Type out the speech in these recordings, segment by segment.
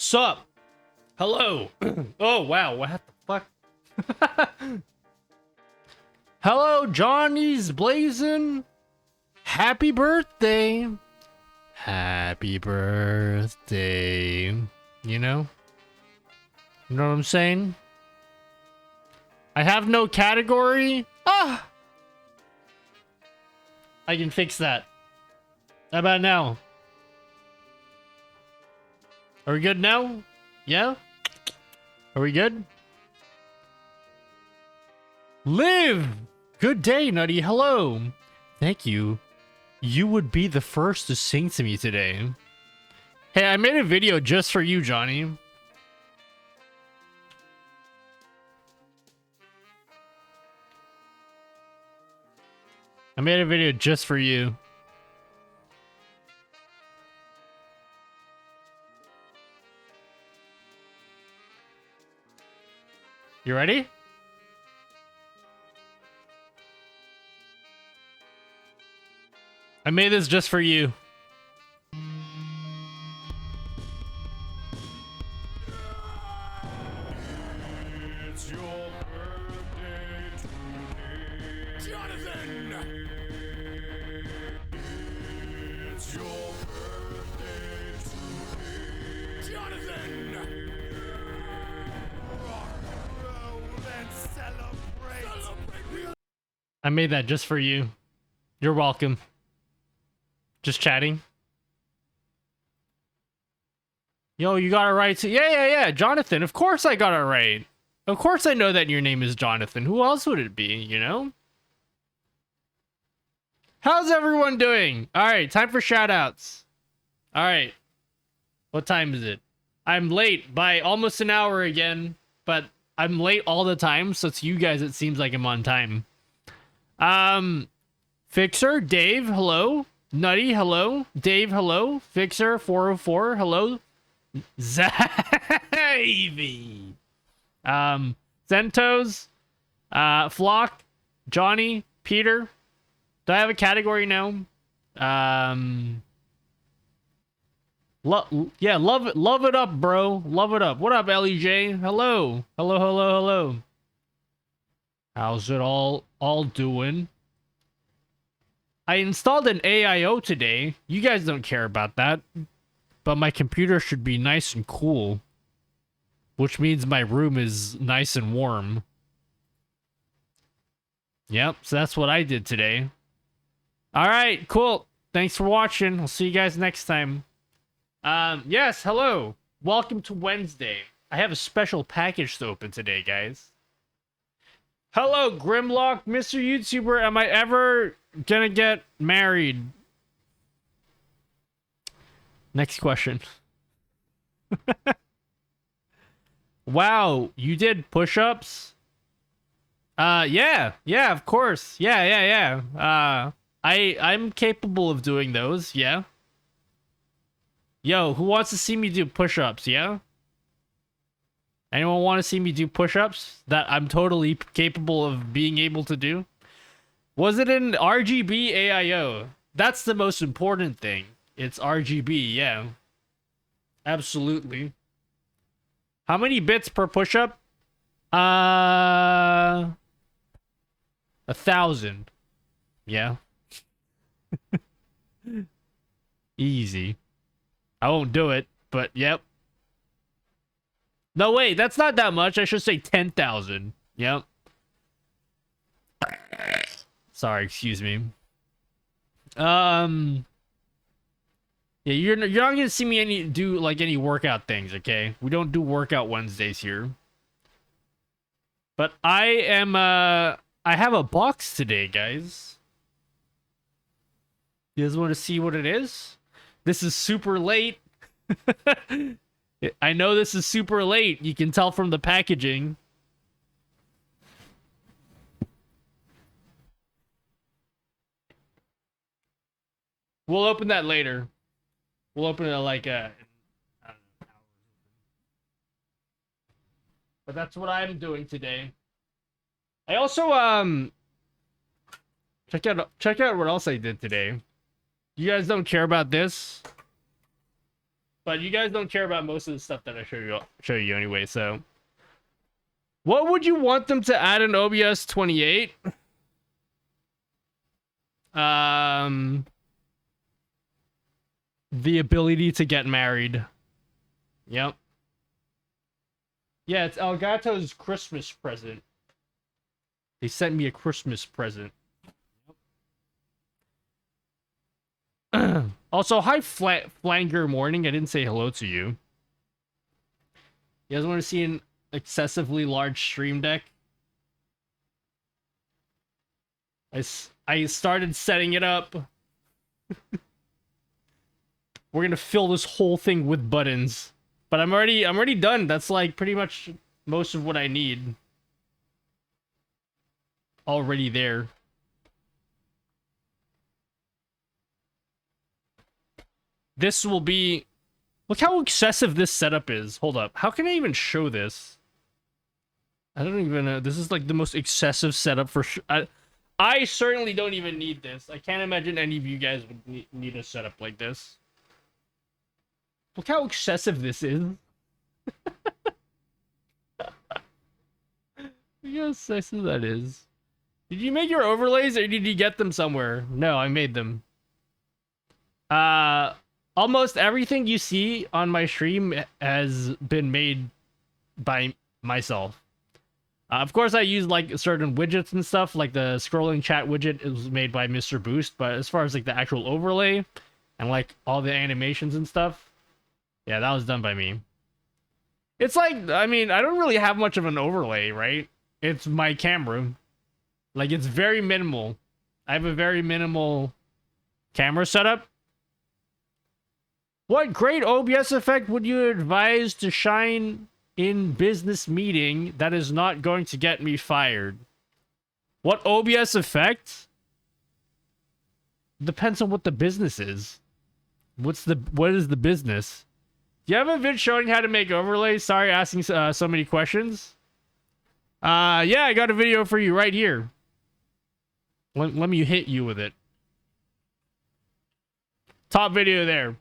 Sup? Hello. Oh, wow. What the fuck? Hello, Johnny's blazing. Happy birthday. Happy birthday. You know? You know what I'm saying? I have no category. Ah! I can fix that. How about now? Are we good now? Yeah? Are we good? Live! Good day, Nutty. Hello. Thank you. You would be the first to sing to me today. Hey, I made a video just for you, Johnny. I made a video just for you. You ready? I made this just for you. It's your birthday today, Jonathan. It's your birthday today, Jonathan. Rock and roll and celebrate. I made that just for you. You're welcome. Just chatting. Yo, you got it right. Yeah. Jonathan. Of course I got it right. Of course I know that your name is Jonathan. Who else would it be, you know? How's everyone doing? All right, time for shoutouts. All right. What time is it? I'm late by almost an hour again, but I'm late all the time, so to you guys it seems like I'm on time. Fixer, Dave, hello. Nutty, hello. Dave, hello. Fixer, 404, hello. Zavy. Zentos, Flock, Johnny, Peter. Do I have a category now? Love it up, bro. Love it up. What up, LEJ? Hello. Hello. How's it all doing? I installed an AIO today. You guys don't care about that. But my computer should be nice and cool. Which means my room is nice and warm. Yep, so that's what I did today. Alright, cool. Thanks for watching. I'll see you guys next time. Yes, hello. Welcome to Wednesday. I have a special package to open today, guys. Hello, Grimlock, Mr. YouTuber. Am I ever gonna get married? Next question. Wow, you did push-ups? Yeah, of course. Yeah. I'm capable of doing those, yeah. Yo, who wants to see me do push-ups, yeah? Anyone want to see me do push-ups that I'm totally capable of being able to do? Was it in RGB AIO? That's the most important thing. It's RGB, yeah. Absolutely. How many bits per push-up? 1,000. Yeah. Easy. I won't do it, but yep. No, wait, that's not that much. I should say 10,000. Yep. Sorry, excuse me. Yeah, you're not gonna see me do any workout things, okay? We don't do workout Wednesdays here. But I have a box today, guys. You guys want to see what it is? This is super late. I know this is super late. You can tell from the packaging. We'll open that later. We'll open it like I don't know. But that's what I'm doing today. I also check out what else I did today. You guys don't care about this? But you guys don't care about most of the stuff that I show you anyway, so. What would you want them to add in OBS 28? The ability to get married. Yep. Yeah, it's Elgato's Christmas present. They sent me a Christmas present. Also, hi Flanger Morning. I didn't say hello to you. You guys want to see an excessively large stream deck? I started setting it up. We're gonna fill this whole thing with buttons. But I'm already done. That's like pretty much most of what I need. Already there. This will be... Look how excessive this setup is. Hold up. How can I even show this? I don't even know. This is like the most excessive setup for... I certainly don't even need this. I can't imagine any of you guys would need a setup like this. Look how excessive this is. Look how excessive that is. Did you make your overlays or did you get them somewhere? No, I made them. Almost everything you see on my stream has been made by myself. Of course, I use like certain widgets and stuff, like the scrolling chat widget is made by Mr. Boost, but as far as like the actual overlay and like all the animations and stuff, yeah, that was done by me. It's like, I mean, I don't really have much of an overlay, right? It's my camera. Like, it's very minimal. I have a very minimal camera setup. What great OBS effect would you advise to shine in business meeting that is not going to get me fired? What OBS effect? Depends on what the business is. What is the business? Do you have a vid showing how to make overlays? Sorry, asking so many questions. Yeah, I got a video for you right here. Let me hit you with it. Top video there.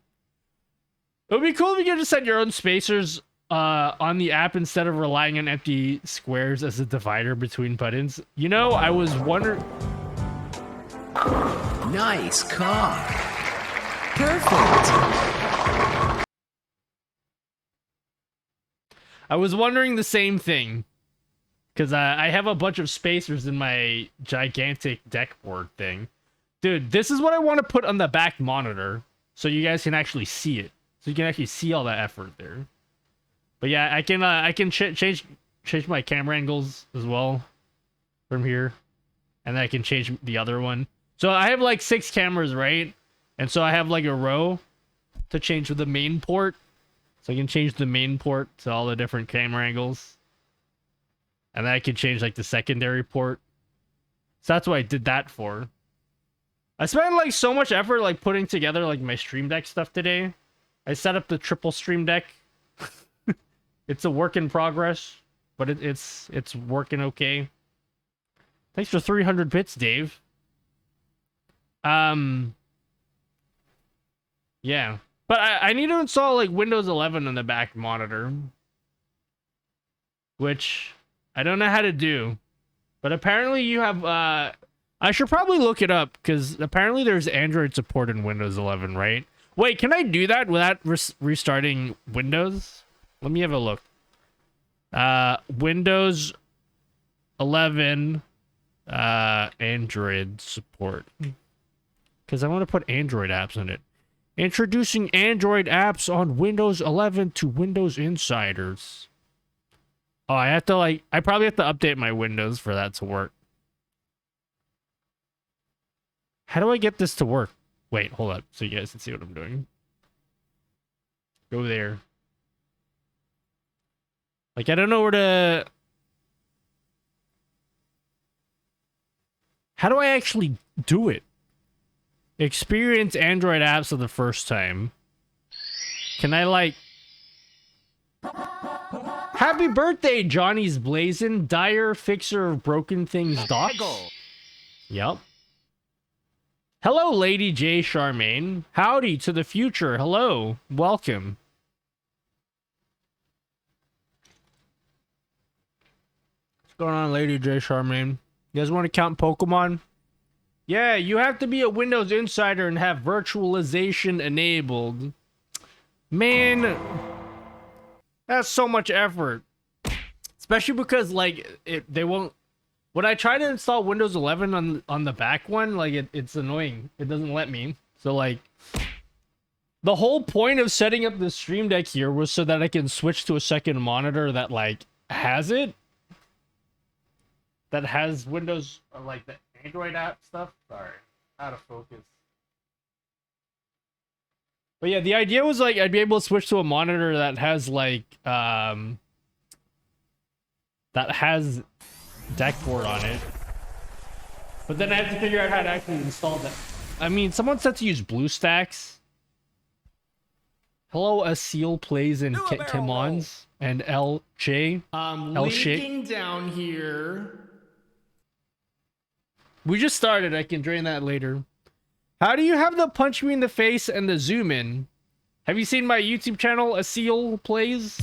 It would be cool if you could just set your own spacers on the app instead of relying on empty squares as a divider between buttons. You know, I was wondering... Nice cock. Perfect. I was wondering the same thing. Because I have a bunch of spacers in my gigantic deck board thing. Dude, this is what I want to put on the back monitor. So you guys can actually see it. So you can actually see all that effort there. But yeah, I can change my camera angles as well. From here. And then I can change the other one. So I have like 6 cameras, right? And so I have like a row to change with the main port. So I can change the main port to all the different camera angles. And then I can change like the secondary port. So that's what I did that for. I spent like so much effort like putting together like my stream deck stuff today. I set up the triple stream deck. It's a work in progress, but it's working okay. Thanks for 300 bits, Dave. Yeah. But I need to install like Windows 11 on the back monitor. Which I don't know how to do. But apparently you have I should probably look it up because apparently there's Android support in Windows 11, right? Wait, can I do that without restarting Windows? Let me have a look. Windows 11 Android support. Because I want to put Android apps in it. Introducing Android apps on Windows 11 to Windows Insiders. Oh, I have to like... I probably have to update my Windows for that to work. How do I get this to work? Wait, hold up so you guys can see what I'm doing. Go there. Like, I don't know where to... How do I actually do it? Experience Android apps for the first time. Can I, like... Happy birthday, Johnny's Blazin', Dyer, Fixer of Broken Things, Doc. Yep. Hello, Lady J. Charmaine. Howdy to the future. Hello. Welcome. What's going on, Lady J Charmaine? You guys want to count Pokemon? Yeah, you have to be a Windows Insider and have virtualization enabled. Man, that's so much effort. Especially because like they won't. When I try to install Windows 11 on the back one, like it's annoying. It doesn't let me. So like, the whole point of setting up the Stream Deck here was so that I can switch to a second monitor that like has it. That has Windows, like the Android app stuff. Sorry, out of focus. But yeah, the idea was like I'd be able to switch to a monitor that has like that has Deckboard on it. But then I have to figure out how to actually install that. I mean, someone said to use BlueStacks. Hello, Asil plays in Timons and LJ. Leaking down here. We just started. I can drain that later. How do you have the punch me in the face and the zoom in? Have you seen my YouTube channel, Asil Plays?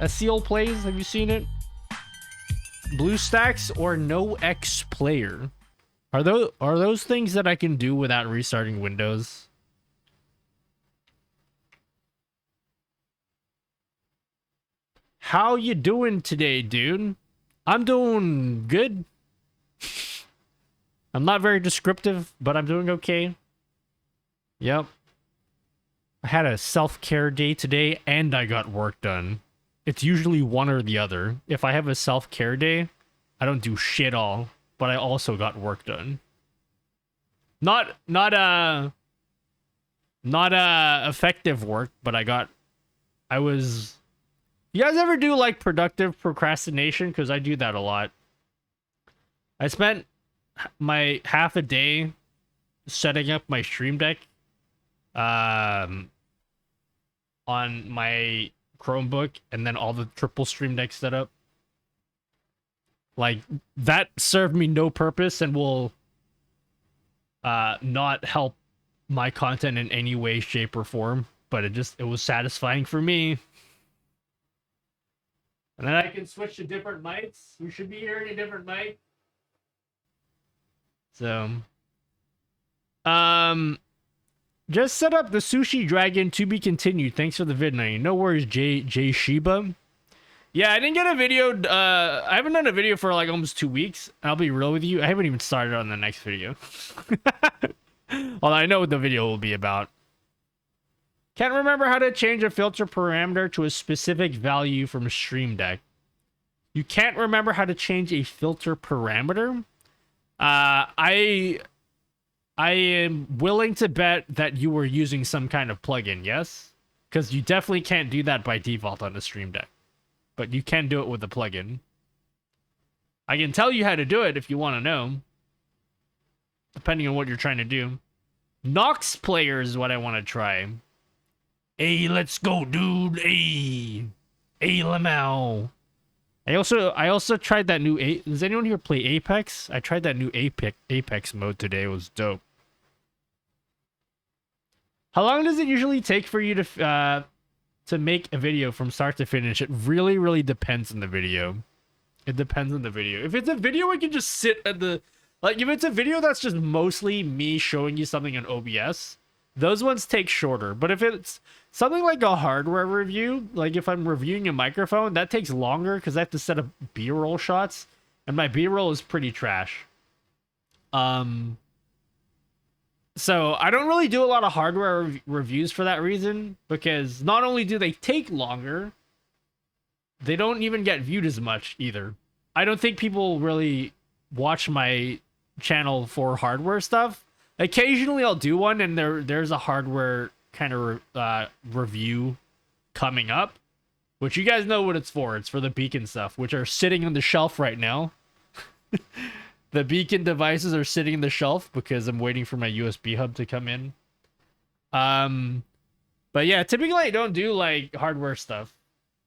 Asil Plays, have you seen it? BlueStacks or No X Player? Are those things that I can do without restarting Windows? How you doing today, dude? I'm doing good. I'm not very descriptive, but I'm doing okay. Yep. I had a self-care day today, and I got work done. It's usually one or the other. If I have a self-care day, I don't do shit all, but I also got work done. Not effective work, but I was... You guys ever do, like, productive procrastination? Because I do that a lot. I spent my half a day setting up my Stream Deck on my Chromebook, and then all the triple Stream Deck set up. Like, that served me no purpose and will not help my content in any way, shape, or form. But it was satisfying for me. And then I can switch to different mics. You should be hearing a different mic. So, just set up the Sushi Dragon to be continued. Thanks for the vid 90. No worries, J Shiba. Yeah, I didn't get a video. I haven't done a video for like almost 2 weeks. I'll be real with you. I haven't even started on the next video. Although I know what the video will be about. Can't remember how to change a filter parameter to a specific value from Stream Deck. You can't remember how to change a filter parameter? I am willing to bet that you were using some kind of plugin, yes? Because you definitely can't do that by default on the Stream Deck. But you can do it with a plugin. I can tell you how to do it if you want to know. Depending on what you're trying to do. Nox Player is what I want to try. Hey, let's go, dude. Hey, Lamau. I also tried that new Does anyone here play Apex? I tried that new Apex mode today. It was dope. How long does it usually take for you to make a video from start to finish? It really, really depends on the video. It depends on the video. If it's a video I can just sit at the... Like, if it's a video that's just mostly me showing you something on OBS, those ones take shorter. But if it's something like a hardware review, like if I'm reviewing a microphone, that takes longer because I have to set up B-roll shots, and my B-roll is pretty trash. So I don't really do a lot of hardware reviews for that reason, because not only do they take longer, they don't even get viewed as much either. I don't think people really watch my channel for hardware stuff. Occasionally I'll do one, and there's a hardware kind of review coming up, which you guys know what it's for. It's for the beacon stuff, which are sitting on the shelf right now. The beacon devices are sitting on the shelf because I'm waiting for my USB hub to come in. But yeah, typically I don't do like hardware stuff,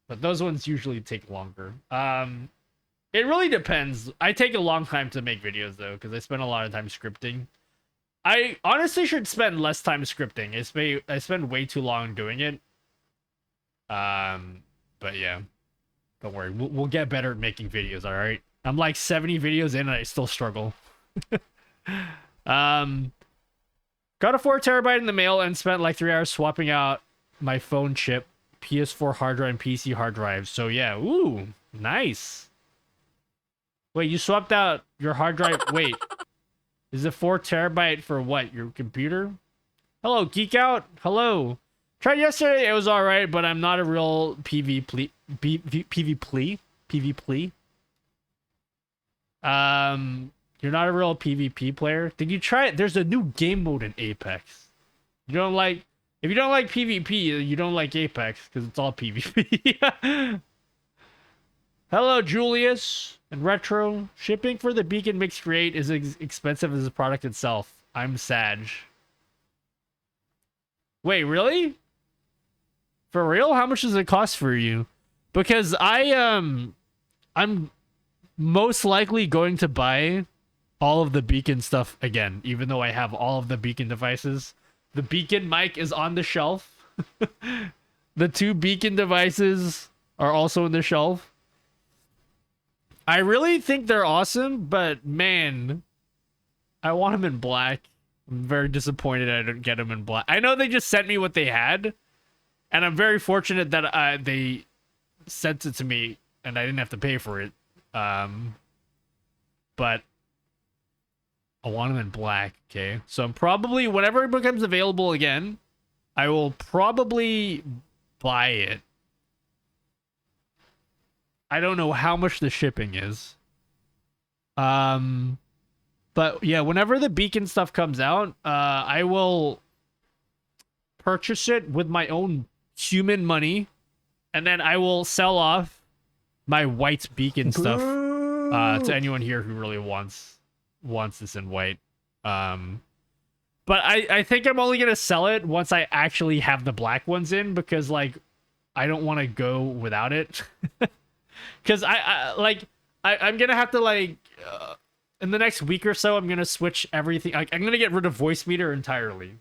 but those ones usually take longer. It really depends. I take a long time to make videos though, because I spend a lot of time scripting. I honestly should spend less time scripting. I spend way too long doing it. But yeah. Don't worry. We'll get better at making videos, all right? I'm like 70 videos in and I still struggle. Got a 4 terabyte in the mail and spent like 3 hours swapping out my phone chip, PS4 hard drive, and PC hard drive. So yeah, ooh, nice. Wait, you swapped out your hard drive. Wait, is it 4 terabyte for what? Your computer? Hello, Geek Out. Hello. Tried yesterday. It was all right, but I'm not a real PvP. You're not a real PvP player. Did you try it? There's a new game mode in Apex. You don't like. If you don't like PvP, you don't like Apex because it's all PvP. Hello, Julius and Retro. Shipping for the Beacon Mix Create is as expensive as the product itself. I'm Sag. Wait, really? For real? How much does it cost for you? Because I'm most likely going to buy all of the Beacon stuff again, even though I have all of the Beacon devices. The Beacon mic is on the shelf. The 2 Beacon devices are also on the shelf. I really think they're awesome, but man, I want them in black. I'm very disappointed I didn't get them in black. I know they just sent me what they had, and I'm very fortunate that they sent it to me and I didn't have to pay for it. But I want them in black, okay? So I'm probably, whenever it becomes available again, I will probably buy it. I don't know how much the shipping is. But yeah, whenever the Beacon stuff comes out, I will purchase it with my own human money, and then I will sell off my white Beacon stuff to anyone here who really wants this in white. But I think I'm only gonna sell it once I actually have the black ones in, because like I don't want to go without it. Because I'm gonna have to like in the next week or so, I'm gonna switch everything. I'm gonna get rid of voice meter entirely.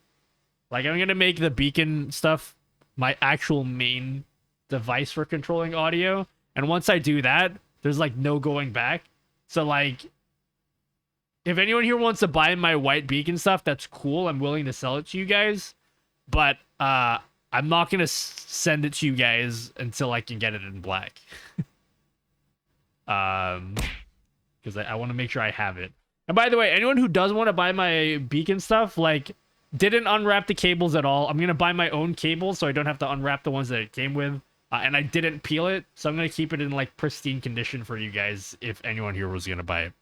Like, I'm gonna make the Beacon stuff my actual main device for controlling audio, and once I do that, there's like no going back. So like, if anyone here wants to buy my white Beacon stuff, that's cool. I'm willing to sell it to you guys, but I'm not gonna send it to you guys until I can get it in black. Because I want to make sure I have it. And by the way, anyone who does want to buy my Beacon stuff, like, didn't unwrap the cables at all. I'm gonna buy my own cables so I don't have to unwrap the ones that it came with. And I didn't peel it, so I'm gonna keep it in like pristine condition for you guys if anyone here was gonna buy it.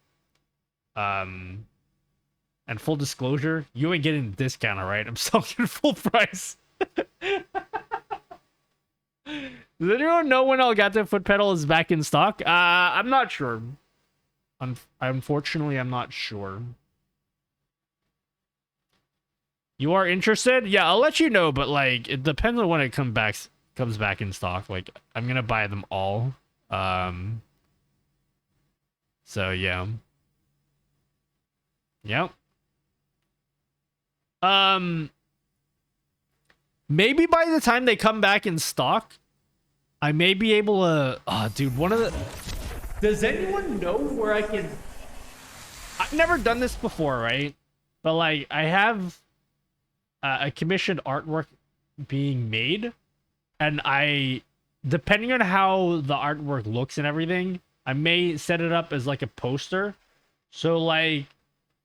And full disclosure, you ain't getting a discount, alright? I'm selling it full price. Does anyone know when Elgato foot pedal is back in stock? I'm not sure. Unfortunately, I'm not sure. You are interested? Yeah, I'll let you know, but like, it depends on when it comes back in stock. Like, I'm gonna buy them all. So yeah. Yep. Maybe by the time they come back in stock, I may be able to... Oh, dude, one of the... Does anyone know where I can... I've never done this before, right? But, like, I have a commissioned artwork being made, and depending on how the artwork looks and everything, I may set it up as, like, a poster. So, like,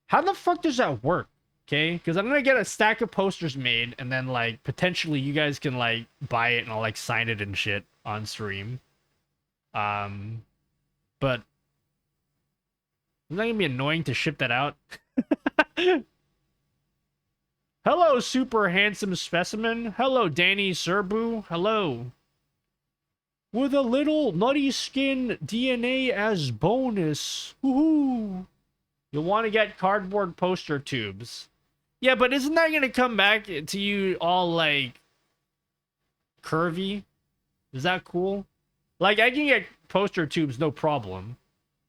how the fuck does that work? Okay, because I'm gonna get a stack of posters made, and then like potentially you guys can like buy it, and I'll like sign it and shit on stream. But isn't that gonna be annoying to ship that out? Hello, super handsome specimen. Hello, Danny Serbu. Hello. With a little nutty skin DNA as bonus. Woohoo! You'll want to get cardboard poster tubes. Yeah, but isn't that going to come back to you all, like, curvy? Is that cool? Like, I can get poster tubes, no problem.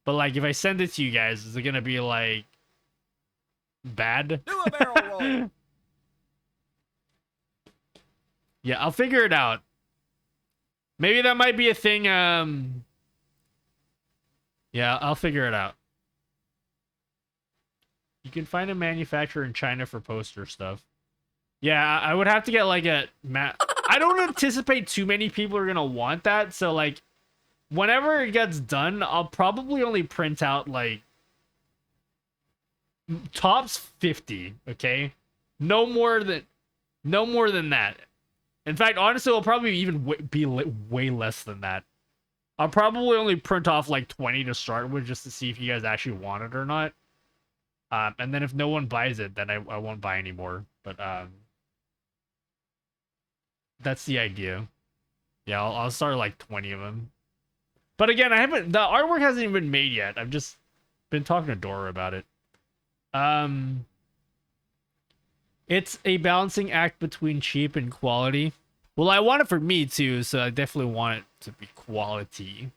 But, like, if I send it to you guys, is it going to be, like, bad? Do a barrel roll. Yeah, I'll figure it out. Maybe that might be a thing, Yeah, I'll figure it out. You can find a manufacturer in China for poster stuff. Yeah, I would have to get like a I don't anticipate too many people are gonna want that. So like, whenever it gets done, I'll probably only print out like tops 50. Okay, no more than that. In fact, honestly, it'll probably even be way less than that. I'll probably only print off like 20 to start with, just to see if you guys actually want it or not. And then if no one buys it, then I won't buy anymore. But that's the idea. Yeah, I'll start like 20 of them. But again, the artwork hasn't even been made yet. I've just been talking to Dora about it. It's a balancing act between cheap and quality. Well, I want it for me too, so I definitely want it to be quality.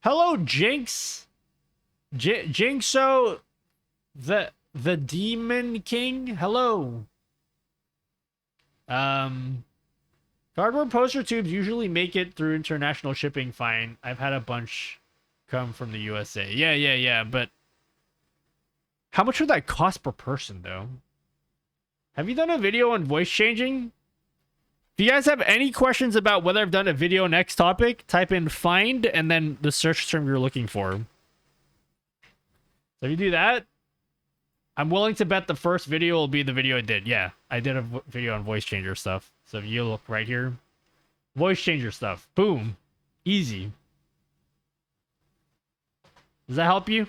Hello, Jinx. Jinxo, the Demon King. Hello. Cardboard poster tubes usually make it through international shipping fine. I've had a bunch come from the USA. Yeah, but how much would that cost per person, though? Have you done a video on voice changing? If you guys have any questions about whether I've done a video next topic, type in find and then the search term you're looking for. So if you do that, I'm willing to bet the first video will be the video I did. Yeah, I did a video on voice changer stuff. So if you look right here, voice changer stuff. Boom. Easy. Does that help you?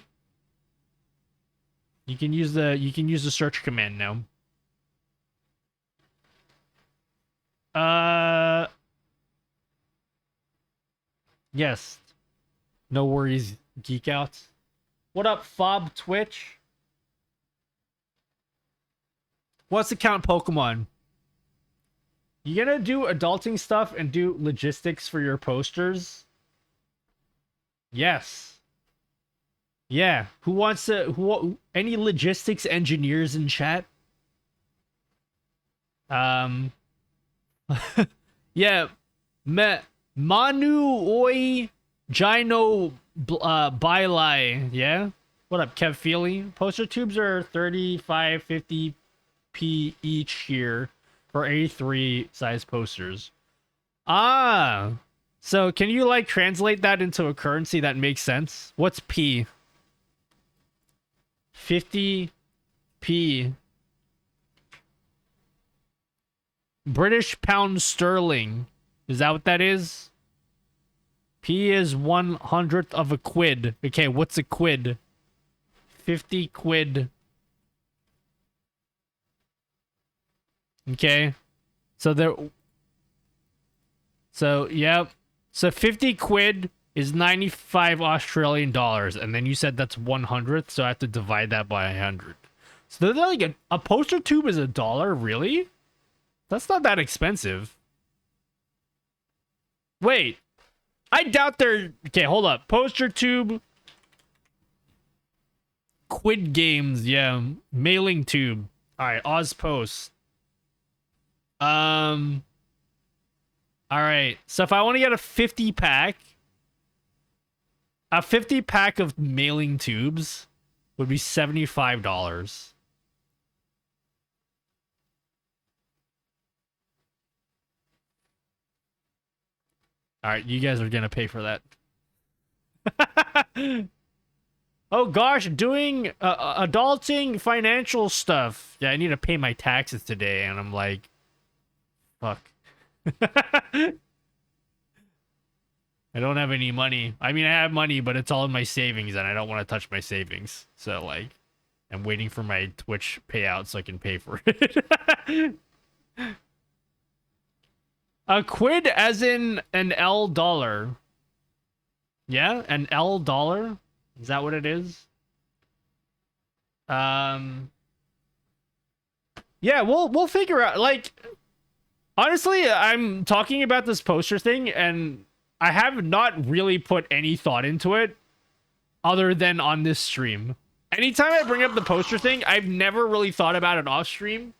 You can use the search command now. Yes. No worries, geek out. What up, Fob Twitch? What's the count Pokemon? You gonna do adulting stuff and do logistics for your posters? Yes. Yeah. Who wants to? Any logistics engineers in chat? Yeah. Manu Oi Gino Bylai. Yeah. What up, Kev Feely? Poster tubes are 35, 50 p each here for 83 size posters. Ah, so can you like translate that into a currency that makes sense? What's p? 50 p. British pound sterling. Is that what that is? P is 1/100th of a quid. Okay, what's a quid? 50 quid. Okay. Yep. So 50 quid is 95 Australian dollars. And then you said that's 1/100th, so I have to divide that by 100. So they're like a poster tube is $1, really? That's not that expensive. Wait. I doubt they're... Okay, hold up. Poster tube. Quid games, yeah. Mailing tube. Alright, Ozpost. Alright. So if I want to get a 50 pack... A 50 pack of mailing tubes would be $75. Alright, you guys are gonna pay for that. Oh gosh, doing adulting financial stuff. Yeah, I need to pay my taxes today, and I'm like, fuck. I don't have any money. I mean, I have money, but it's all in my savings, and I don't want to touch my savings. So, like, I'm waiting for my Twitch payout so I can pay for it. A quid as in an L dollar. Yeah, an L dollar? Is that what it is? Yeah, we'll figure out. Like, honestly, I'm talking about this poster thing, and I have not really put any thought into it other than on this stream. Anytime I bring up the poster thing, I've never really thought about it off stream.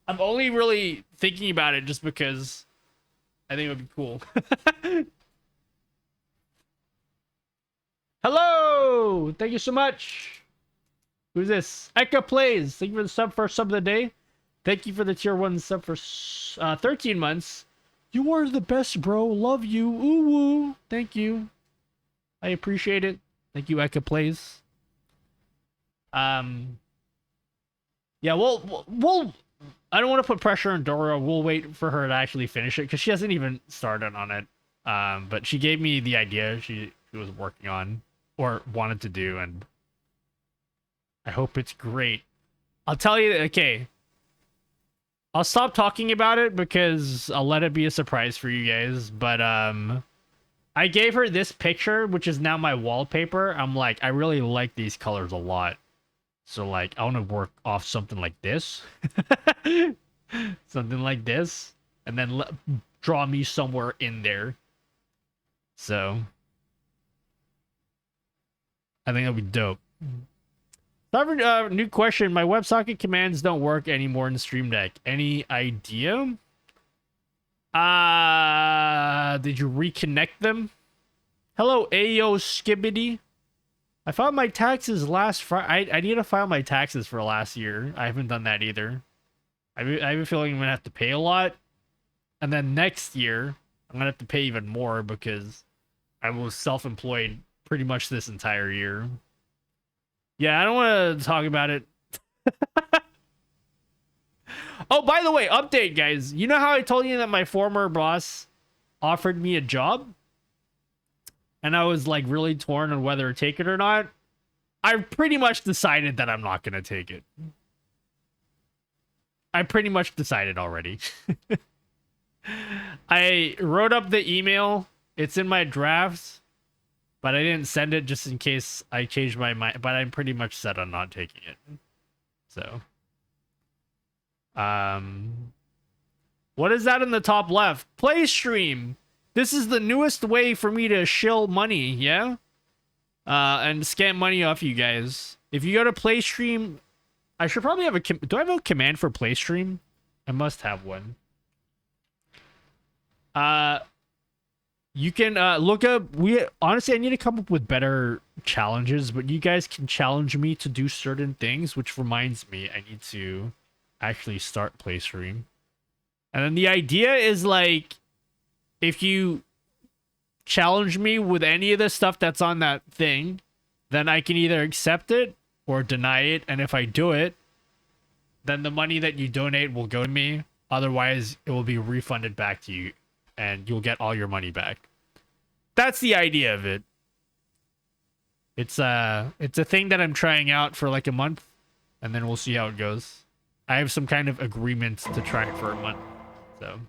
I'm only really thinking about it just because I think it would be cool. Hello! Thank you so much. Who's this? Eka Plays. Thank you for the sub of the day. Thank you for the tier 1 sub for 13 months. You are the best, bro. Love you. Ooh woo. Thank you. I appreciate it. Thank you, Eka Plays. Yeah, we'll I don't want to put pressure on Dora. We'll wait for her to actually finish it because she hasn't even started on it. But she gave me the idea she was working on or wanted to do, and I hope it's great. I'll tell you, okay. I'll stop talking about it because I'll let it be a surprise for you guys. But I gave her this picture, which is now my wallpaper. I'm like, I really like these colors a lot. So like, I want to work off something like this. Something like this. And then draw me somewhere in there. So I think that'll be dope. New question. My WebSocket commands don't work anymore in Stream Deck. Any idea? Did you reconnect them? Hello, Ayo Skibbity. I filed my taxes last Friday. I need to file my taxes for last year. I haven't done that either. I have a feeling I'm going to have to pay a lot. And then next year, I'm going to have to pay even more because I was self-employed pretty much this entire year. Yeah, I don't want to talk about it. Oh, by the way, update, guys. You know how I told you that my former boss offered me a job? And I was like really torn on whether to take it or not. I've pretty much decided that I'm not going to take it. I pretty much decided already. I wrote up the email. It's in my drafts. But I didn't send it just in case I changed my mind. But I'm pretty much set on not taking it. So. What is that in the top left? Playstream. This is the newest way for me to shill money, yeah? And scam money off you guys. If you go to Playstream, I should probably have a... Do I have a command for Playstream? I must have one. You can look up... Honestly, I need to come up with better challenges, but you guys can challenge me to do certain things, which reminds me I need to actually start Playstream. And then the idea is like... If you challenge me with any of the stuff that's on that thing, then I can either accept it or deny it. And if I do it, then the money that you donate will go to me. Otherwise, it will be refunded back to you and you'll get all your money back. That's the idea of it. It's a thing that I'm trying out for like a month and then we'll see how it goes. I have some kind of agreement to try it for a month. So...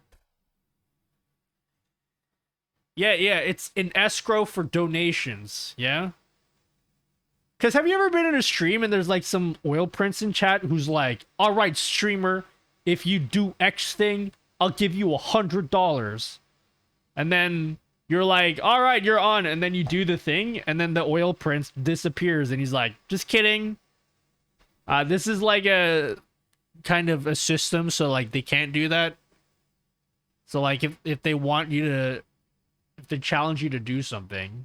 Yeah, it's an escrow for donations, yeah? Because have you ever been in a stream and there's like some oil prince in chat who's like, all right, streamer, if you do X thing, I'll give you $100. And then you're like, all right, you're on. And then you do the thing and then the oil prince disappears and he's like, just kidding. This is like a kind of a system, so like they can't do that. So like if they want you to... If they challenge you to do something,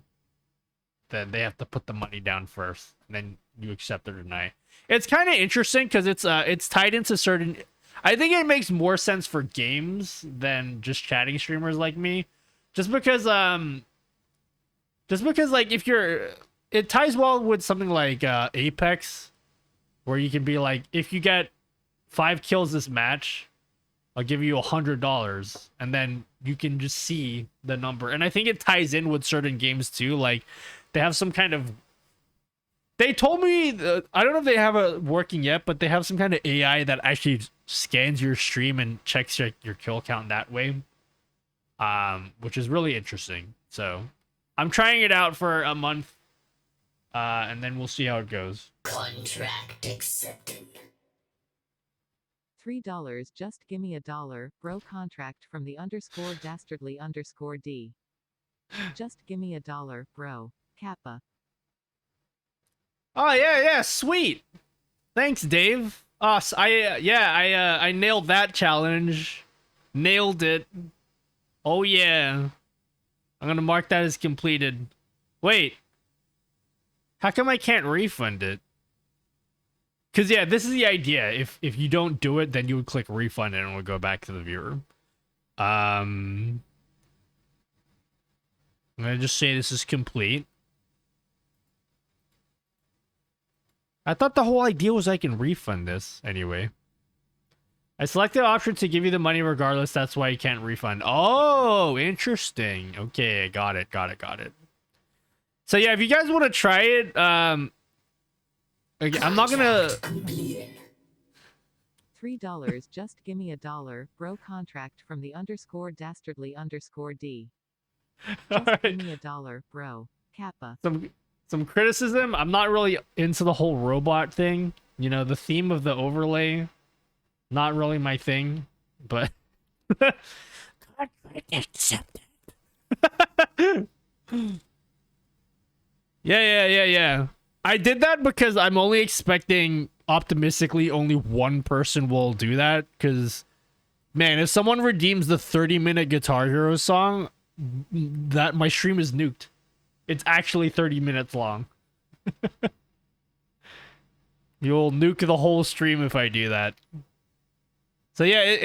then they have to put the money down first, and then you accept or deny. It's kind of interesting because it's tied into certain... I think it makes more sense for games than just chatting streamers like me. Just because like if you're... It ties well with something like Apex, where you can be like, if you get 5 kills this match, I'll give you $100, and then you can just see the number. And I think it ties in with certain games too. Like they have some kind of... They told me, I don't know if they have it working yet, but they have some kind of AI that actually scans your stream and checks your kill count that way. Which is really interesting. So I'm trying it out for a month, and then we'll see how it goes. Contract accepted. $3 just gimme $1, bro. Contract from the _dastardly_D. Just gimme $1, bro. Kappa. Oh yeah, sweet. Thanks, Dave. I nailed that challenge. Nailed it. Oh yeah. I'm gonna mark that as completed. Wait. How come I can't refund it? Because, yeah, this is the idea. If you don't do it, then you would click refund and it will go back to the viewer. I'm going to just say this is complete. I thought the whole idea was I can refund this anyway. I selected the option to give you the money regardless. That's why you can't refund. Oh, interesting. Okay, got it. So yeah, if you guys want to try it, okay, I'm not gonna. $3. Just gimme a dollar, bro. Contract from the _dastardly_D. Just Alright. gimme a dollar, bro. Kappa. Some criticism. I'm not really into the whole robot thing. You know, the theme of the overlay, not really my thing. But accepted. Yeah. I did that because I'm only expecting, optimistically, only one person will do that. Because, man, if someone redeems the 30-minute Guitar Hero song, that my stream is nuked. It's actually 30 minutes long. You'll nuke the whole stream if I do that. So yeah,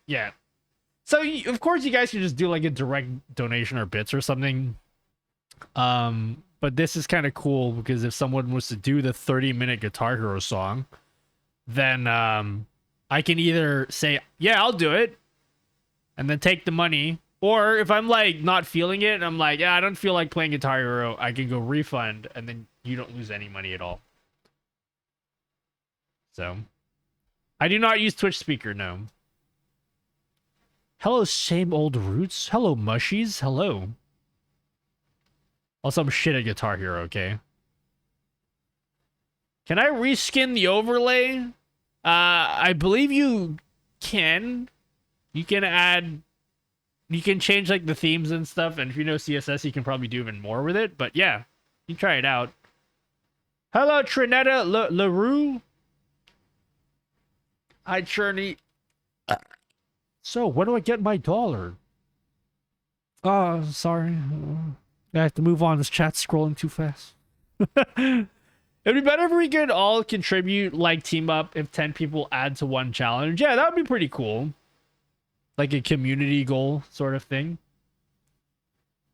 yeah. So of course you guys can just do like a direct donation or bits or something. But this is kind of cool because if someone was to do the 30-minute Guitar Hero song, then I can either say, yeah, I'll do it, and then take the money. Or if I'm like not feeling it and I'm like, yeah, I don't feel like playing Guitar Hero, I can go refund and then you don't lose any money at all. So I do not use Twitch speaker, no. Hello, same old roots. Hello, mushies. Hello. Also, I'm shit at Guitar Hero, okay? Can I reskin the overlay? I believe you can. You can add... You can change, like, the themes and stuff, and if you know CSS, you can probably do even more with it. But, yeah, you try it out. Hello, Trinetta LaRue. Hi, Cherney. So, when do I get my dollar? Oh, sorry. I have to move on. This chat's scrolling too fast. It'd be better if we could all contribute, like, team up if 10 people add to one challenge. Yeah, that would be pretty cool. Like a community goal sort of thing.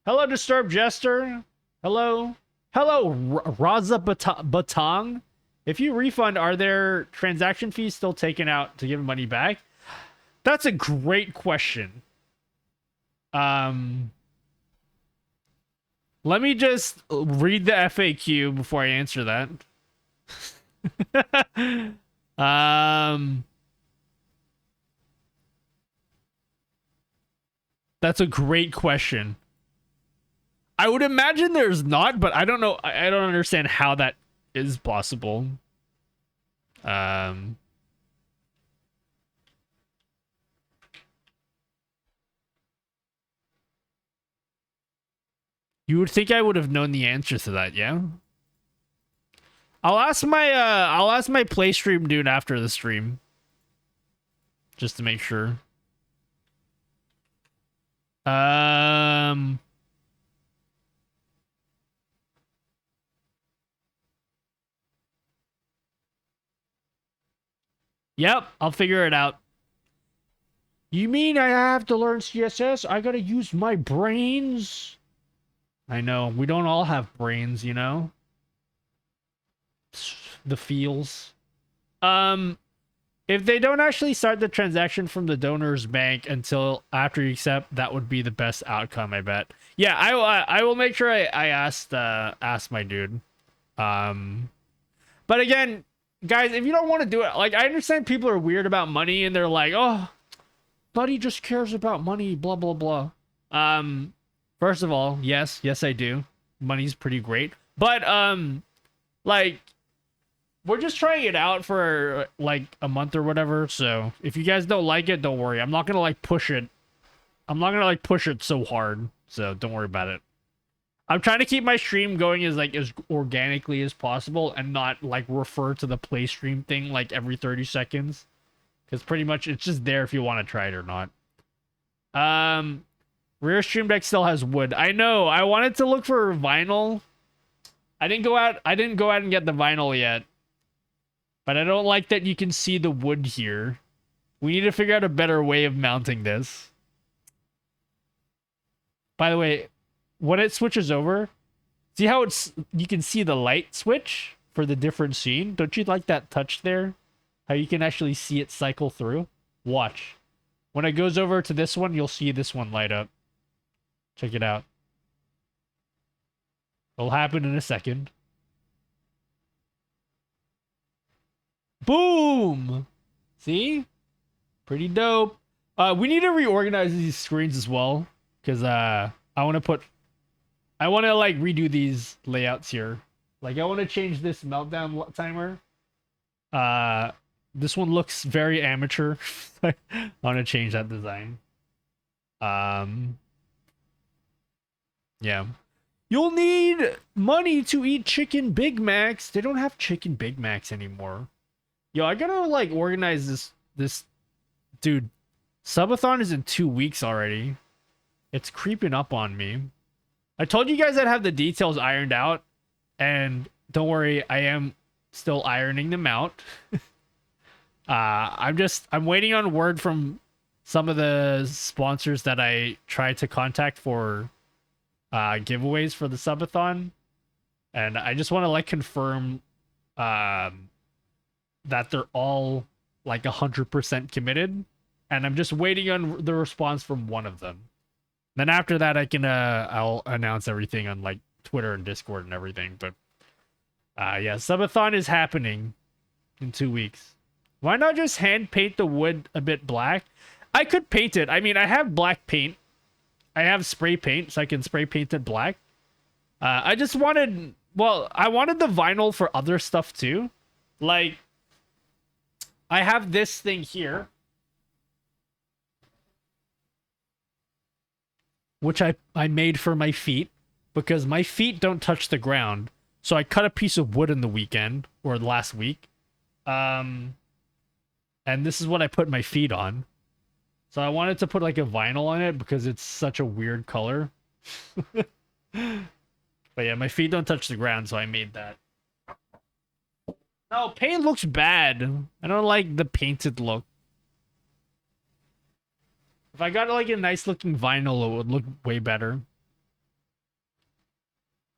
Hello, Disturbed Jester. Hello. Hello, Raza Batang. If you refund, are there transaction fees still taken out to give money back? That's a great question. Let me just read the FAQ before I answer that. That's a great question. I would imagine there's not, but I don't know. I don't understand how that is possible. You would think I would have known the answer to that, yeah? I'll ask my play stream dude after the stream. Just to make sure. Yep, I'll figure it out. You mean I have to learn CSS? I gotta use my brains? I know, we don't all have brains, you know? The feels. If they don't actually start the transaction from the donor's bank until after you accept, that would be the best outcome, I bet. Yeah, I will make sure I ask my dude. But again, guys, if you don't want to do it, like, I understand people are weird about money and they're like, oh, Buddy just cares about money, blah, blah, blah. First of all, yes, I do. Money's pretty great. But, like, we're just trying it out for, like, a month or whatever. So, if you guys don't like it, don't worry. I'm not gonna, like, push it. I'm not gonna, like, push it so hard. So, don't worry about it. I'm trying to keep my stream going as organically as possible and not, like, refer to the play stream thing, like, every 30 seconds. Because pretty much it's just there if you want to try it or not. Rear stream deck still has wood. I know. I wanted to look for vinyl. I didn't go out and get the vinyl yet. But I don't like that you can see the wood here. We need to figure out a better way of mounting this. By the way, when it switches over, see how you can see the light switch for the different scene? Don't you like that touch there? How you can actually see it cycle through? Watch. When it goes over to this one, you'll see this one light up. Check it out. It'll happen in a second. Boom! See? Pretty dope. We need to reorganize these screens as well. Because I want to like redo these layouts here. Like I want to change this meltdown timer. This one looks very amateur. I want to change that design. Yeah. You'll need money to eat chicken Big Macs. They don't have chicken Big Macs anymore. Yo, I gotta like organize this dude. Subathon is in 2 weeks already. It's creeping up on me. I told you guys I'd have the details ironed out, and don't worry, I am still ironing them out. I'm waiting on word from some of the sponsors that I tried to contact for giveaways for the subathon, and I just want to like confirm that they're all like 100% committed, and I'm just waiting on the response from one of them. Then after that, I'll announce everything on like Twitter and Discord and everything. But yeah, subathon is happening in 2 weeks. Why not just hand paint the wood a bit black? I could paint it. I mean, I have black paint. I have spray paint, so I can spray paint it black. I just wanted, well, I wanted the vinyl for other stuff too. Like, I have this thing here, which I made for my feet because my feet don't touch the ground. So I cut a piece of wood in the weekend or last week. And this is what I put my feet on. So I wanted to put like a vinyl on it because it's such a weird color. But yeah, my feet don't touch the ground, so I made that. No, paint looks bad. I don't like the painted look. If I got like a nice looking vinyl, it would look way better.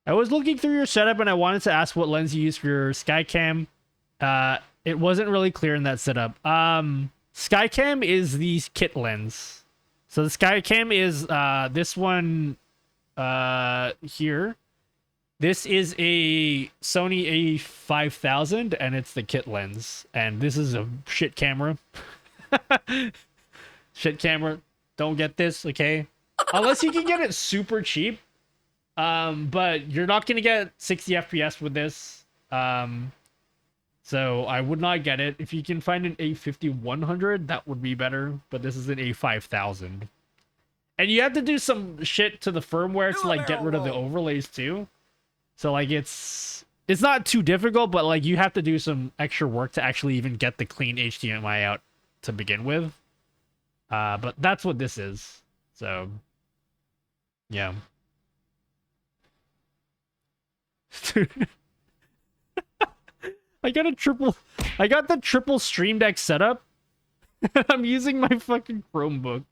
I was looking through your setup and I wanted to ask what lens you use for your Skycam. It wasn't really clear in that setup. Skycam is the kit lens. So the Skycam is this one here. This is a Sony A5000 and it's the kit lens. And this is a shit camera. Shit camera. Don't get this, okay? Unless you can get it super cheap. But you're not gonna get 60 FPS with this. So I would not get it. If you can find an A5100, that would be better. But this is an A5000. And you have to do some shit to the firmware to like get rid of the overlays too. So like it's not too difficult, but like you have to do some extra work to actually even get the clean HDMI out to begin with. But that's what this is. So yeah. I got the triple Stream Deck setup. And I'm using my fucking Chromebook.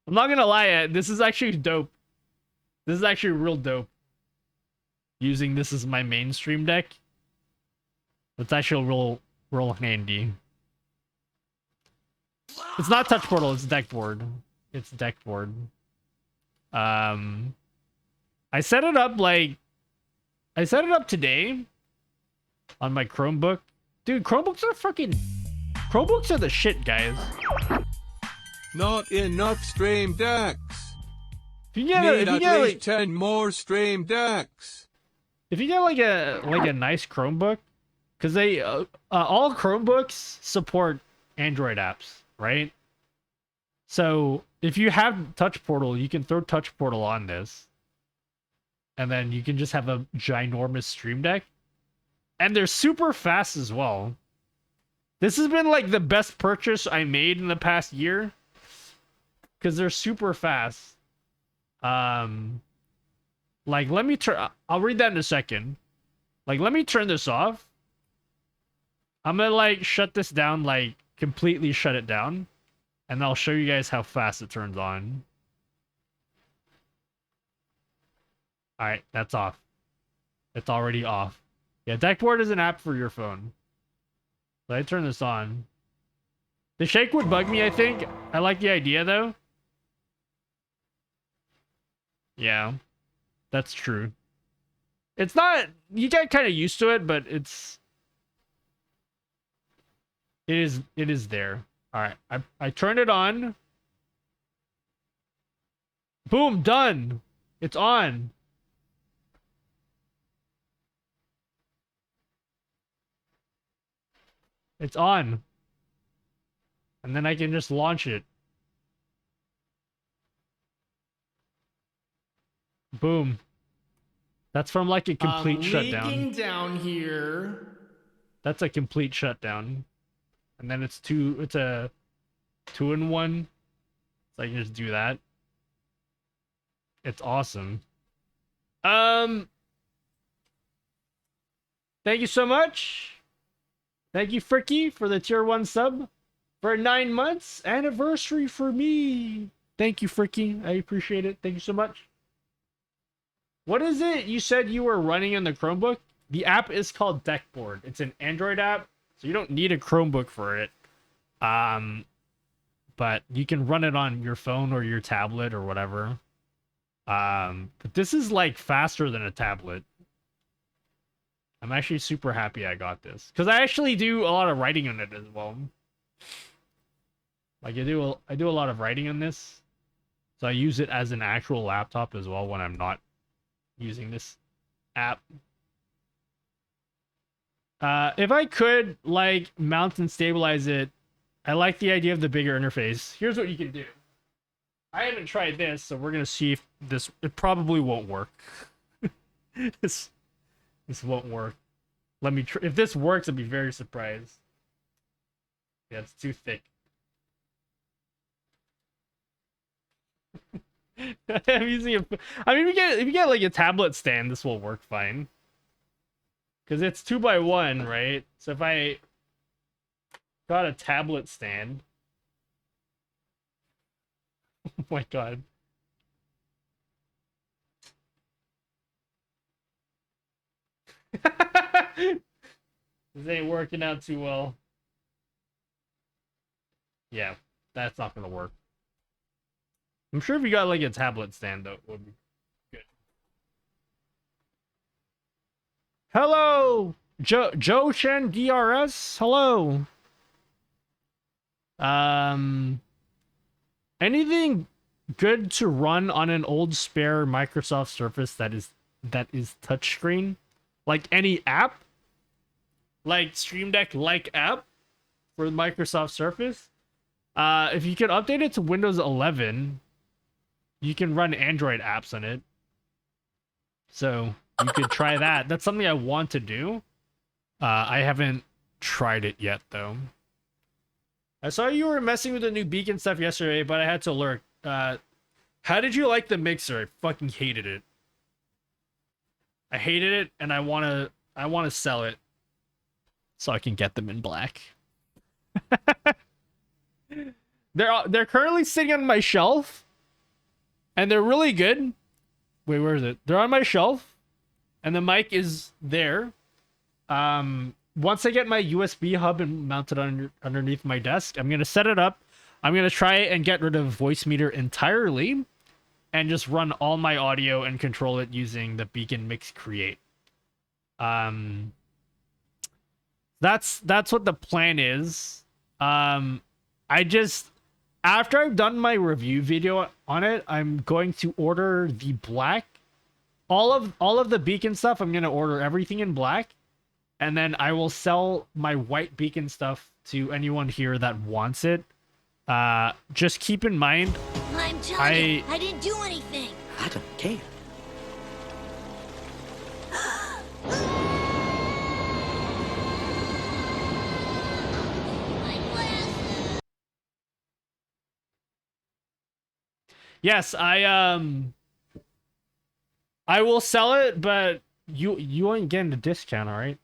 I'm not gonna lie, this is actually dope. This is actually real dope. Using this as my main Stream Deck. It's actually real handy. It's not touch portal, it's deck board. It's deck board. I set it up today on my Chromebook. Dude, Chromebooks are the shit, guys. Not enough Stream Decks. If you Need at get least like 10 more Stream Decks. if you get like a nice Chromebook, because they all Chromebooks support Android apps, right? So if you have Touch Portal, you can throw Touch Portal on this, and then you can just have a ginormous Stream Deck, and they're super fast as well. This has been like the best purchase I made in the past year, because they're super fast. Like let me I'll read that in a second. Like, let me turn this off. I'm gonna like shut this down, like completely shut it down. And I'll show you guys how fast it turns on. Alright, that's off. It's already off. Yeah, Deckboard is an app for your phone. Let me turn this on. The shake would bug me, I think. I like the idea, though. Yeah, that's true. It's not... You get kind of used to it, but it's... It is there. Alright, I turned it on. Boom, done. It's on. It's on. And then I can just launch it. Boom. That's from like a complete shutdown. Leaking down here. That's a complete shutdown. And then it's a 2-in-1. So I can just do that. It's awesome. Thank you so much. Thank you, Fricky, for the tier 1 sub. For 9 months anniversary for me. Thank you, Fricky. I appreciate it. Thank you so much. What is it you said you were running in the Chromebook? The app is called Deckboard. It's an Android app, so you don't need a Chromebook for it. But you can run it on your phone or your tablet or whatever. But this is like faster than a tablet. I'm actually super happy I got this because I actually do a lot of writing on it as well. Like I do a lot of writing on this, so I use it as an actual laptop as well when I'm not using this app. If I could like mount and stabilize it, I like the idea of the bigger interface. Here's what you can do. I haven't tried this, so we're gonna see if this. It probably won't work. This won't work. Let me try. If this works, I'd be very surprised. Yeah, it's too thick. I'm using a. I mean, if you get like a tablet stand, this will work fine. Because it's 2x1, right? So if I got a tablet stand, oh my god. This ain't working out too well. Yeah, that's not gonna work. I'm sure if you got like a tablet stand, though, it would be good. Hello, Joe Shen DRS. Hello. Anything good to run on an old spare Microsoft Surface that is touchscreen? Like any app? Like Stream Deck like app for Microsoft Surface? If you could update it to Windows 11, you can run Android apps on it. So you could try that. That's something I want to do. I haven't tried it yet, though. I saw you were messing with the new beacon stuff yesterday, but I had to lurk. How did you like the mixer? I fucking hated it. I hated it, and I wanna sell it so I can get them in black. They're currently sitting on my shelf, and they're really good. Wait, where is it? They're on my shelf, and the mic is there. Once I get my USB hub and mounted underneath my desk, I'm gonna set it up. I'm gonna try and get rid of voice meter entirely, and just run all my audio and control it using the Beacon Mix Create. That's what the plan is. I just, after I've done my review video on it, I'm going to order the black. All of the Beacon stuff, I'm gonna order everything in black, and then I will sell my white Beacon stuff to anyone here that wants it. Just keep in mind, I'm telling you, I didn't do anything. I don't care. My glasses. yes, I will sell it, but you ain't getting a discount, all right?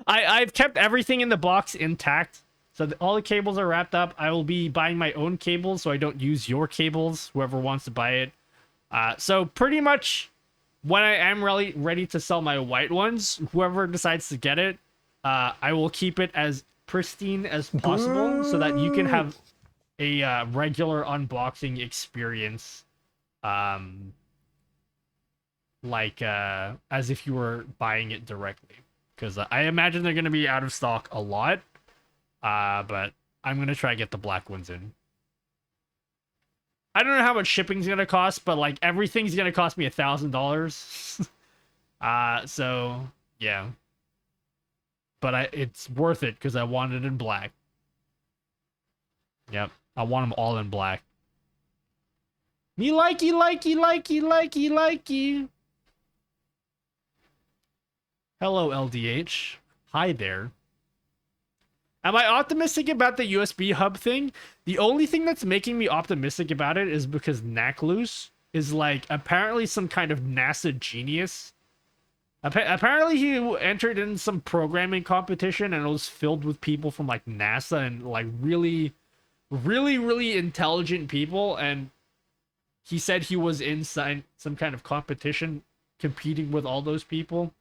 I've kept everything in the box intact. So all the cables are wrapped up. I will be buying my own cables so I don't use your cables, whoever wants to buy it. So pretty much when I am really ready to sell my white ones, whoever decides to get it, I will keep it as pristine as possible so that you can have a regular unboxing experience. Like as if you were buying it directly. Because I imagine they're going to be out of stock a lot. But I'm going to try to get the black ones in. I don't know how much shipping's going to cost, but like everything's going to cost me $1,000. So yeah. But it's worth it because I want it in black. Yep. I want them all in black. Me likey, likey, likey, likey, likey. Hello, LDH. Hi there. Am I optimistic about the USB hub thing? The only thing that's making me optimistic about it is because Naklus is like apparently some kind of NASA genius. Apparently he entered in some programming competition and it was filled with people from like NASA and like really intelligent people, and he said he was in some kind of competition competing with all those people.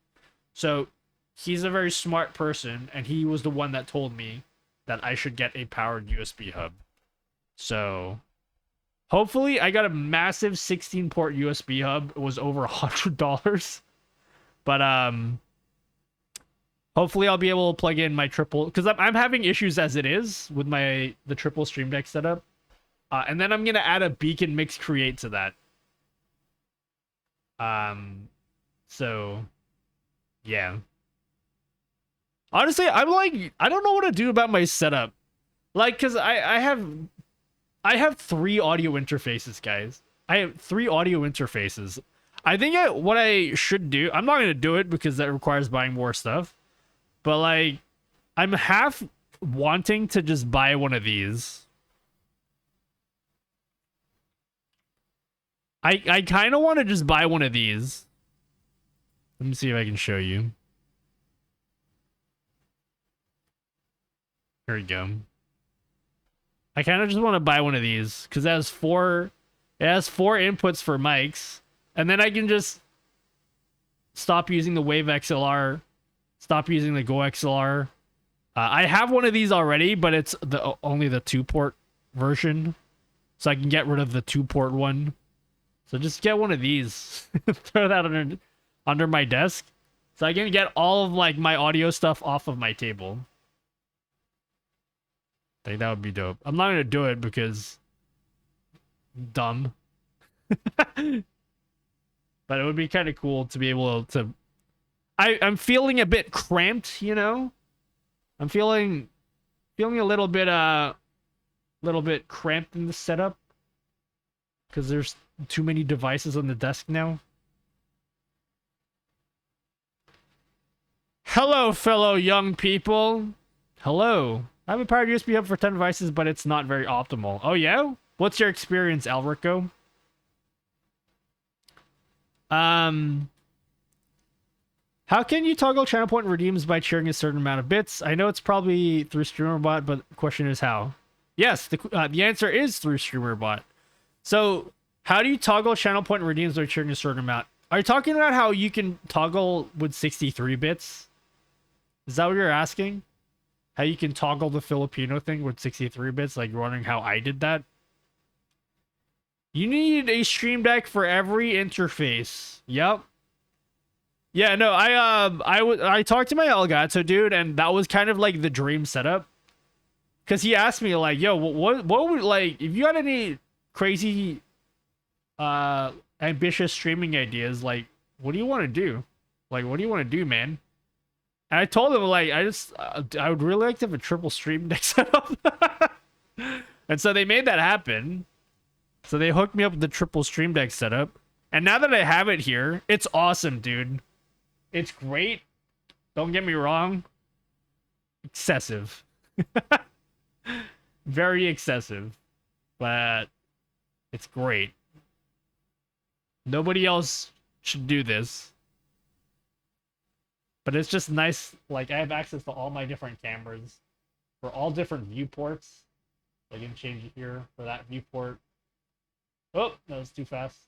So he's a very smart person, and he was the one that told me that I should get a powered USB hub. So hopefully I got a massive 16 port USB hub. It was over $100. But hopefully I'll be able to plug in my triple, because I'm having issues as it is with the triple Stream Deck setup. And then I'm gonna add a Beacon Mix Create to that. So yeah. Honestly, I'm like, I don't know what to do about my setup. Like, cause I have 3 audio interfaces, guys. I have 3 audio interfaces. I think what I should do, I'm not gonna do it because that requires buying more stuff. But like, I'm half wanting to just buy one of these. I kind of want to just buy one of these. Let me see if I can show you. Here we go. I kind of just want to buy one of these because it has 4 inputs for mics, and then I can just stop using the Wave XLR, stop using the Go XLR. I have one of these already, but it's only the 2-port version, so I can get rid of the 2-port one. So just get one of these, throw that under my desk, so I can get all of like my audio stuff off of my table. I think that would be dope. I'm not gonna do it because dumb. But it would be kind of cool to be able to. I'm feeling a bit cramped, you know. I'm feeling a little bit cramped in the setup because there's too many devices on the desk now. Hello, fellow young people. Hello. I have a powered USB hub for 10 devices, but it's not very optimal. Oh, yeah? What's your experience, Alrico? How can you toggle channel point redeems by cheering a certain amount of bits? I know it's probably through StreamerBot, but the question is how. Yes, the answer is through StreamerBot. So, how do you toggle channel point redeems by cheering a certain amount? Are you talking about how you can toggle with 63 bits? Is that what you're asking? How you can toggle the Filipino thing with 63 bits? Like, you're wondering how I did that? You need a Stream Deck for every interface. Yep. Yeah, no, I talked to my Elgato dude, and that was kind of like the dream setup. Cause he asked me like, yo, what would, like, if you got any crazy ambitious streaming ideas, like, what do you want to do? Like, what do you want to do, man? And I told him, like, I would really like to have a triple Stream Deck setup. And so they made that happen. So they hooked me up with the triple Stream Deck setup. And now that I have it here, it's awesome, dude. It's great. Don't get me wrong. Excessive. Very excessive. But it's great. Nobody else should do this. But it's just nice, like, I have access to all my different cameras for all different viewports. I can change it here for that viewport. Oh, that was too fast.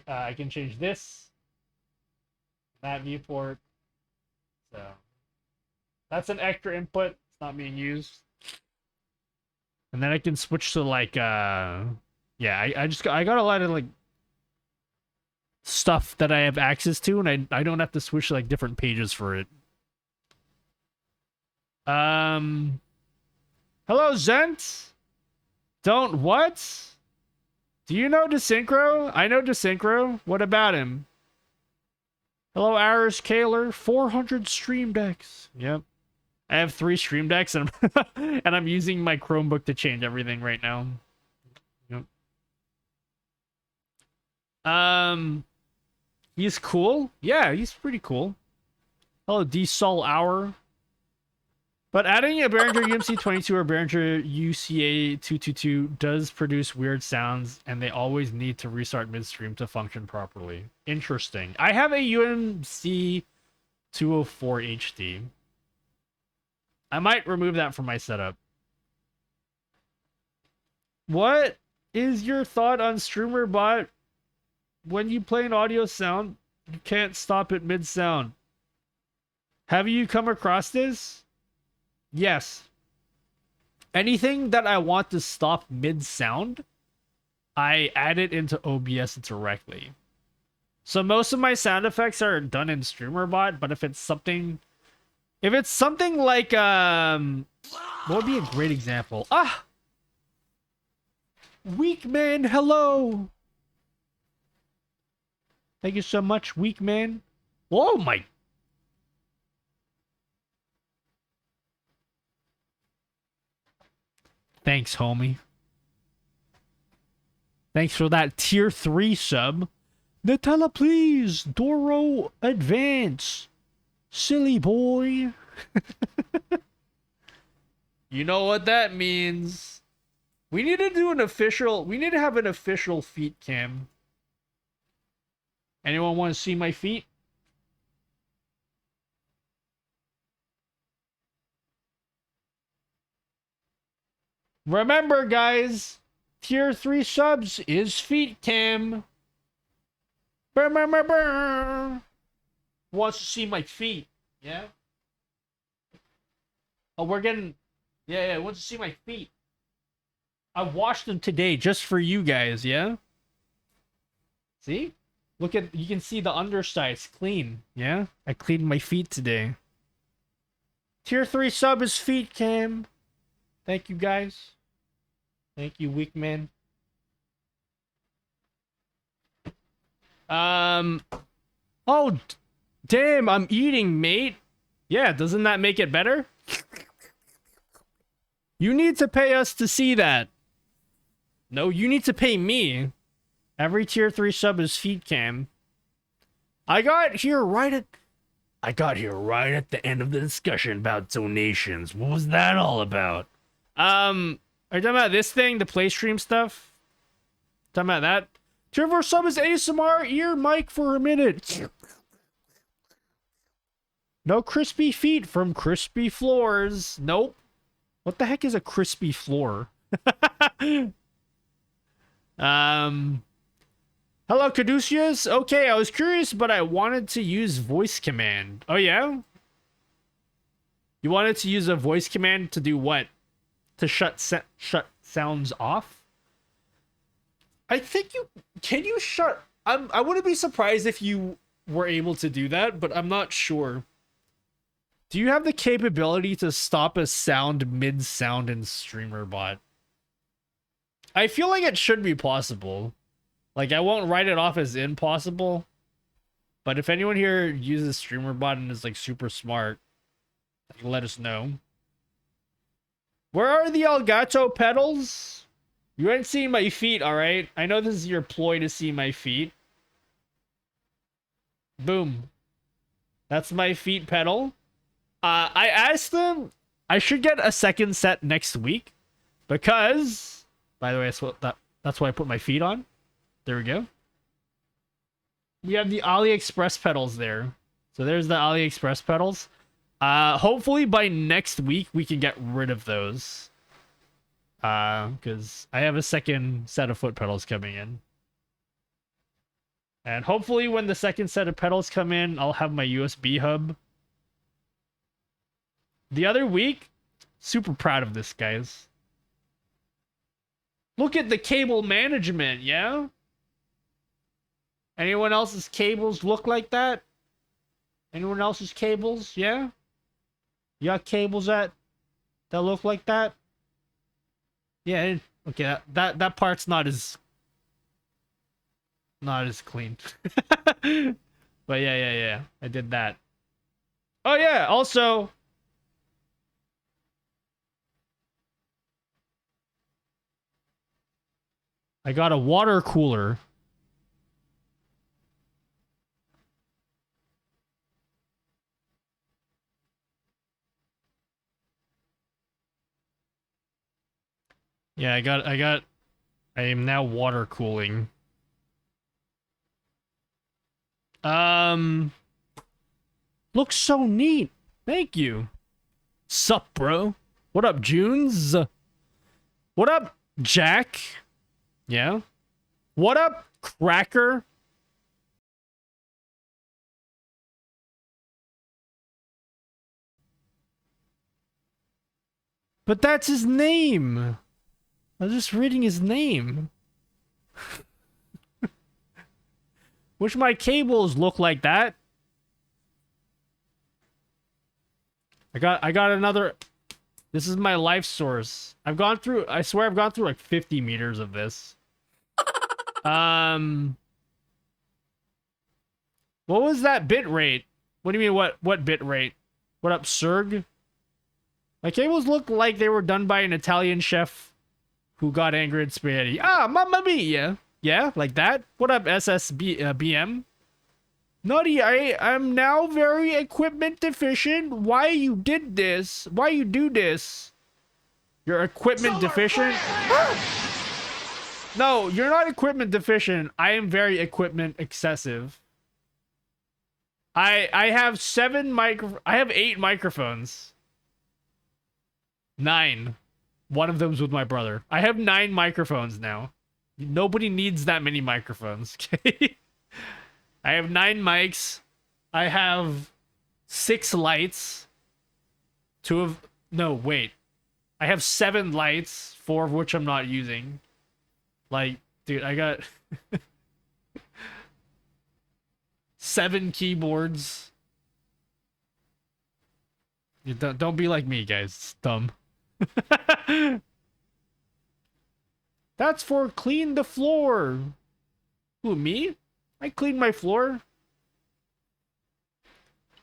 I can change this, that viewport. So that's an extra input. It's not being used. And then I can switch to like yeah, I got a lot of like stuff that I have access to, and I don't have to switch to like different pages for it. Hello, Zent. Don't what? Do you know Desynchro? I know Desynchro. What about him? Hello, Irish Kaler. 400 stream decks. Yep. I have 3 stream decks, and I'm, and I'm using my Chromebook to change everything right now. Yep. He's cool. Yeah, he's pretty cool. Hello, D-Sol Hour. But adding a Behringer UMC22 or Behringer UCA222 does produce weird sounds, and they always need to restart midstream to function properly. Interesting. I have a UMC 204 HD. I might remove that from my setup. What is your thought on Streamer Bot? When you play an audio sound, you can't stop it mid-sound. Have you come across this? Yes. Anything that I want to stop mid-sound, I add it into OBS directly. So most of my sound effects are done in StreamerBot, but if it's something like what would be a great example? Ah! Weak Man, hello. Thank you so much, Weak Man. Oh my. Thanks, homie. Thanks for that tier 3 sub. Nutella, please. Doro, advance. Silly boy. You know what that means. We need to have an official feet cam. Anyone want to see my feet? Remember, guys, tier 3 subs is feet cam. Brr, brr, brr, brr. Wants to see my feet? Yeah. Oh, we're getting. Yeah, wants to see my feet. I washed them today just for you guys. Yeah. See? Look at, you can see the underside's clean. Yeah? I cleaned my feet today. Tier 3 sub is feet cam. Thank you, guys. Thank you, weak man. Oh, damn, I'm eating, mate. Yeah, doesn't that make it better? You need to pay us to see that. No, you need to pay me. Every tier 3 sub is feed cam. I got here right at the end of the discussion about donations. What was that all about? Are you talking about this thing, the playstream stuff? Talking about that? Tier 4 sub is ASMR ear mic for a minute. No crispy feet from crispy floors. Nope. What the heck is a crispy floor? Hello, Caduceus. Okay, I was curious, but I wanted to use voice command. Oh, yeah? You wanted to use a voice command to do what? To shut sounds off? I think can you shut... I wouldn't be surprised if you were able to do that, but I'm not sure. Do you have the capability to stop a sound mid-sound in StreamerBot? I feel like it should be possible. Like, I won't write it off as impossible. But if anyone here uses StreamerBot and is, like, super smart, let us know. Where are the Elgato pedals? You ain't seen my feet, alright? I know this is your ploy to see my feet. Boom. That's my feet pedal. I asked them... I should get a second set next week. Because... By the way, that's why I put my feet on. There we go. we have the AliExpress pedals there. So there's the AliExpress pedals. Hopefully by next week we can get rid of those. Because I have a second set of foot pedals coming in. And hopefully when the second set of pedals come in, I'll have my USB hub. The other week, super proud of this, guys. Look at the cable management, yeah? Anyone else's cables look like that? Anyone else's cables, yeah? You got cables that look like that? Yeah, okay, that part's not as clean. But yeah. I did that. Oh yeah, also I got a water cooler. Yeah, I am now water cooling. Looks so neat. Thank you. Sup, bro? What up, Junes? What up, Jack? Yeah? What up, Cracker? But that's his name. I was just reading his name. Wish my cables look like that. I got another. This is my life source. I swear I've gone through like 50 meters of this. What was that bit rate? What do you mean what bit rate? What up, Serg? My cables look like they were done by an Italian chef who got angry at spaghetti. Ah, mamma mia. Yeah, like that. What up, BM? Nutty, I'm now very equipment deficient. Why you did this? Why you do this? You're equipment deficient? No, you're not equipment deficient. I am very equipment excessive. I have 8 microphones. 9. One of them's with my brother. I have 9 microphones now. Nobody needs that many microphones, okay? I have 9 mics. I have 6 lights. No, wait. I have 7 lights, 4 of which I'm not using. Like, dude, I got 7 keyboards. You don't be like me, guys. It's dumb. That's for clean the floor. Who, me? I cleaned my floor.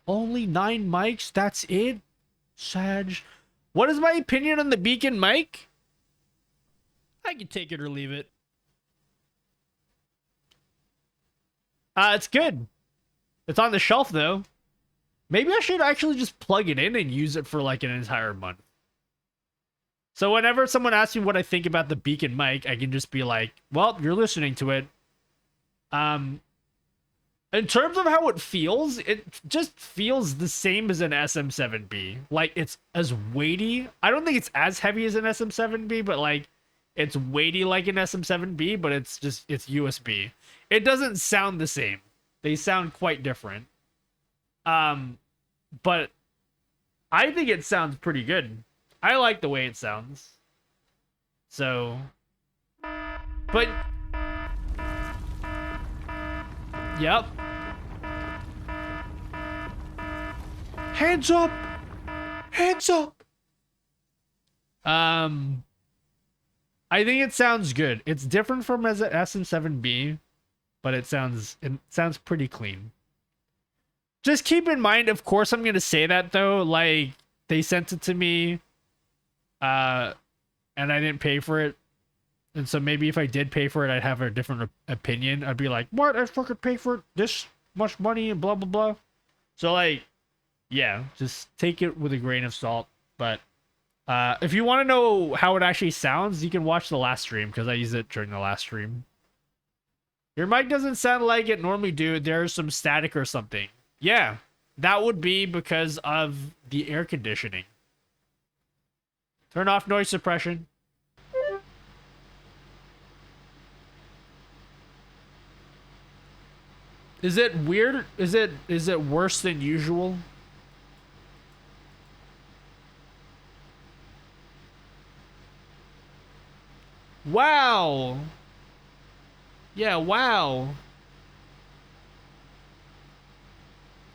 Only 9 mics? That's it? Sag. What is my opinion on the Beacon mic? I can take it or leave it. It's good. It's on the shelf, though. Maybe I should actually just plug it in and use it for like an entire month. So whenever someone asks me what I think about the Beacon mic, I can just be like, well, you're listening to it. In terms of how it just feels the same as an SM7B. Like, it's as weighty. I don't think it's as heavy as an SM7B, but like, it's weighty like an SM7B, but it's USB. It doesn't sound the same. They sound quite different. But I think it sounds pretty good. I like the way it sounds. So, but yep. Hands up! Hands up! I think it sounds good. It's different from as an SM7B, but it sounds pretty clean. Just keep in mind, of course, I'm gonna say that though. Like, they sent it to me, and I didn't pay for it. And so maybe if I did pay for it, I'd have a different opinion. I'd be like, what? I fucking pay for this much money and blah, blah, blah. So, like, yeah, just take it with a grain of salt. But if you want to know how it actually sounds, you can watch the last stream, because I used it during the last stream. Your mic doesn't sound like it normally do. There's some static or something. Yeah, that would be because of the air conditioning. Turn off noise suppression. Is it weird? Is it worse than usual? Wow. Yeah, wow.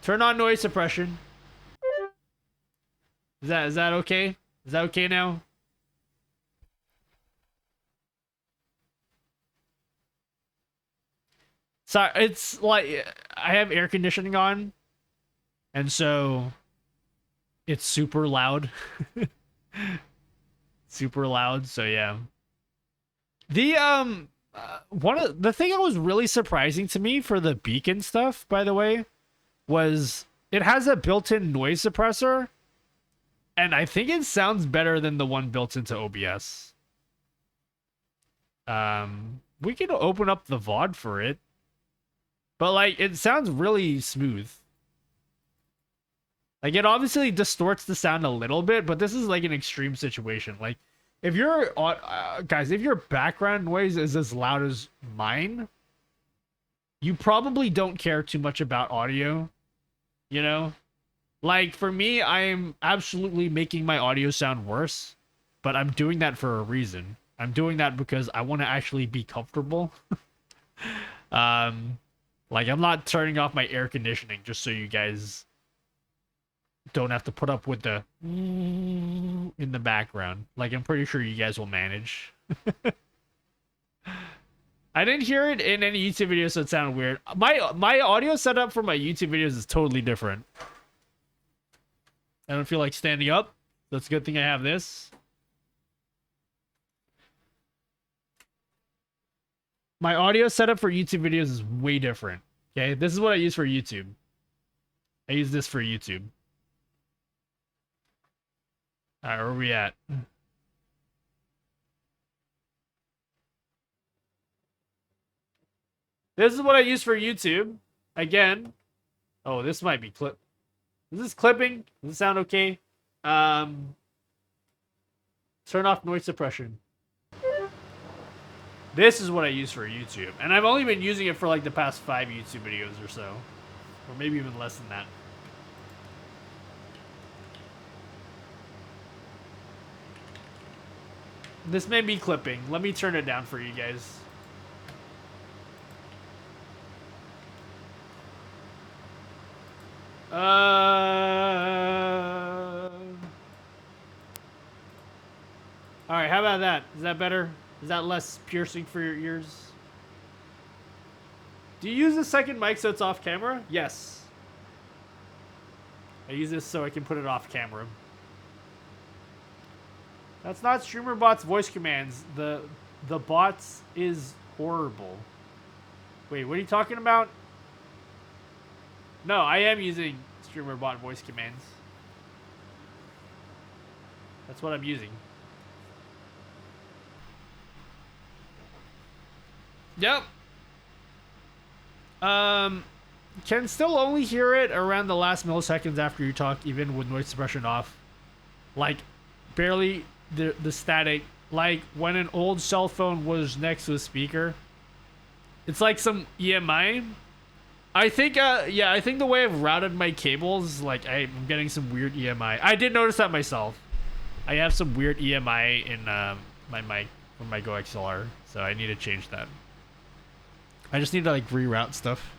Turn on noise suppression. Is that okay? Is that okay now? So it's like I have air conditioning on, and so it's super loud. Super loud, so yeah. The one of the thing that was really surprising to me for the beacon stuff, by the way, was it has a built-in noise suppressor, and I think it sounds better than the one built into OBS. We can open up the VOD for it, but like it sounds really smooth. Like it obviously distorts the sound a little bit, but this is like an extreme situation. Like if your guys, if your background noise is as loud as mine, you probably don't care too much about audio, you know? Like for me, I am absolutely making my audio sound worse, but I'm doing that for a reason. I'm doing that because I want to actually be comfortable. Like I'm not turning off my air conditioning just so you guys don't have to put up with the in the background. Like I'm pretty sure you guys will manage. I didn't hear it in any YouTube videos, so it sounded weird. My audio setup for my YouTube videos is totally different. I don't feel like standing up. That's a good thing I have this. My audio setup for YouTube videos is way different. Okay, this is what I use for YouTube. I use this for YouTube. Alright, where are we at? This is what I use for YouTube. Again. Oh, this might be clip. Is this clipping? Does it sound okay? Turn off noise suppression. This is what I use for YouTube. And I've only been using it for like the past 5 YouTube videos or so. Or maybe even less than that. This may be clipping. Let me turn it down for you guys. Alright, how about that? Is that better? Is that less piercing for your ears? Do you use the second mic so it's off camera? Yes. I use this so I can put it off camera. That's not StreamerBot's voice commands. The bots is horrible. Wait, what are you talking about? No, I am using StreamerBot voice commands. That's what I'm using. Yep. Can still only hear it around the last milliseconds after you talk, even with noise suppression off. Like, barely the static. Like, when an old cell phone was next to a speaker. It's like some EMI. I think, yeah, I think the way I've routed my cables, like, I'm getting some weird EMI. I did notice that myself. I have some weird EMI in my mic from my Go XLR, so I need to change that. I just need to, like, reroute stuff.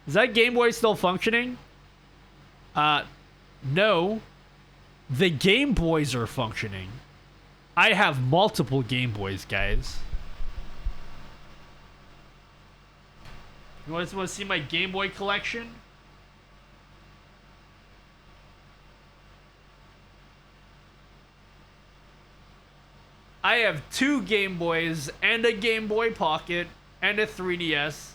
Is that Game Boy still functioning? No. The Game Boys are functioning. I have multiple Game Boys, guys. You guys want to see my Game Boy collection? I have 2 Game Boys and a Game Boy Pocket and a 3DS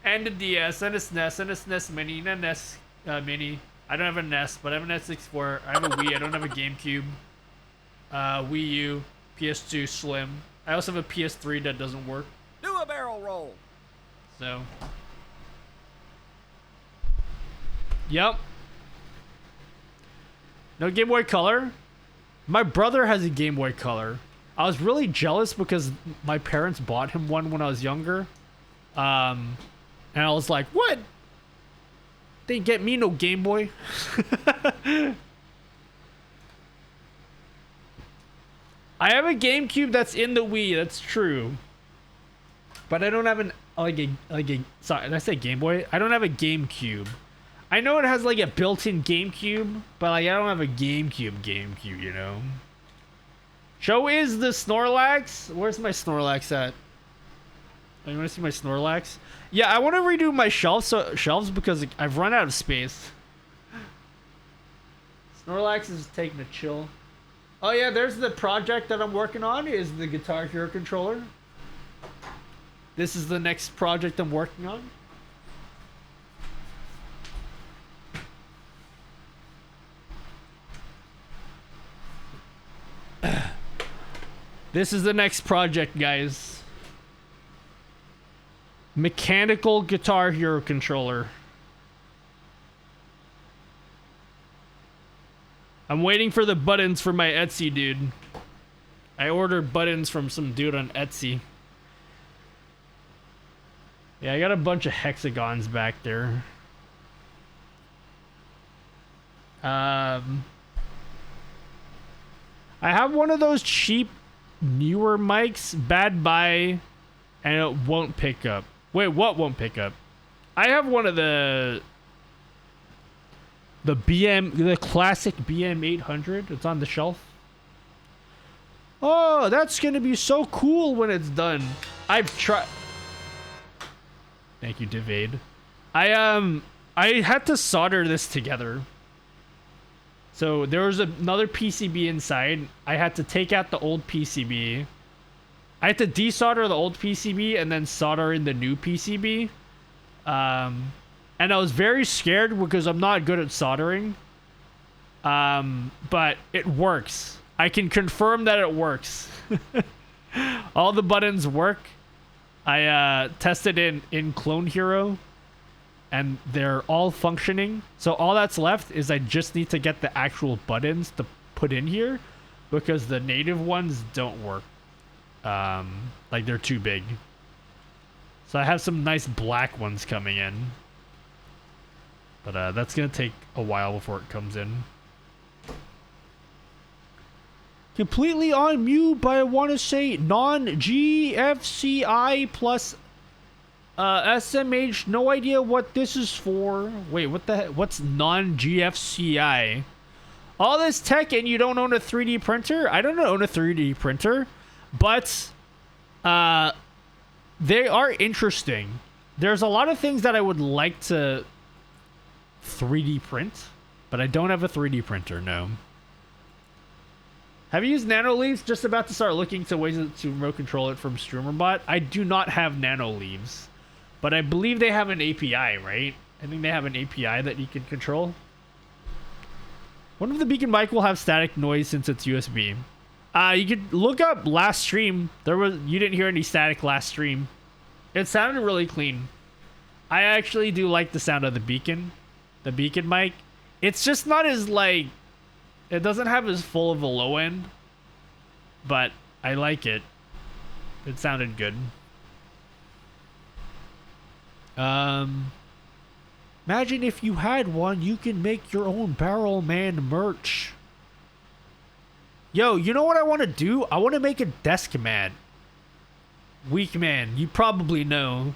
and a DS and a SNES and a SNES Mini and a NES Mini. I don't have a NES, but I have an N64. I have a Wii. I don't have a GameCube. Wii U, PS2 Slim. I also have a PS3 that doesn't work. roll. So. Yep. No Game Boy Color. My brother has a Game Boy Color. I was really jealous because my parents bought him one when I was younger. And I was like, what? They get me no Game Boy. I have a GameCube that's in the Wii. That's true. But I don't have an sorry, did I say Game Boy? I don't have a GameCube. I know it has like a built-in GameCube, but like I don't have a GameCube, you know. Show is the Snorlax. Where's my Snorlax at? Oh, you want to see my Snorlax? Yeah, I want to redo my shelves because I've run out of space. Snorlax is taking a chill. Oh yeah, there's the project that I'm working on is the Guitar Hero controller. This is the next project I'm working on. This is the next project, guys. Mechanical Guitar Hero controller. I'm waiting for the buttons for my Etsy dude. I ordered buttons from some dude on Etsy. Yeah, I got a bunch of hexagons back there. I have one of those cheap newer mics, bad buy, and it won't pick up. Wait, what won't pick up? I have one of the classic BM800. It's on the shelf. Oh, that's gonna be so cool when it's done. I've tried. Thank you, Divade. I had to solder this together. So there was another PCB inside. I had to take out the old PCB. I had to desolder the old PCB and then solder in the new PCB. And I was very scared because I'm not good at soldering. But it works. I can confirm that it works. All the buttons work. I tested in Clone Hero. And they're all functioning. So all that's left is I just need to get the actual buttons to put in here. Because the native ones don't work. Like they're too big. So I have some nice black ones coming in. But that's going to take a while before it comes in. Completely on mute, but I want to say non-GFCI plus SMH. No idea what this is for. Wait, what the heck? What's non-GFCI? All this tech and you don't own a 3D printer? I don't own a 3D printer, but they are interesting. There's a lot of things that I would like to 3D print, but I don't have a 3D printer, no. Have you used Nano Leaves? Just about to start looking to ways to remote control it from StreamerBot. I do not have Nano Leaves, but I believe they have an API, right? I think they have an API that you can control. Wonder if the Beacon mic will have static noise since it's USB. You could look up last stream. You didn't hear any static last stream. It sounded really clean. I actually do like the sound of the Beacon mic. It's just not as like, it doesn't have as full of a low end, but I like it. It sounded good. Imagine if you had one, you can make your own Barrel Man merch. Yo, you know what I want to do? I want to make a desk mat. Weak man, you probably know.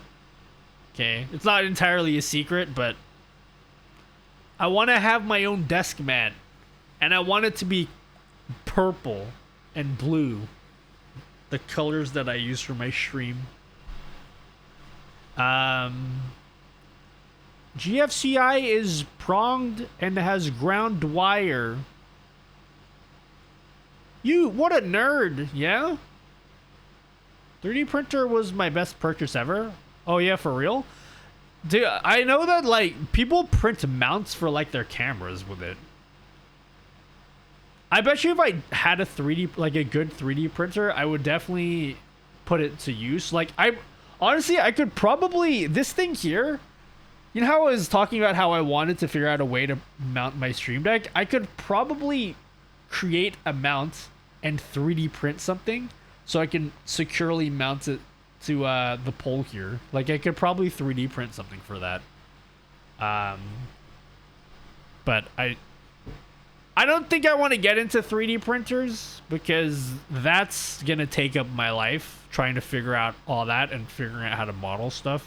Okay, it's not entirely a secret, but I want to have my own desk mat. And I want it to be purple and blue. The colors that I use for my stream. GFCI is pronged and has ground wire. What a nerd, yeah? 3D printer was my best purchase ever. Oh yeah, for real? Dude, I know that like people print mounts for like their cameras with it. I bet you if I had a 3D, like a good 3D printer, I would definitely put it to use. Like Honestly, I could probably, this thing here, you know how I was talking about how I wanted to figure out a way to mount my stream deck? I could probably create a mount and 3D print something so I can securely mount it to the pole here. Like, I could probably 3D print something for that. But I don't think I want to get into 3D printers because that's going to take up my life trying to figure out all that and figuring out how to model stuff.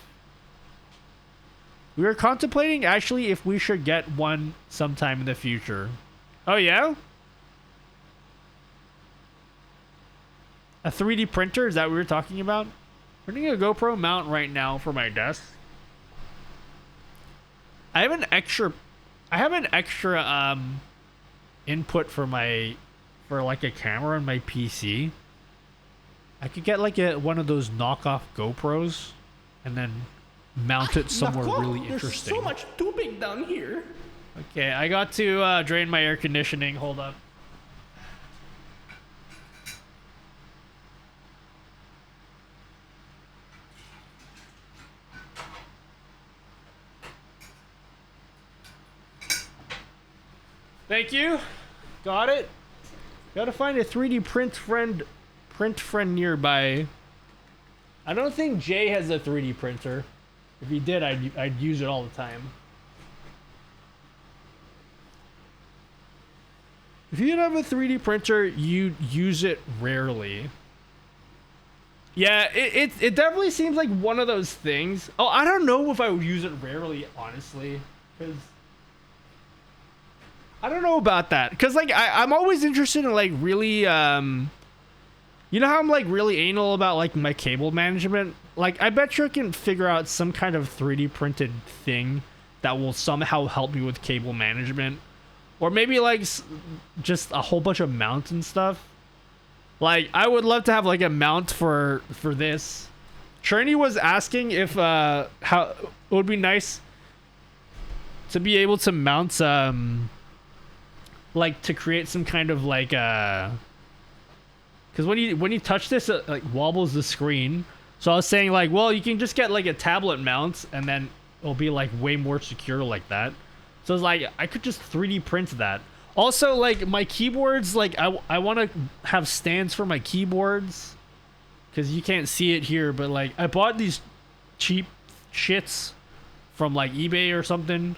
We were contemplating actually if we should get one sometime in the future. Oh, yeah? A 3D printer? Is that what we were talking about? Printing a GoPro mount right now for my desk. I have an extra input for like a camera on my PC. I could get like one of those knockoff GoPros and then mount it somewhere really interesting. There's so much tubing down here. Okay, I got to drain my air conditioning. Hold up. Thank you. Got it. Gotta find a 3D print friend nearby. I don't think Jay has a 3D printer. If he did, I'd use it all the time. If you have a 3D printer, you use it rarely. Yeah, it definitely seems like one of those things. Oh, I don't know if I would use it rarely, honestly, because I don't know about that. Because like I'm always interested in like really you know how I'm like really anal about like my cable management? Like I bet you I can figure out some kind of 3D printed thing that will somehow help me with cable management. Or maybe like just a whole bunch of mounts and stuff. Like I would love to have like a mount for this. Trini was asking if how it would be nice to be able to mount like to create some kind of like because when you touch this it like wobbles the screen. So I was saying like, well, you can just get like a tablet mount and then it'll be like way more secure like that. So it's like I could just 3D print that. Also, like my keyboards, like I want to have stands for my keyboards because you can't see it here, but like I bought these cheap shits from like eBay or something.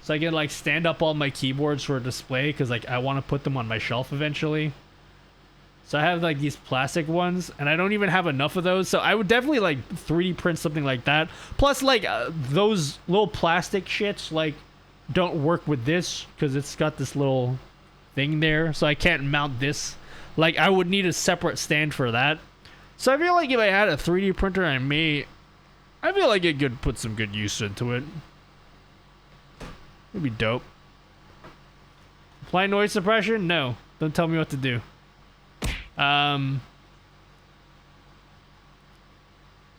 So I can like stand up all my keyboards for a display because like I want to put them on my shelf eventually. So I have like these plastic ones and I don't even have enough of those. So I would definitely like 3D print something like that. Plus like those little plastic shits like don't work with this because it's got this little thing there. So I can't mount this. Like I would need a separate stand for that. So I feel like if I had a 3D printer, I feel like it could put some good use into it. It'd be dope. Apply noise suppression? No. Don't tell me what to do.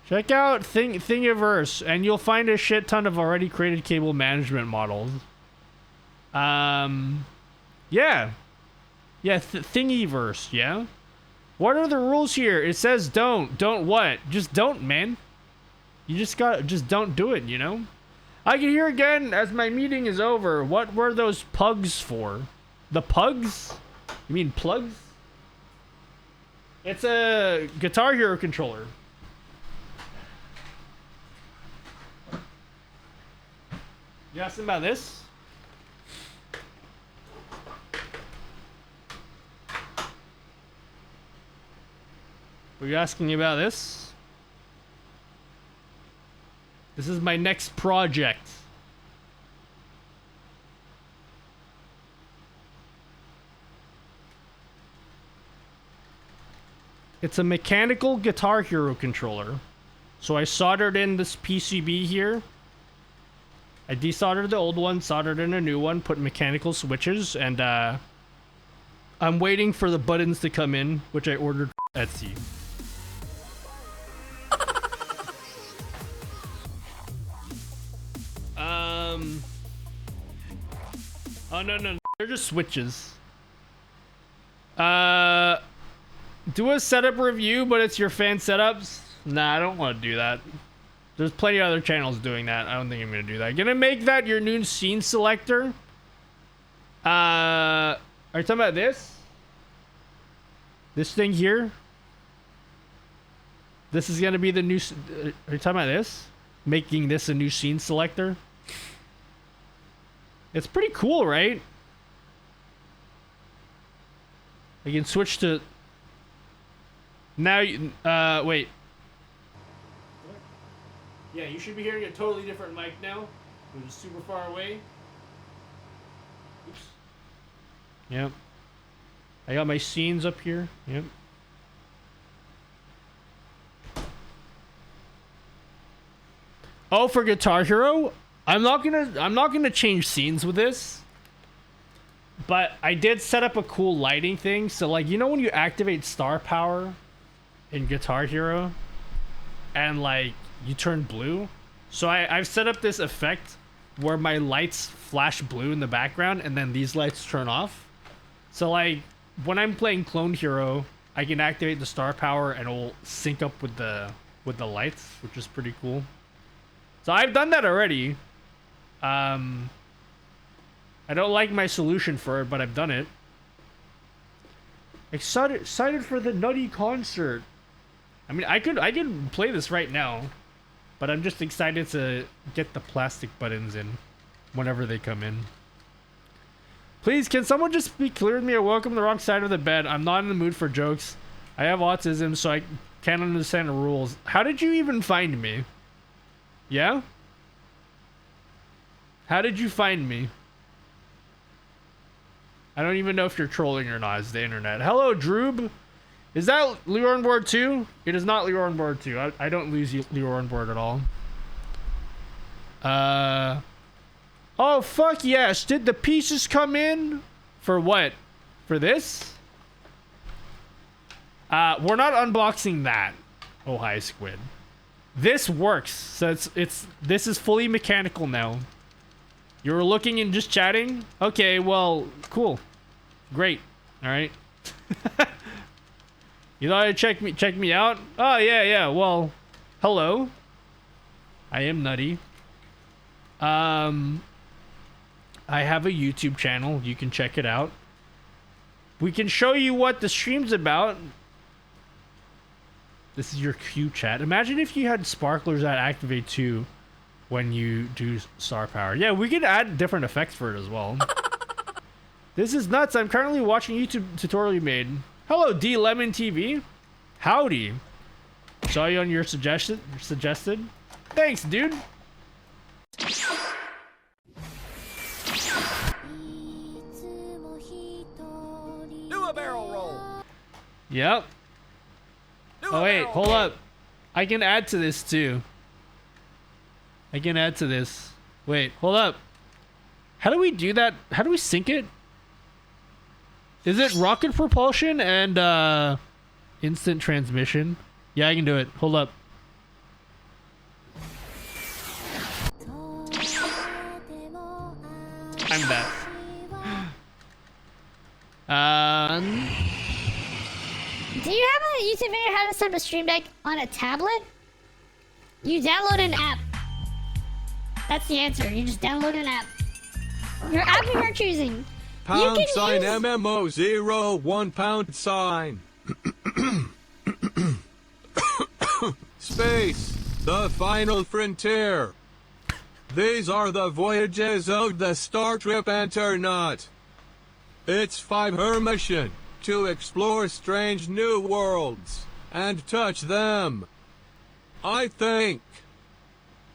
Check out Thingiverse and you'll find a shit ton of already created cable management models. Yeah. Yeah, Thingiverse, yeah? What are the rules here? It says don't. Don't what? Just don't, man. You just don't do it, you know? I can hear again as my meeting is over. What were those pugs for? The pugs? You mean plugs? It's a Guitar Hero controller. You asking about this? Were you asking about this? This is my next project. It's a mechanical Guitar Hero controller. So I soldered in this PCB here. I desoldered the old one, soldered in a new one, put mechanical switches, and I'm waiting for the buttons to come in, which I ordered at Etsy. Oh no, they're just switches. Do a setup review, but it's your fan setups. Nah, I don't want to do that. There's plenty of other channels doing that. I don't think I'm gonna do that. Gonna make that your new scene selector. Are you talking about this? This thing here? This is gonna be the new. Are you talking about this? Making this a new scene selector? It's pretty cool, right? I can switch to. Now, wait. Yeah, you should be hearing a totally different mic now. It was super far away. Oops. Yep. I got my scenes up here. Yep. Oh, for Guitar Hero, I'm not gonna change scenes with this. But I did set up a cool lighting thing. So like, you know when you activate star power in Guitar Hero and like you turn blue? So I've set up this effect where my lights flash blue in the background and then these lights turn off. So like when I'm playing Clone Hero, I can activate the star power and it'll sync up with the lights, which is pretty cool. So I've done that already. I don't like my solution for it, but I've done it. Excited for the Nutty concert. I mean, I could play this right now, but I'm just excited to get the plastic buttons in whenever they come in. Please, can someone just be clear with me or welcome the wrong side of the bed? I'm not in the mood for jokes. I have autism, so I can't understand the rules. How did you even find me? Yeah? How did you find me? I don't even know if you're trolling or not. It's the internet. Hello, Droob. Is that Lure on Board 2? It is not Lure on Board 2. I don't lose Lure on Board at all. Oh, fuck yes. Did the pieces come in? For what? For this? We're not unboxing that. Oh, hi, Squid. This works. So this is fully mechanical now. You were looking and just chatting? Okay, well, cool. Great. All right. You thought you'd check me out? Oh, yeah. Well, hello. I am Nutty. I have a YouTube channel. You can check it out. We can show you what the stream's about. This is your Q chat. Imagine if you had sparklers that activate too when you do star power. Yeah, we could add different effects for it as well. This is nuts. I'm currently watching YouTube tutorial you made. Hello, D Lemon TV. Howdy. Saw you on your suggested. Thanks, dude. Do a barrel roll. Yep. Oh wait, hold up. I can add to this too. I can add to this. Wait, hold up. How do we do that? How do we sync it? Is it rocket propulsion and instant transmission? Yeah, I can do it. Hold up. I'm back. Do you have a YouTube video how to set up a stream deck on a tablet? You download an app. That's the answer. You just download an app. Your app of your choosing. Pound can sign use- MMO0 £1 sign. Space, the final frontier. These are the voyages of the Star Trek Enternaut. It's 5-her mission to explore strange new worlds and touch them. I think.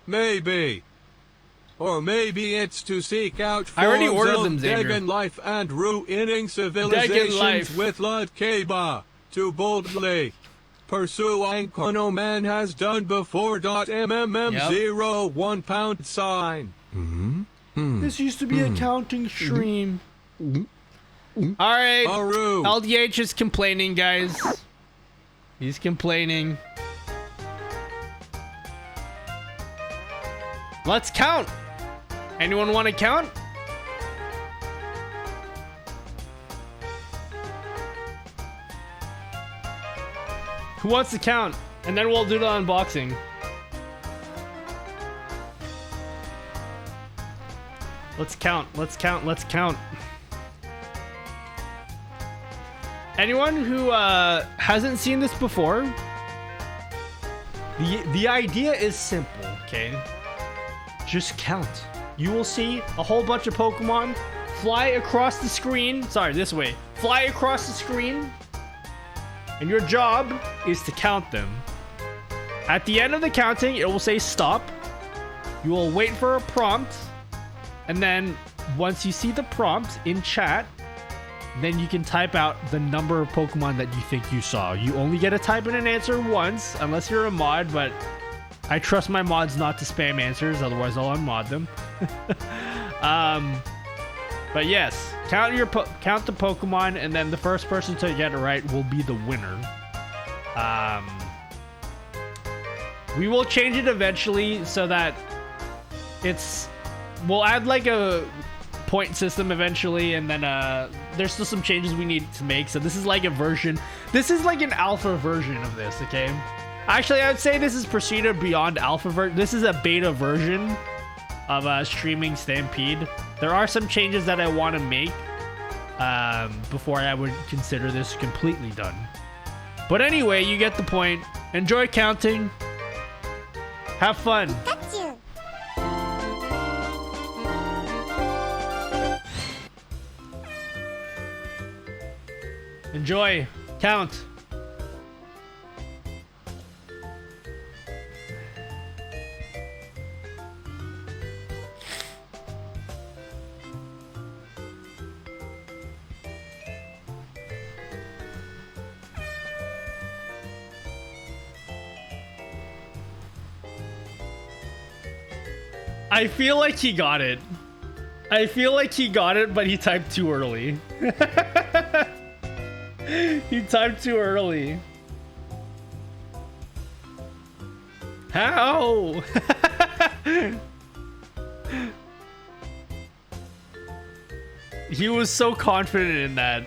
Maybe. Or maybe it's to seek out I already forms ordered of them, Xavier. Dagon life and ruining civilizations life. with Ludkaba to boldly pursue what no man has done before. MMM0 £1 sign. This used to be a counting stream. All right. Aru. LDH is complaining, guys. He's complaining. Let's count. Anyone want to count? Who wants to count? And then we'll do the unboxing. Let's count. Let's count. Let's count. Anyone who hasn't seen this before, the idea is simple, okay? Just count. You will see a whole bunch of Pokemon fly across the screen. Sorry, this way. Fly across the screen. And your job is to count them. At the end of the counting, it will say stop. You will wait for a prompt. And then once you see the prompt in chat, then you can type out the number of Pokemon that you think you saw. You only get to type in an answer once, unless you're a mod, but I trust my mods not to spam answers, otherwise I'll unmod them. But yes, count the Pokemon, and then the first person to get it right will be the winner. We will change it eventually so that we'll add like a point system eventually, and then there's still some changes we need to make. So this is like this is like an alpha version of this, okay? Actually, I would say this is proceeded beyond alpha this is a beta version of streaming Stampede. There are some changes that I want to make before I would consider this completely done. But anyway, you get the point. Enjoy counting. Have fun. Enjoy. Count. I feel like he got it. I feel like he got it, but he typed too early. He typed too early. How? He was so confident in that.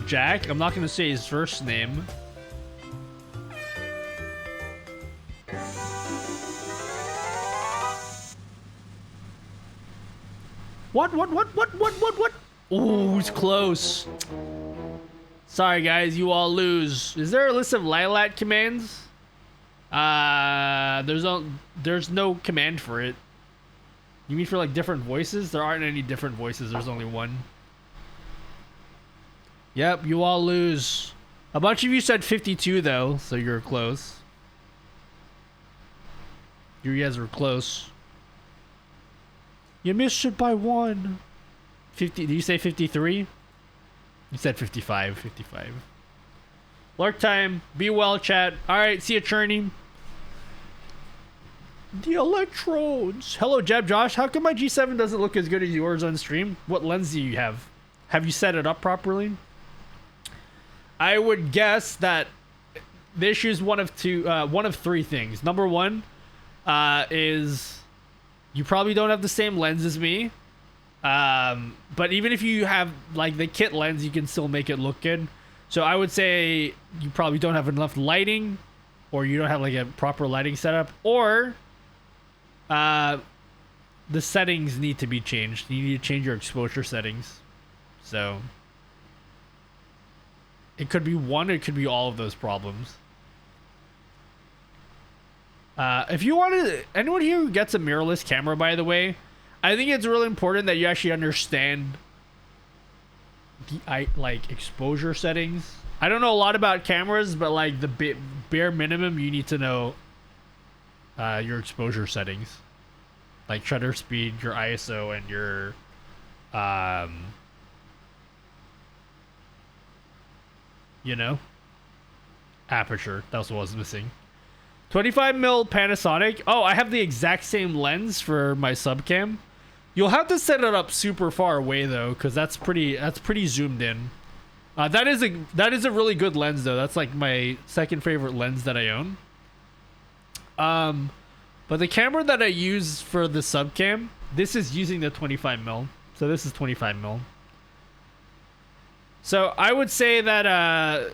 Jack, I'm not going to say his first name. What? Oh, it's close. Sorry, guys, you all lose. Is there a list of Lilat commands? There's no command for it. You mean for like different voices? There aren't any different voices. There's only one. Yep, you all lose. A bunch of you said 52 though, so you're close. You guys were close. You missed it by 1. 50. Did you say 53? You said 55. 55. Lurk time. Be well, chat. Alright, see you, Churney. The electrodes. Hello, Jeb Josh. How come my G7 doesn't look as good as yours on stream? What lens do you have? Have you set it up properly? I would guess that the issue is one of three things. Number one is you probably don't have the same lens as me. But even if you have like the kit lens, you can still make it look good. So I would say you probably don't have enough lighting, or you don't have like a proper lighting setup, or the settings need to be changed. You need to change your exposure settings. So it could be one, it could be all of those problems. If you want to, anyone here who gets a mirrorless camera, by the way, I think it's really important that you actually understand the like exposure settings. I don't know a lot about cameras, but like the bare minimum, you need to know your exposure settings, like shutter speed, your ISO, and your you know, aperture. That's what was missing. 25mm Panasonic. Oh, I have the exact same lens for my subcam. You'll have to set it up super far away though, because that's pretty zoomed in. That is a really good lens though. That's like my second favorite lens that I own. But the camera that I use for the subcam, this is using the 25mm. So this is 25mm. So I would say that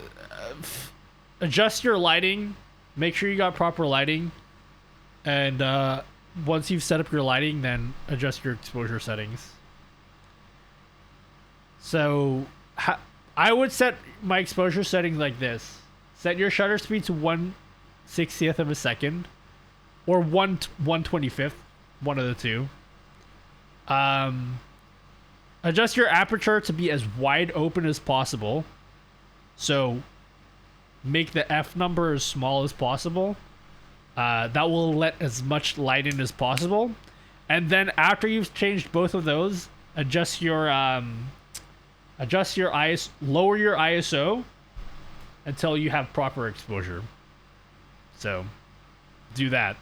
adjust your lighting make sure you got proper lighting, and once you've set up your lighting, then adjust your exposure settings. So I would set my exposure settings like this. Set your shutter speed to 1/60th of a second, or 1/25th, one of the two. Adjust your aperture to be as wide open as possible. So make the f number as small as possible. That will let as much light in as possible. And then after you've changed both of those, adjust your lower your ISO until you have proper exposure. So do that.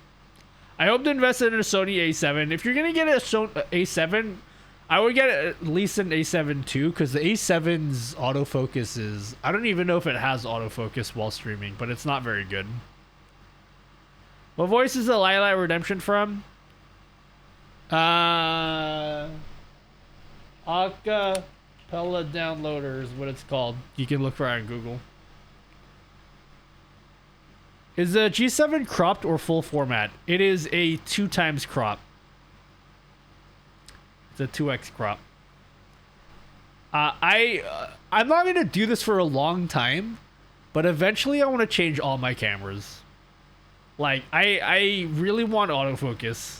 I hope to invest in a Sony A7. If you're gonna get a A7, I would get at least an A7 II, because the A7's autofocus is... I don't even know if it has autofocus while streaming, but it's not very good. What voice is the Lilac Redemption from? Acapella Downloader is what it's called. You can look for it on Google. Is the G7 cropped or full format? It is a 2x crop. It's a 2x crop. I'm not gonna do this for a long time, but eventually I want to change all my cameras. Like I really want autofocus.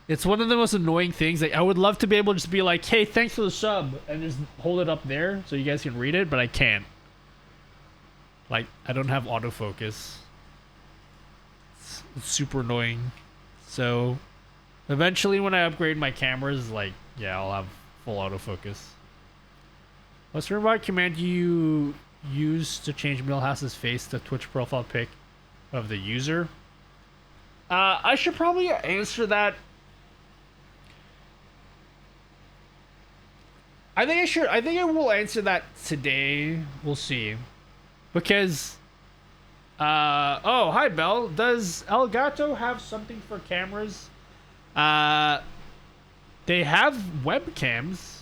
It's one of the most annoying things. Like I would love to be able to just be like, "Hey, thanks for the sub," and just hold it up there so you guys can read it, but I can't. Like I don't have autofocus. It's super annoying. So eventually when I upgrade my cameras, like, yeah, I'll have full autofocus. What's the robot command you use to change Millhouse's face to Twitch profile pic of the user? I should probably answer that. I think I will answer that today. We'll see. Because oh, hi Belle. Does Elgato have something for cameras? They have webcams,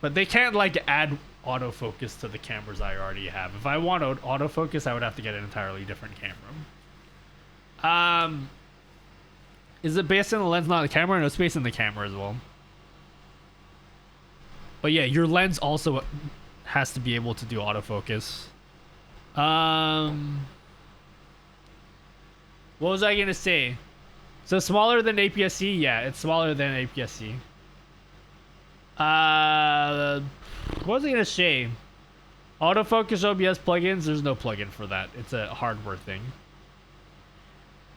but they can't like add autofocus to the cameras I already have. If I want autofocus, I would have to get an entirely different camera. Is it based on the lens, not the camera? No, it's based on the camera as well. But yeah, your lens also has to be able to do autofocus. What was I gonna say? So smaller than APS-C? Yeah, it's smaller than APS-C. What was I gonna say? Autofocus OBS plugins, there's no plugin for that. It's a hardware thing.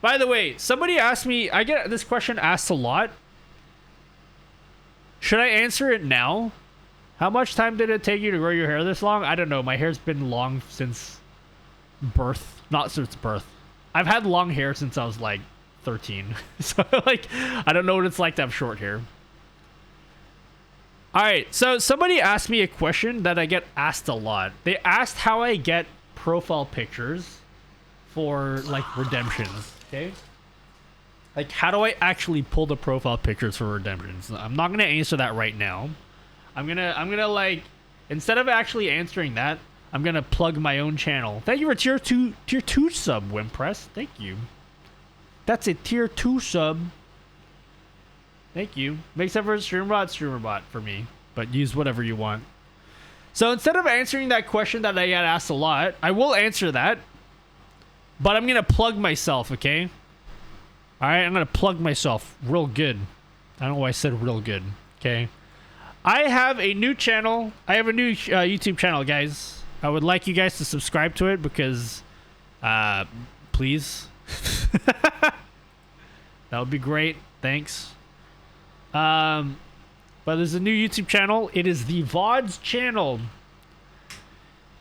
By the way, somebody asked me, I get this question asked a lot. Should I answer it now? How much time did it take you to grow your hair this long? I don't know. My hair's been long since birth. Not since birth. I've had long hair since I was like 13. So like, I don't know what it's like to have short hair. Alright, so somebody asked me a question that I get asked a lot. They asked how I get profile pictures for like redemptions, okay? Like how do I actually pull the profile pictures for redemptions? I'm not gonna answer that right now. I'm gonna like, instead of actually answering that, I'm gonna plug my own channel. Thank you for tier 2 sub, Wimpress. Thank you. That's a tier 2 sub. Thank you. Makes up for streamerbot for me. But use whatever you want. So instead of answering that question that I get asked a lot, I will answer that. But I'm gonna plug myself, okay? Alright, I'm gonna plug myself real good. I don't know why I said real good, okay? I have a new channel. I have a new YouTube channel, guys. I would like you guys to subscribe to it because, please. That would be great. Thanks. But there's a new YouTube channel. It is the VODs channel.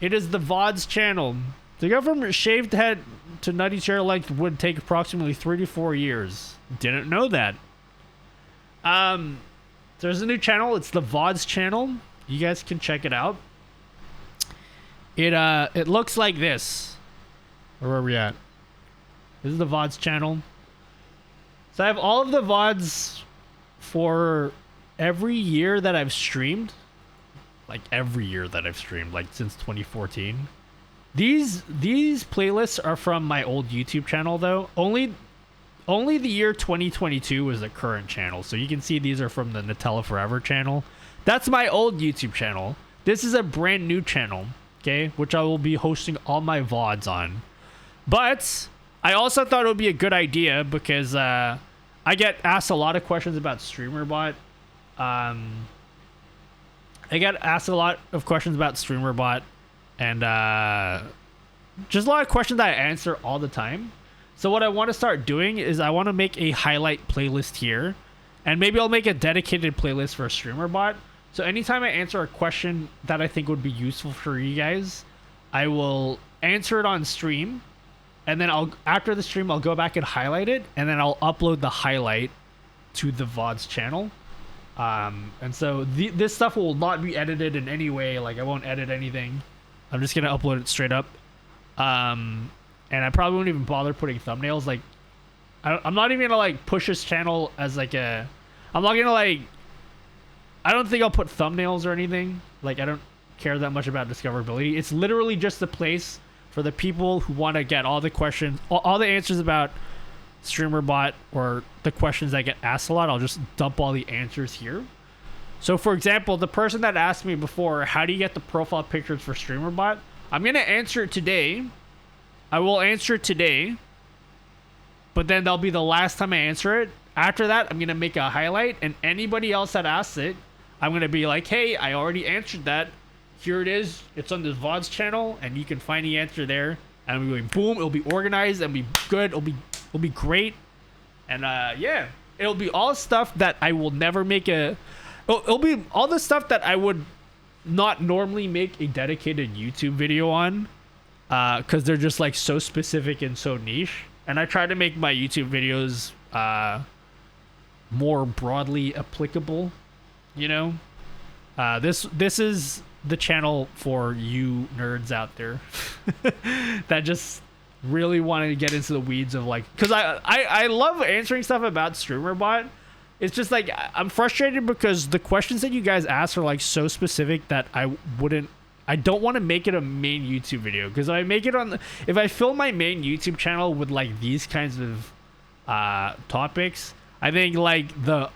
It is the VODs channel. To go from shaved head to nutty chair length would take approximately 3 to 4 years. Didn't know that. There's a new channel. It's the VODs channel. You guys can check it out. It looks like this. Where are we at? This is the VODs channel. So I have all of the VODs for every year that I've streamed. Like every year that I've streamed, like since 2014. These playlists are from my old YouTube channel though. Only the year 2022 is the current channel. So you can see these are from the Nutella Forever channel. That's my old YouTube channel. This is a brand new channel, okay, which I will be hosting all my VODs on. But I also thought it would be a good idea because I get asked a lot of questions about StreamerBot. I get asked a lot of questions about StreamerBot and just a lot of questions that I answer all the time. So what I want to start doing is I want to make a highlight playlist here, and maybe I'll make a dedicated playlist for StreamerBot. So anytime I answer a question that I think would be useful for you guys, I will answer it on stream, and then after the stream I'll go back and highlight it, and then I'll upload the highlight to the VODs channel. And so this stuff will not be edited in any way. Like, I won't edit anything. I'm just gonna upload it straight up. And I probably won't even bother putting thumbnails. Like, I'm not even gonna like push this channel as like a. I'm not gonna like. I don't think I'll put thumbnails or anything. Like, I don't care that much about discoverability. It's literally just a place for the people who want to get all the questions, all the answers about StreamerBot, or the questions that get asked a lot. I'll just dump all the answers here. So for example, the person that asked me before, how do you get the profile pictures for StreamerBot? I'm gonna answer it today. I will answer it today, but then that'll be the last time I answer it. After that, I'm gonna make a highlight, and anybody else that asks it, I'm gonna be like, hey, I already answered that. Here it is. It's on the VODs channel, and you can find the answer there. And we're going boom. It'll be organized. It'll be good. It'll be great. And yeah, it'll be all stuff that I will never make a. It'll be all the stuff that I would not normally make a dedicated YouTube video on, because they're just like so specific and so niche. And I try to make my YouTube videos more broadly applicable. You know, this is the channel for you nerds out there that just really want to get into the weeds of, like, because I love answering stuff about StreamerBot. It's just like, I'm frustrated because the questions that you guys ask are like so specific that I don't want to make it a main YouTube video, because if I fill my main YouTube channel with like these kinds of topics, I think like the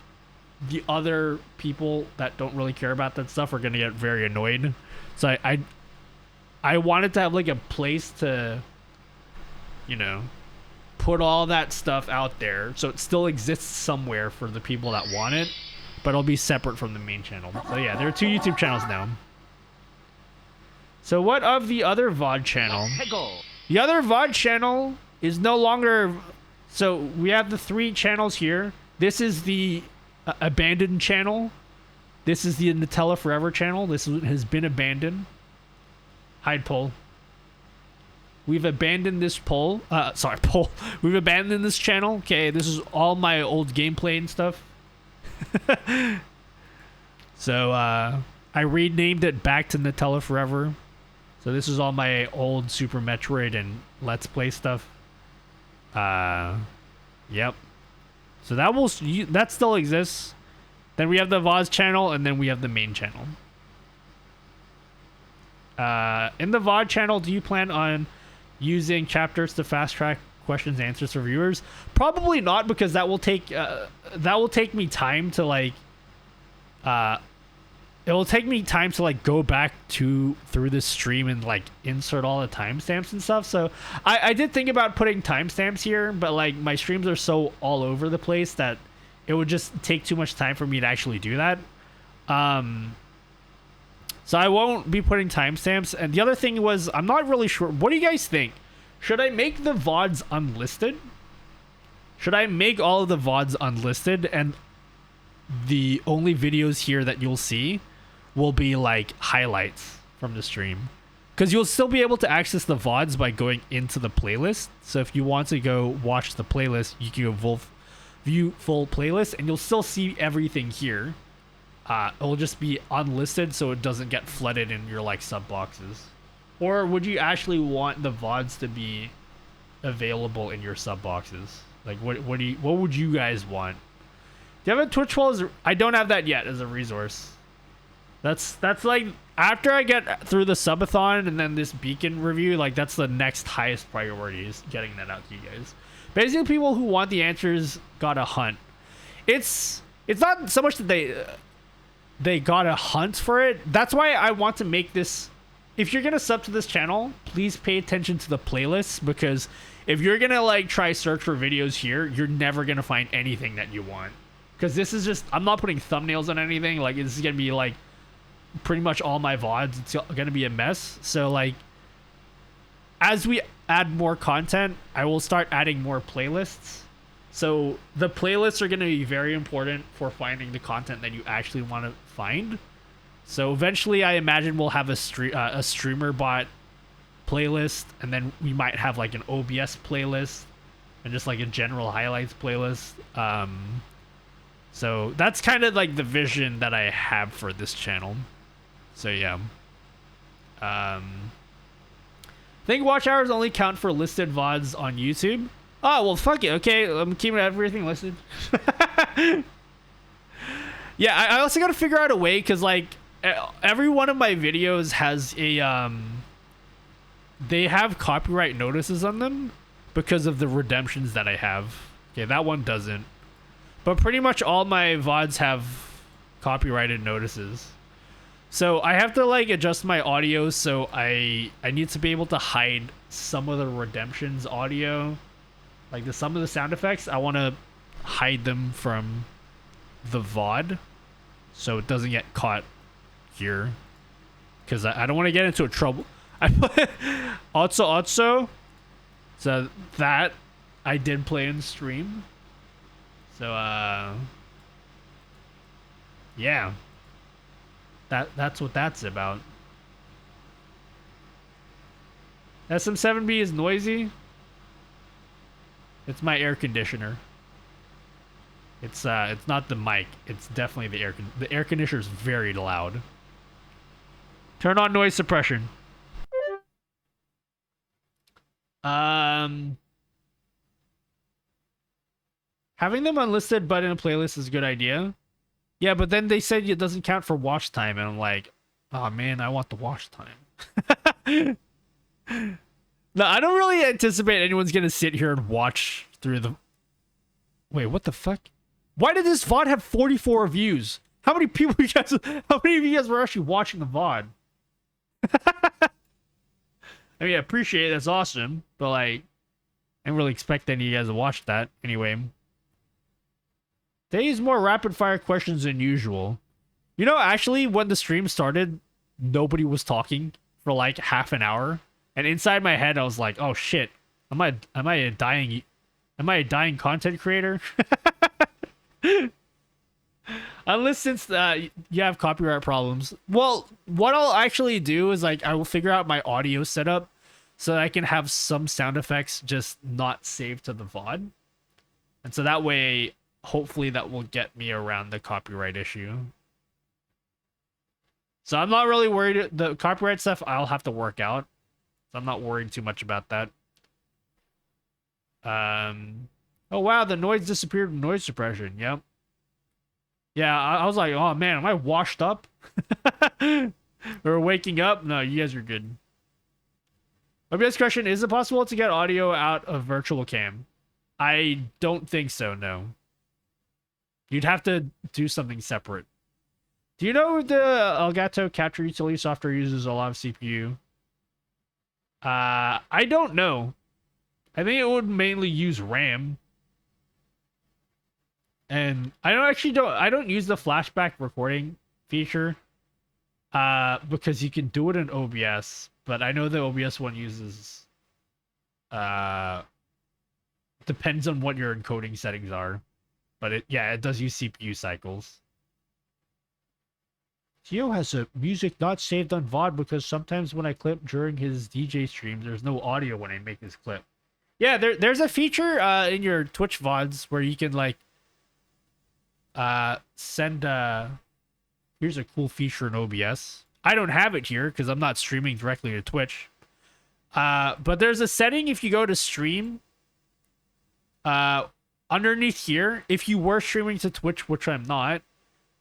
other people that don't really care about that stuff are gonna get very annoyed. So I wanted to have like a place to, you know, put all that stuff out there so it still exists somewhere for the people that want it, but it'll be separate from the main channel. So yeah, there are 2 YouTube channels now. So what of the other VOD channel? The other VOD channel is no longer. So we have the 3 channels here. This is the abandoned channel. This is the Nutella Forever channel. This has been abandoned. Hide poll. We've abandoned this poll. Poll. We've abandoned this channel. Okay, this is all my old gameplay and stuff. So I renamed it back to Nutella Forever. So this is all my old Super Metroid and Let's Play stuff. Yep. So that still exists. Then we have the VODs channel, and then we have the main channel. In the VOD channel, do you plan on using chapters to fast track questions and answers for viewers? Probably not, because that will take me time to like. It will take me time to like go back through the stream and like insert all the timestamps and stuff. So I did think about putting timestamps here, but like my streams are so all over the place that it would just take too much time for me to actually do that. So I won't be putting timestamps. And the other thing was, I'm not really sure. What do you guys think? Should I make the VODs unlisted? Should I make all of the VODs unlisted, and the only videos here that you'll see will be like highlights from the stream? Because you'll still be able to access the VODs by going into the playlist. So if you want to go watch the playlist, you can go view full playlist, and you'll still see everything here. It'll just be unlisted so it doesn't get flooded in your like sub boxes. Or would you actually want the VODs to be available in your sub boxes? Like what would you guys want? Do you have a Twitch wall? I don't have that yet as a resource. That's like after I get through the subathon and then this beacon review, like that's the next highest priority is getting that out to you guys. Basically, people who want the answers gotta hunt. It's not so much that they gotta hunt for it. That's why I want to make this. If you're gonna sub to this channel, please pay attention to the playlists, because if you're gonna like try search for videos here, you're never gonna find anything that you want. Because this is just, I'm not putting thumbnails on anything. Like, this is gonna be like pretty much all my VODs. It's gonna be a mess. So like, as we add more content, I will start adding more playlists. So the playlists are gonna be very important for finding the content that you actually want to find. So eventually, I imagine we'll have a streamer bot playlist, and then we might have like an OBS playlist, and just like a general highlights playlist. So that's kind of like the vision that I have for this channel. So yeah. I think watch hours only count for listed VODs on YouTube. Oh, well, fuck it. Okay, I'm keeping everything listed. Yeah, I also got to figure out a way, because like every one of my videos has a they have copyright notices on them because of the redemptions that I have. Okay, that one doesn't. But pretty much all my VODs have copyrighted notices. So I have to like adjust my audio, so I need to be able to hide some of the redemptions audio. Like some of the sound effects, I want to hide them from the VOD so it doesn't get caught here. Because I don't want to get into a trouble. I put also. So that I did play in stream. So yeah. That's what that's about. SM7B is noisy. It's my air conditioner. It's not the mic. It's definitely the air conditioner is very loud. Turn on noise suppression. Having them unlisted but in a playlist is a good idea. Yeah, but then they said it doesn't count for watch time, and I'm like, oh man, I want the watch time. No, I don't really anticipate anyone's gonna sit here and watch through the. Wait, what the fuck? Why did this VOD have 44 views? How many people you guys? How many of you guys were actually watching the VOD? I mean, I appreciate it. That's awesome, but like, I didn't really expect any of you guys to watch that anyway. They use more rapid fire questions than usual. You know, actually, when the stream started, nobody was talking for like half an hour, and inside my head, I was like, "Oh shit, am I a dying content creator?" Unless since you have copyright problems. Well, what I'll actually do is like I will figure out my audio setup so that I can have some sound effects just not saved to the VOD, and so that way, hopefully, that will get me around the copyright issue. So I'm not really worried. The copyright stuff I'll have to work out. So I'm not worried too much about that. Oh wow, the noise disappeared with noise suppression. Yep. Yeah, I was like, oh man, am I washed up? Or waking up? No, you guys are good. OBS question, is it possible to get audio out of virtual cam? I don't think so, no. You'd have to do something separate. Do you know the Elgato capture utility software uses a lot of CPU? I don't know. I think it would mainly use RAM. And I don't use the flashback recording feature because you can do it in OBS, but I know the OBS one uses depends on what your encoding settings are. But it does use CPU cycles. Gio has a music not saved on VOD because sometimes when I clip during his DJ streams, there's no audio when I make this clip. Yeah, there's a feature in your Twitch VODs where you can like send here's a cool feature in OBS. I don't have it here because I'm not streaming directly to Twitch. But there's a setting if you go to stream. Underneath here, if you were streaming to Twitch, which I'm not,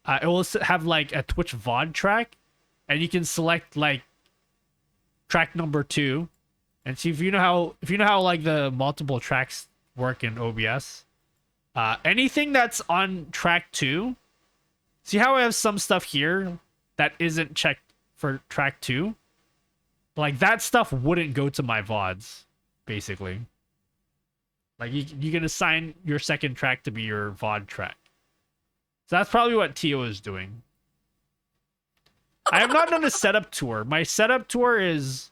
it will have like a Twitch VOD track, and you can select like track number 2, and see if you know how like the multiple tracks work in OBS. Anything that's on track 2. See how I have some stuff here that isn't checked for track 2? Like, that stuff wouldn't go to my VODs, basically. Like, you can assign your second track to be your VOD track. So that's probably what Tio is doing. I have not done a setup tour. My setup tour is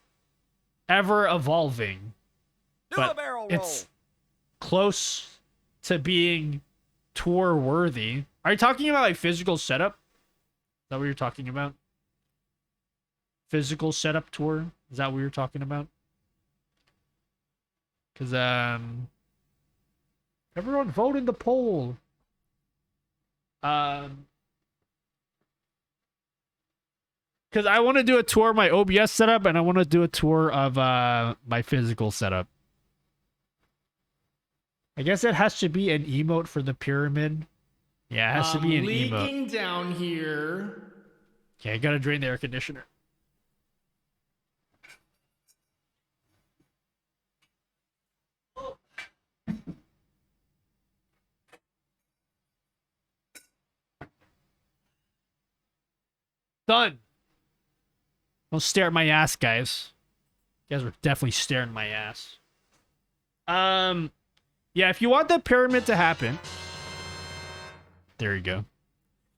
ever evolving. Do a But barrel roll. it's close to being tour worthy. Are you talking about like physical setup? Is that what you're talking about? Physical setup tour? Is that what you're talking about? Because everyone vote in the poll. Because I want to do a tour of my OBS setup, and I want to do a tour of my physical setup. I guess it has to be an emote for the pyramid. Yeah, it has to be an emote. Leaking down here. Okay, I gotta drain the air conditioner. Done. Don't stare at my ass, guys. You guys were definitely staring at my ass. Yeah, if you want the pyramid to happen, there you go.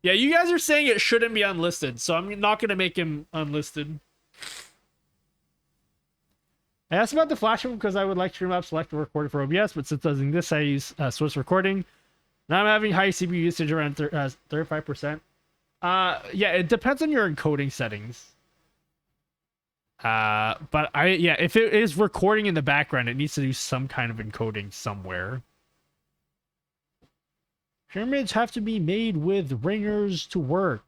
Yeah, you guys are saying it shouldn't be unlisted, so I'm not gonna make him unlisted. I asked about the flash room because I would like to stream up select and record for OBS, but since it doesn't exist, I use source recording. Now I'm having high CPU usage around 35%. Yeah, it depends on your encoding settings. But if it is recording in the background, it needs to do some kind of encoding somewhere. Pyramids have to be made with ringers to work.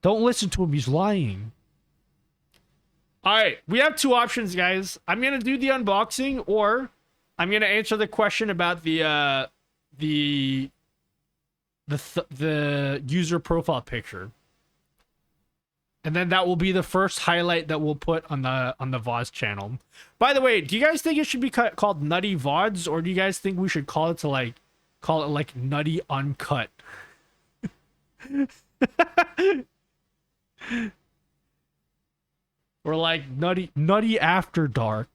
Don't listen to him, he's lying. Alright, we have two options, guys. I'm gonna do the unboxing, or I'm gonna answer the question about the user profile picture. And then that will be the first highlight that we'll put on the VODs channel. By the way, do you guys think it should be called Nutty VODs, or do you guys think we should call it Nutty Uncut? Or like Nutty After Dark.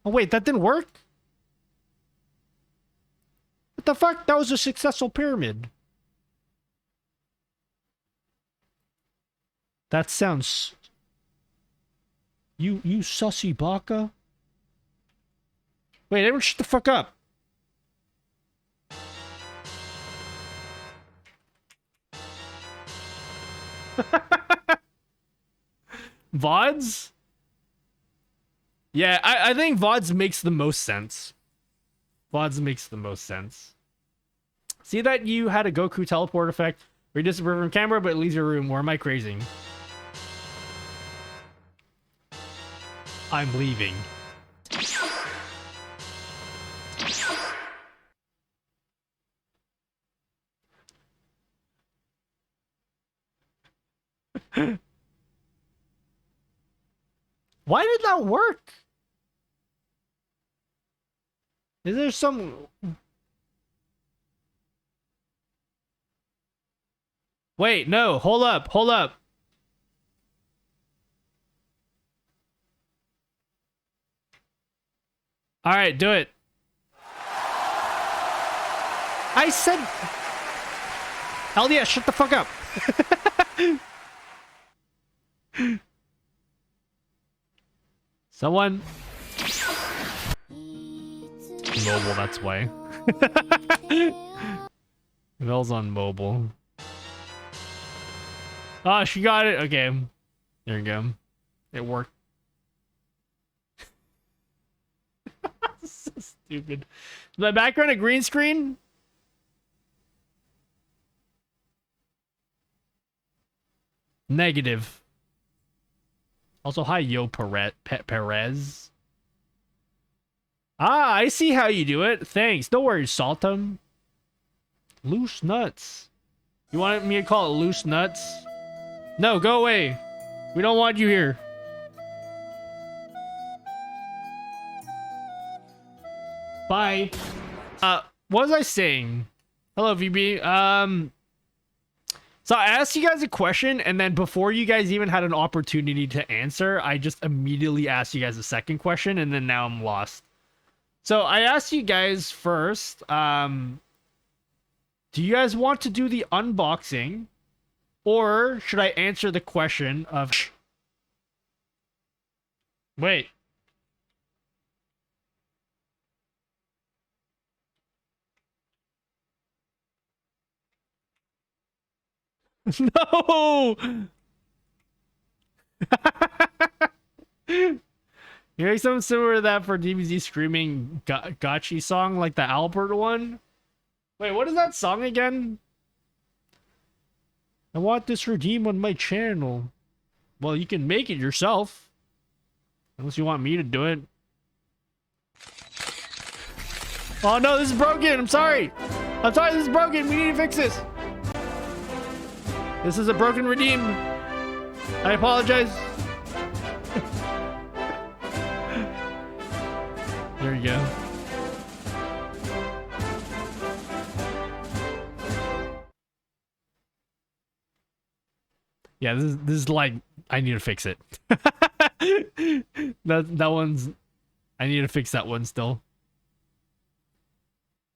Oh wait, that didn't work? What the fuck? That was a successful pyramid. That sounds... You sussy baka? Wait, everyone shut the fuck up. VODs? Yeah, I think VODs makes the most sense. VODs makes the most sense. See that you had a Goku teleport effect where you disappear from camera, but it leaves your room. Or am I crazy? I'm leaving. Why did that work? Is there some... Wait, no, hold up. All right, do it. I said... LDS, shut the fuck up. Someone... Mobile, that's why. Mel's on mobile. Oh, she got it. Okay. There you go. It worked. So stupid. Is my background a green screen? Negative. Also, hi, Yo Perez. Ah, I see how you do it. Thanks. No worries, Saltum. Loose nuts. You want me to call it loose nuts? No, go away. We don't want you here. Bye. What was I saying? Hello, VB. So I asked you guys a question, and then before you guys even had an opportunity to answer, I just immediately asked you guys a second question, and then now I'm lost. So I asked you guys first, do you guys want to do the unboxing, or should I answer the question of... Wait. No! You make something similar to that for DBZ screaming gotchi song, like the Albert one? Wait, what is that song again? I want this redeem on my channel. Well, you can make it yourself. Unless you want me to do it. Oh no, this is broken! I'm sorry! I'm sorry, this is broken! We need to fix this! This is a broken redeem. I apologize. There you go. Yeah, this is like, I need to fix it. that one's, I need to fix that one still.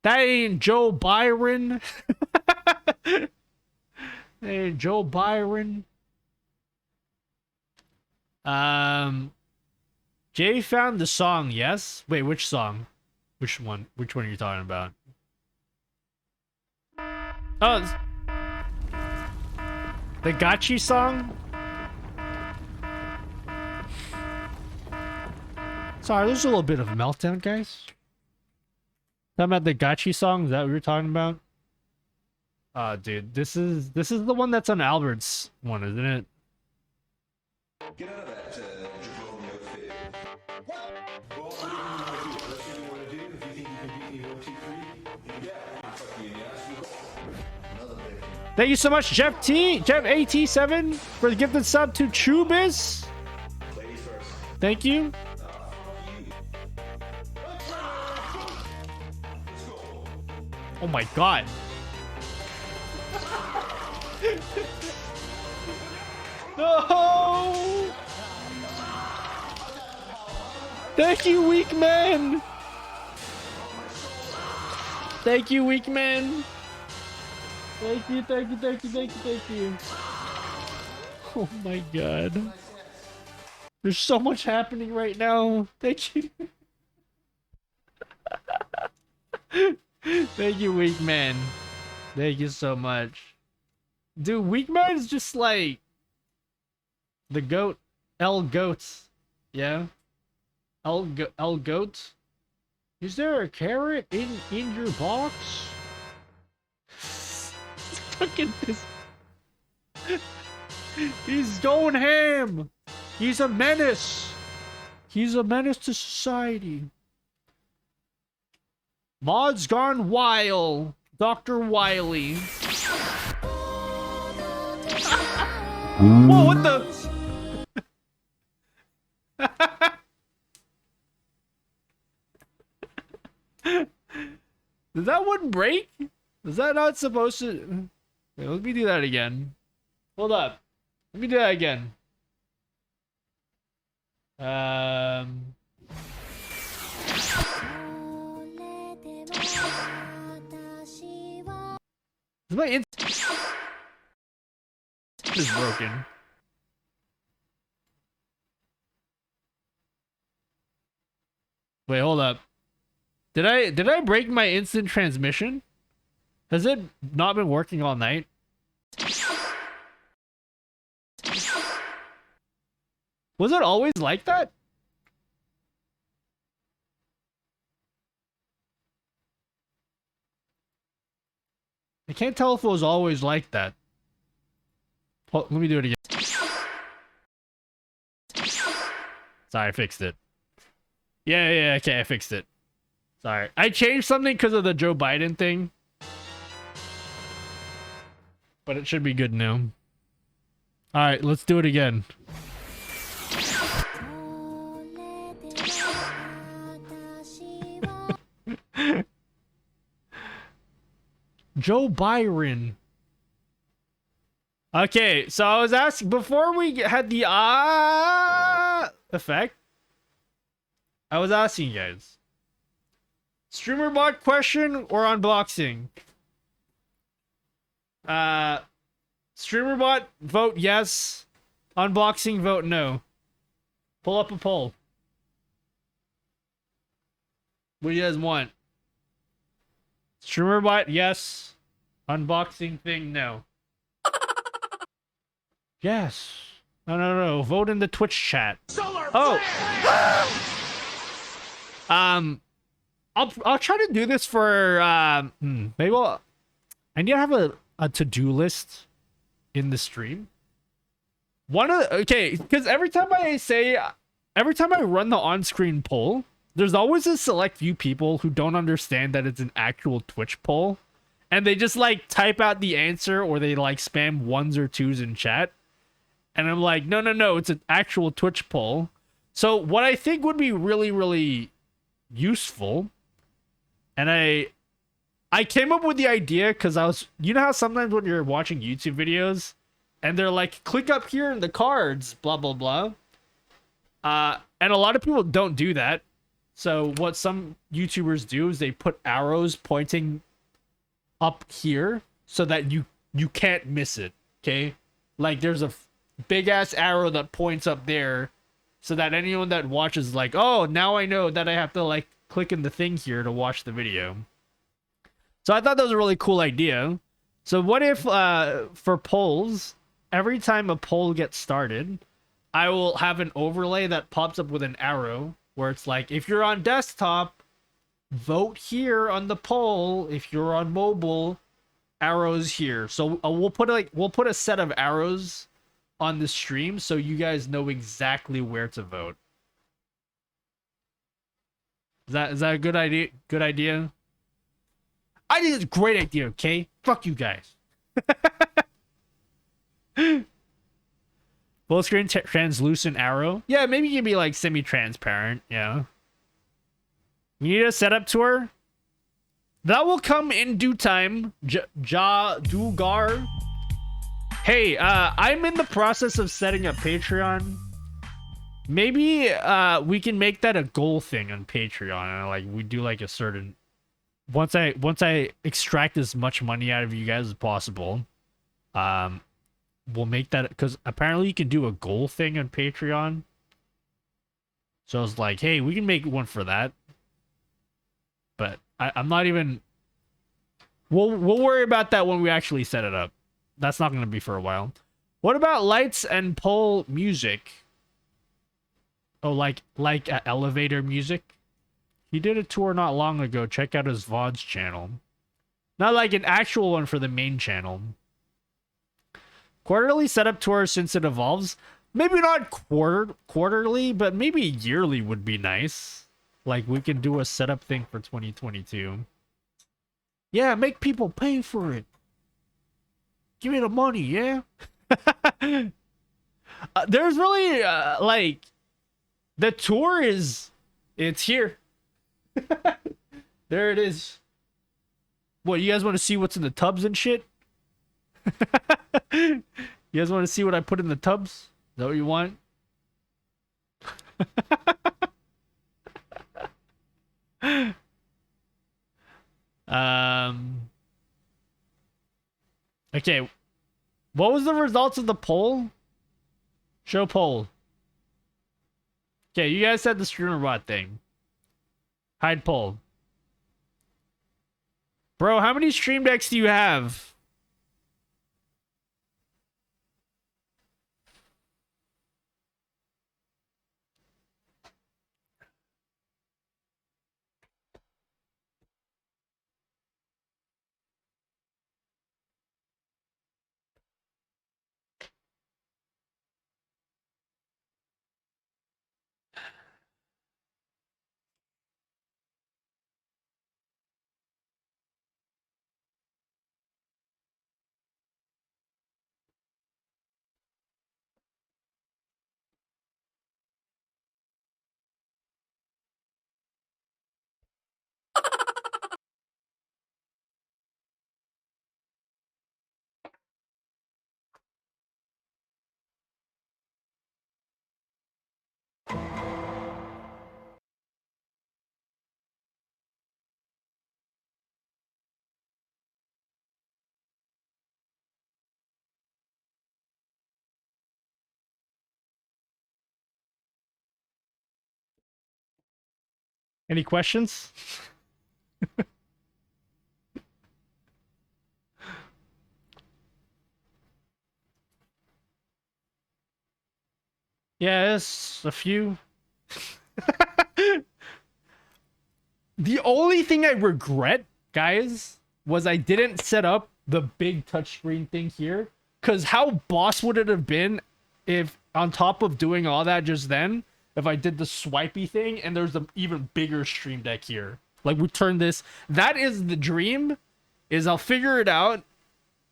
That ain't Joe Byron. Hey, Joe Byron. Jay found the song, yes? Wait, which song? Which one? Which one are you talking about? Oh, the Gotchi song? Sorry, there's a little bit of a meltdown, guys. Talking about the Gotchi song? Is that what you're talking about? Dude, this is the one that's on Albert's one, isn't it? Get out of that draconian outfit. What? Well, I don't know what you want to do. If you think you can beat me 1, 2, 3, yeah, fuck me in the ass. Another big. Thank you so much, Jeff AT7, for the gifted sub to Chubis. Ladies first. Thank you. Oh my god. No! Thank you, weak man! Thank you, weak man! Thank you, thank you, thank you, thank you, thank you. Oh my god. There's so much happening right now. Thank you. Thank you, weak man. Thank you so much. Dude, weak man is just like the goat. L goats. Yeah. L goat. Is there a carrot in your box? Fucking this. He's going ham. He's a menace. He's a menace to society. Mod's gone wild. Dr. Wily. Whoa, what the? Did that one break? Was that not supposed to? Wait, let me do that again. Hold up. Let me do that again. My is broken. Wait, hold up. Did I break my instant transmission? Has it not been working all night? Was it always like that? I can't tell if it was always like that. Oh, let me do it again. Sorry, I fixed it. Yeah, okay, I fixed it. Sorry. I changed something because of the Joe Biden thing. but it should be good now. All right, let's do it again. Joe Byron. Okay, so I was asking before we had the effect. I was asking you guys, streamer bot question or unboxing? Streamer bot vote yes, unboxing vote no. Pull up a poll. What do you guys want? Streamer bot yes, unboxing thing no. Yes. No. Vote in the Twitch chat. Oh. I'll try to do this for maybe I need to have a to-do list in the stream. Because every time I run the on-screen poll, there's always a select few people who don't understand that it's an actual Twitch poll, and they just like type out the answer or they like spam ones or twos in chat. And I'm like, no, it's an actual Twitch poll. So what I think would be really, really useful, and I came up with the idea because you know how sometimes when you're watching YouTube videos and they're like, click up here in the cards, blah, blah, blah. And a lot of people don't do that. So what some YouTubers do is they put arrows pointing up here so that you can't miss it, okay? Like there's a big ass arrow that points up there so that anyone that watches is like, oh, now I know that I have to like click in the thing here to watch the video. So I thought that was a really cool idea. So what if for polls, every time a poll gets started, I will have an overlay that pops up with an arrow where it's like, if you're on desktop, vote here on the poll. If you're on mobile, arrows here. So we'll put a set of arrows on the stream so you guys know exactly where to vote. Is that a good idea? Good idea? I think it's a great idea, okay? Fuck you guys. Full screen translucent arrow. Yeah, maybe you can be like semi-transparent, yeah. We need a setup tour. That will come in due time. Dugar. Hey, I'm in the process of setting up Patreon. Maybe we can make that a goal thing on Patreon. Like we do like a certain once I extract as much money out of you guys as possible, we'll make that, because apparently you can do a goal thing on Patreon. So I was like, hey, we can make one for that. But I'm not even. We'll worry about that when we actually set it up. That's not going to be for a while. What about lights and pole music? Oh, like elevator music? He did a tour not long ago. Check out his VODs channel. Not like an actual one for the main channel. Quarterly setup tour since it evolves. Maybe not quarterly, but maybe yearly would be nice. Like we can do a setup thing for 2022. Yeah, make people pay for it. Give me the money, yeah? There's really, like, the tour is, it's here. There it is. What, you guys want to see what's in the tubs and shit? You guys want to see what I put in the tubs? Is that what you want? Okay. What was the results of the poll? Show poll. Okay, you guys said the streamer bot thing. Hide poll. Bro, how many stream decks do you have? Any questions? Yes, a few. The only thing I regret, guys, was I didn't set up the big touchscreen thing here. Because how boss would it have been if, on top of doing all that just then, if I did the swipey thing and there's an even bigger stream deck here? Like, we turn this. That is the dream, is I'll figure it out.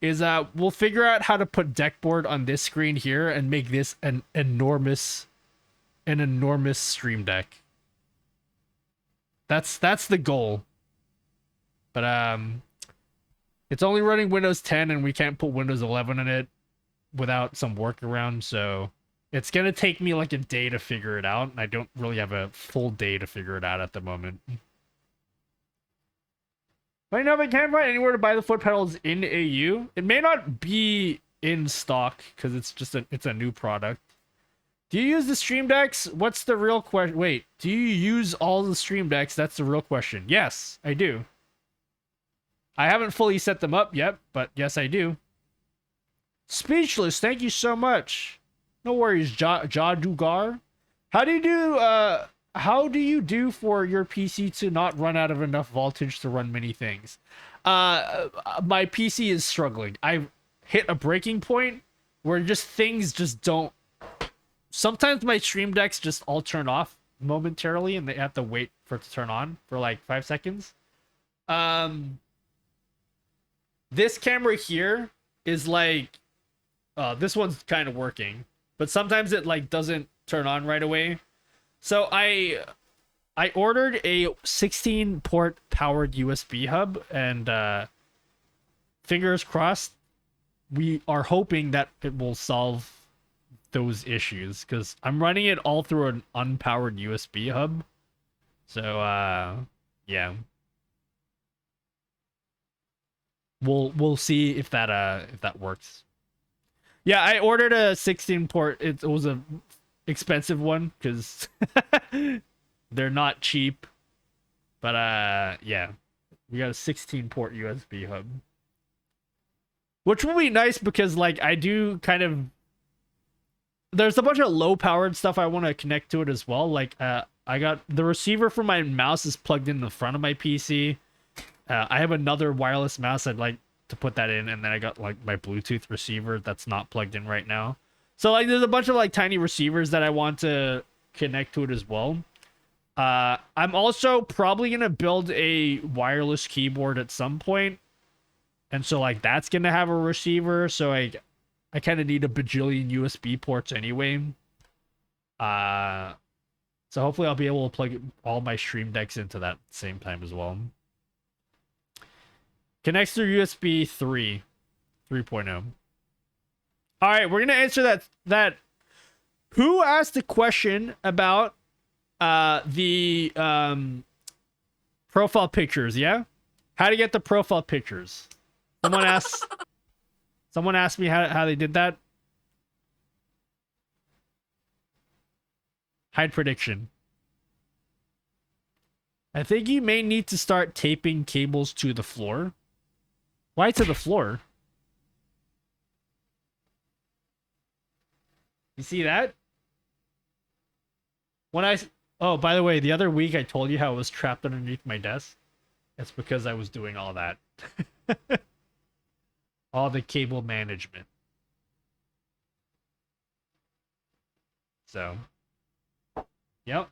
We'll figure out how to put deck board on this screen here and make this an enormous stream deck. That's the goal. But it's only running Windows 10 and we can't put Windows 11 in it without some workaround, so it's gonna take me like a day to figure it out, and I don't really have a full day to figure it out at the moment. Right now, I can't find anywhere to buy the foot pedals in AU. It may not be in stock because it's a new product. Do you use the stream decks? What's the real question? Wait, do you use all the stream decks? That's the real question. Yes, I do. I haven't fully set them up yet, but yes, I do. Speechless, thank you so much. No worries, Jadugar. How do you do for your PC to not run out of enough voltage to run many things? My PC is struggling. I've hit a breaking point where things just don't. Sometimes my stream decks just all turn off momentarily and they have to wait for it to turn on for like 5 seconds. This camera here is like, this one's kind of working, but sometimes it like doesn't turn on right away. So I ordered a 16 port powered USB hub, and fingers crossed, we are hoping that it will solve those issues, because I'm running it all through an unpowered USB hub. So yeah. We'll see if that works. Yeah, I ordered a 16 port. It was a expensive one because they're not cheap. But yeah, we got a 16 port USB hub, which will be nice because like I do kind of. There's a bunch of low powered stuff I want to connect to it as well. Like I got the receiver for my mouse is plugged in the front of my PC. I have another wireless mouse I'd like to put that in, and then I got like my Bluetooth receiver that's not plugged in right now. So like there's a bunch of like tiny receivers that I want to connect to it as well. I'm also probably gonna build a wireless keyboard at some point, and so like that's gonna have a receiver. So I kind of need a bajillion USB ports anyway. So hopefully I'll be able to plug all my stream decks into that at the same time as well. Connects through USB 3.0. All right, we're gonna answer that. Who asked a question about the profile pictures? Yeah, how to get the profile pictures? Someone asked. Someone asked me how they did that. Hide prediction. I think you may need to start taping cables to the floor. Why to the floor? You see that? Oh, by the way, the other week I told you how it was trapped underneath my desk. It's because I was doing all that. All the cable management. So, yep.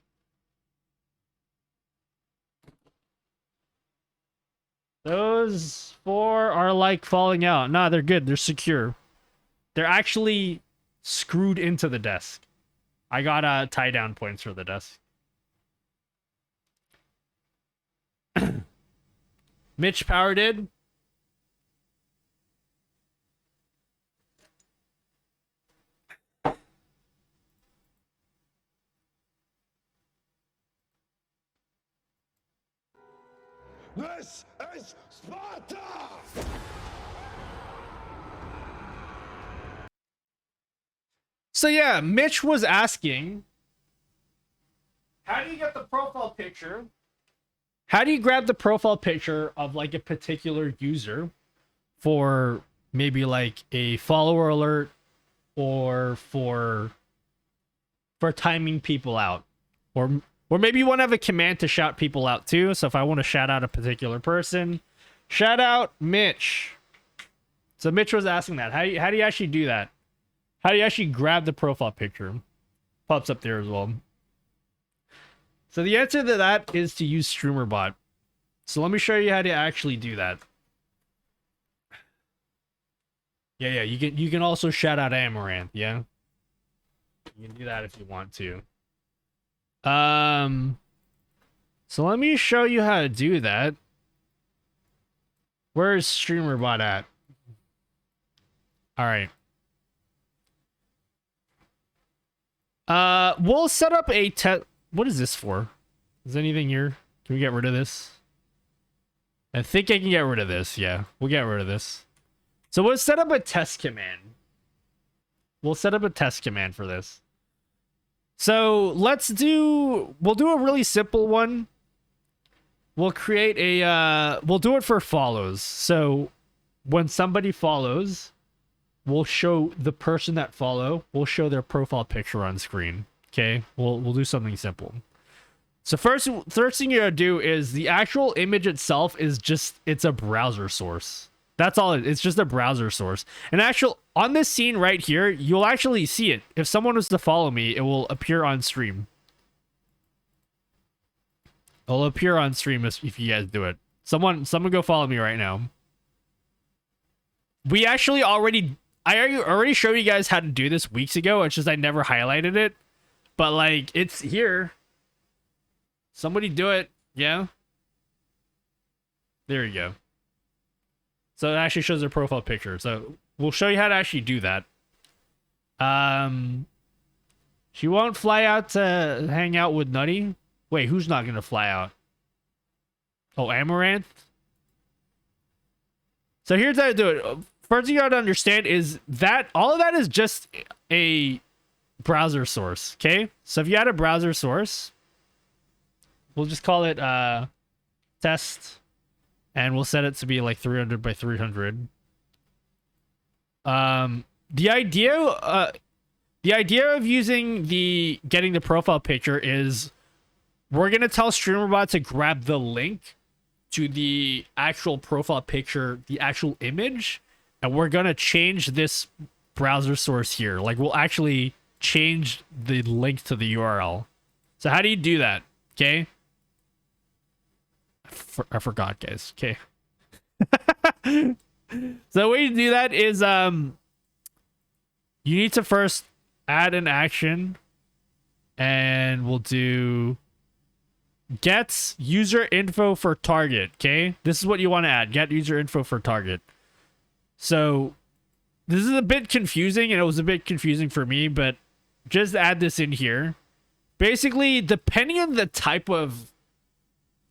Those 4 are like falling out. Nah, they're good. They're secure. They're actually screwed into the desk. I got tie down points for the desk. Mitch Power did. This is Sparta! So yeah, Mitch was asking, how do you get the profile picture how do you grab the profile picture of like a particular user for maybe like a follower alert or for timing people out, or maybe you want to have a command to shout people out too. So if I want to shout out a particular person, shout out Mitch. So Mitch was asking that. How do you actually do that? How do you actually grab the profile picture? Pops up there as well. So the answer to that is to use StreamerBot. So let me show you how to actually do that. Yeah, you can also shout out Amaranth, yeah? You can do that if you want to. So let me show you how to do that. Where is StreamerBot at? All right. We'll set up a test. What is this for? Is anything here? Can we get rid of this? I think I can get rid of this. Yeah, we'll get rid of this. So we'll set up a test command. We'll set up a test command for this. So we'll do a really simple one. We'll create we'll do it for follows. So when somebody follows, we'll show the person that we'll show their profile picture on screen. Okay, we'll do something simple. So first thing you gotta do is the actual image itself is it's a browser source. That's all it's just a browser source. And on this scene right here, you'll actually see it. If someone was to follow me, it will appear on stream. It'll appear on stream if you guys do it. Someone go follow me right now. I already showed you guys how to do this weeks ago. It's just I never highlighted it. But like it's here. Somebody do it. Yeah. There you go. So it actually shows their profile picture. So we'll show you how to actually do that. She won't fly out to hang out with Nutty. Wait, who's not gonna fly out? Oh, Amaranth? So here's how to do it. First thing you gotta understand is that all of that is just a browser source, okay? So if you add a browser source, we'll just call it test, and we'll set it to be like 300 by 300. The idea of getting the profile picture is we're gonna tell StreamerBot to grab the link to the actual profile picture, the actual image, and we're gonna change this browser source here. Like we'll actually change the link to the URL. So how do you do that? Okay. I forgot, guys. Okay. So the way you do that is you need to first add an action, and we'll do get user info for target. Okay, this is what you want to add. Get user info for target. So this is a bit confusing, and it was a bit confusing for me, but just add this in here. Basically, depending on the type of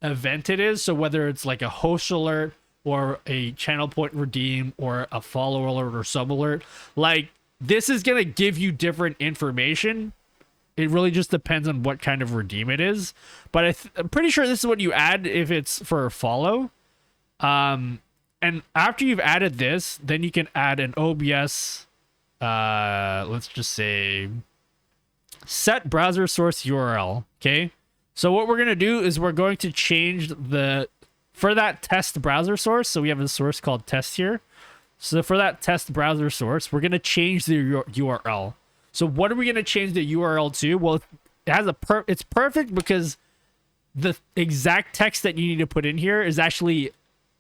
event it is, so whether it's like a host alert or a channel point redeem or a follow alert or sub alert, like this is gonna give you different information. It really just depends on what kind of redeem it is, but I'm pretty sure this is what you add if it's for a follow. And after you've added this, then you can add an OBS, let's just say set browser source URL. Okay, so what we're gonna do is we're going to change for that test browser source. So we have a source called test here. So for that test browser source, we're gonna change the URL. So what are we gonna change the URL to? Well, it has it's perfect because the exact text that you need to put in here is actually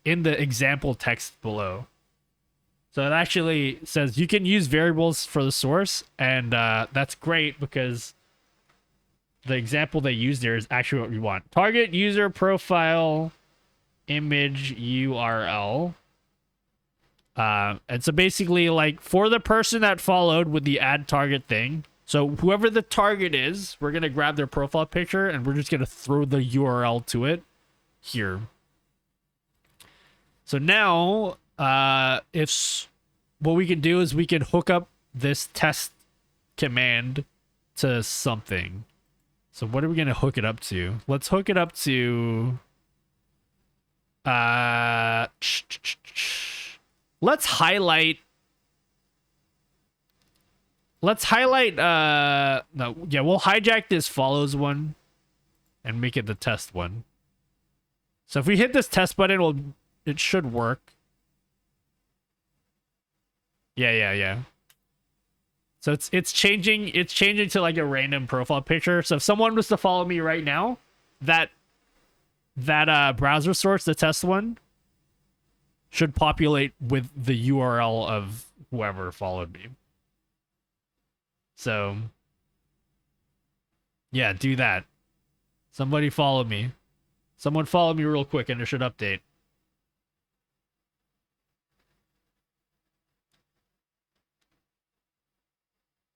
in the example text below. So it actually says you can use variables for the source, and that's great because the example they use there is actually what we want. Target user profile image URL. And so basically, like for the person that followed with the add target thing, so whoever the target is, we're gonna grab their profile picture and we're just gonna throw the URL to it here. So now, what we can do is we can hook up this test command to something. So what are we gonna hook it up to? Let's hook it up to Let's highlight. No, yeah, we'll hijack this follows one and make it the test one. So if we hit this test button, it should work. Yeah. So it's changing to like a random profile picture. So if someone was to follow me right now, that browser source, the test one, should populate with the URL of whoever followed me. So yeah, do that. Somebody follow me. Someone follow me real quick and it should update.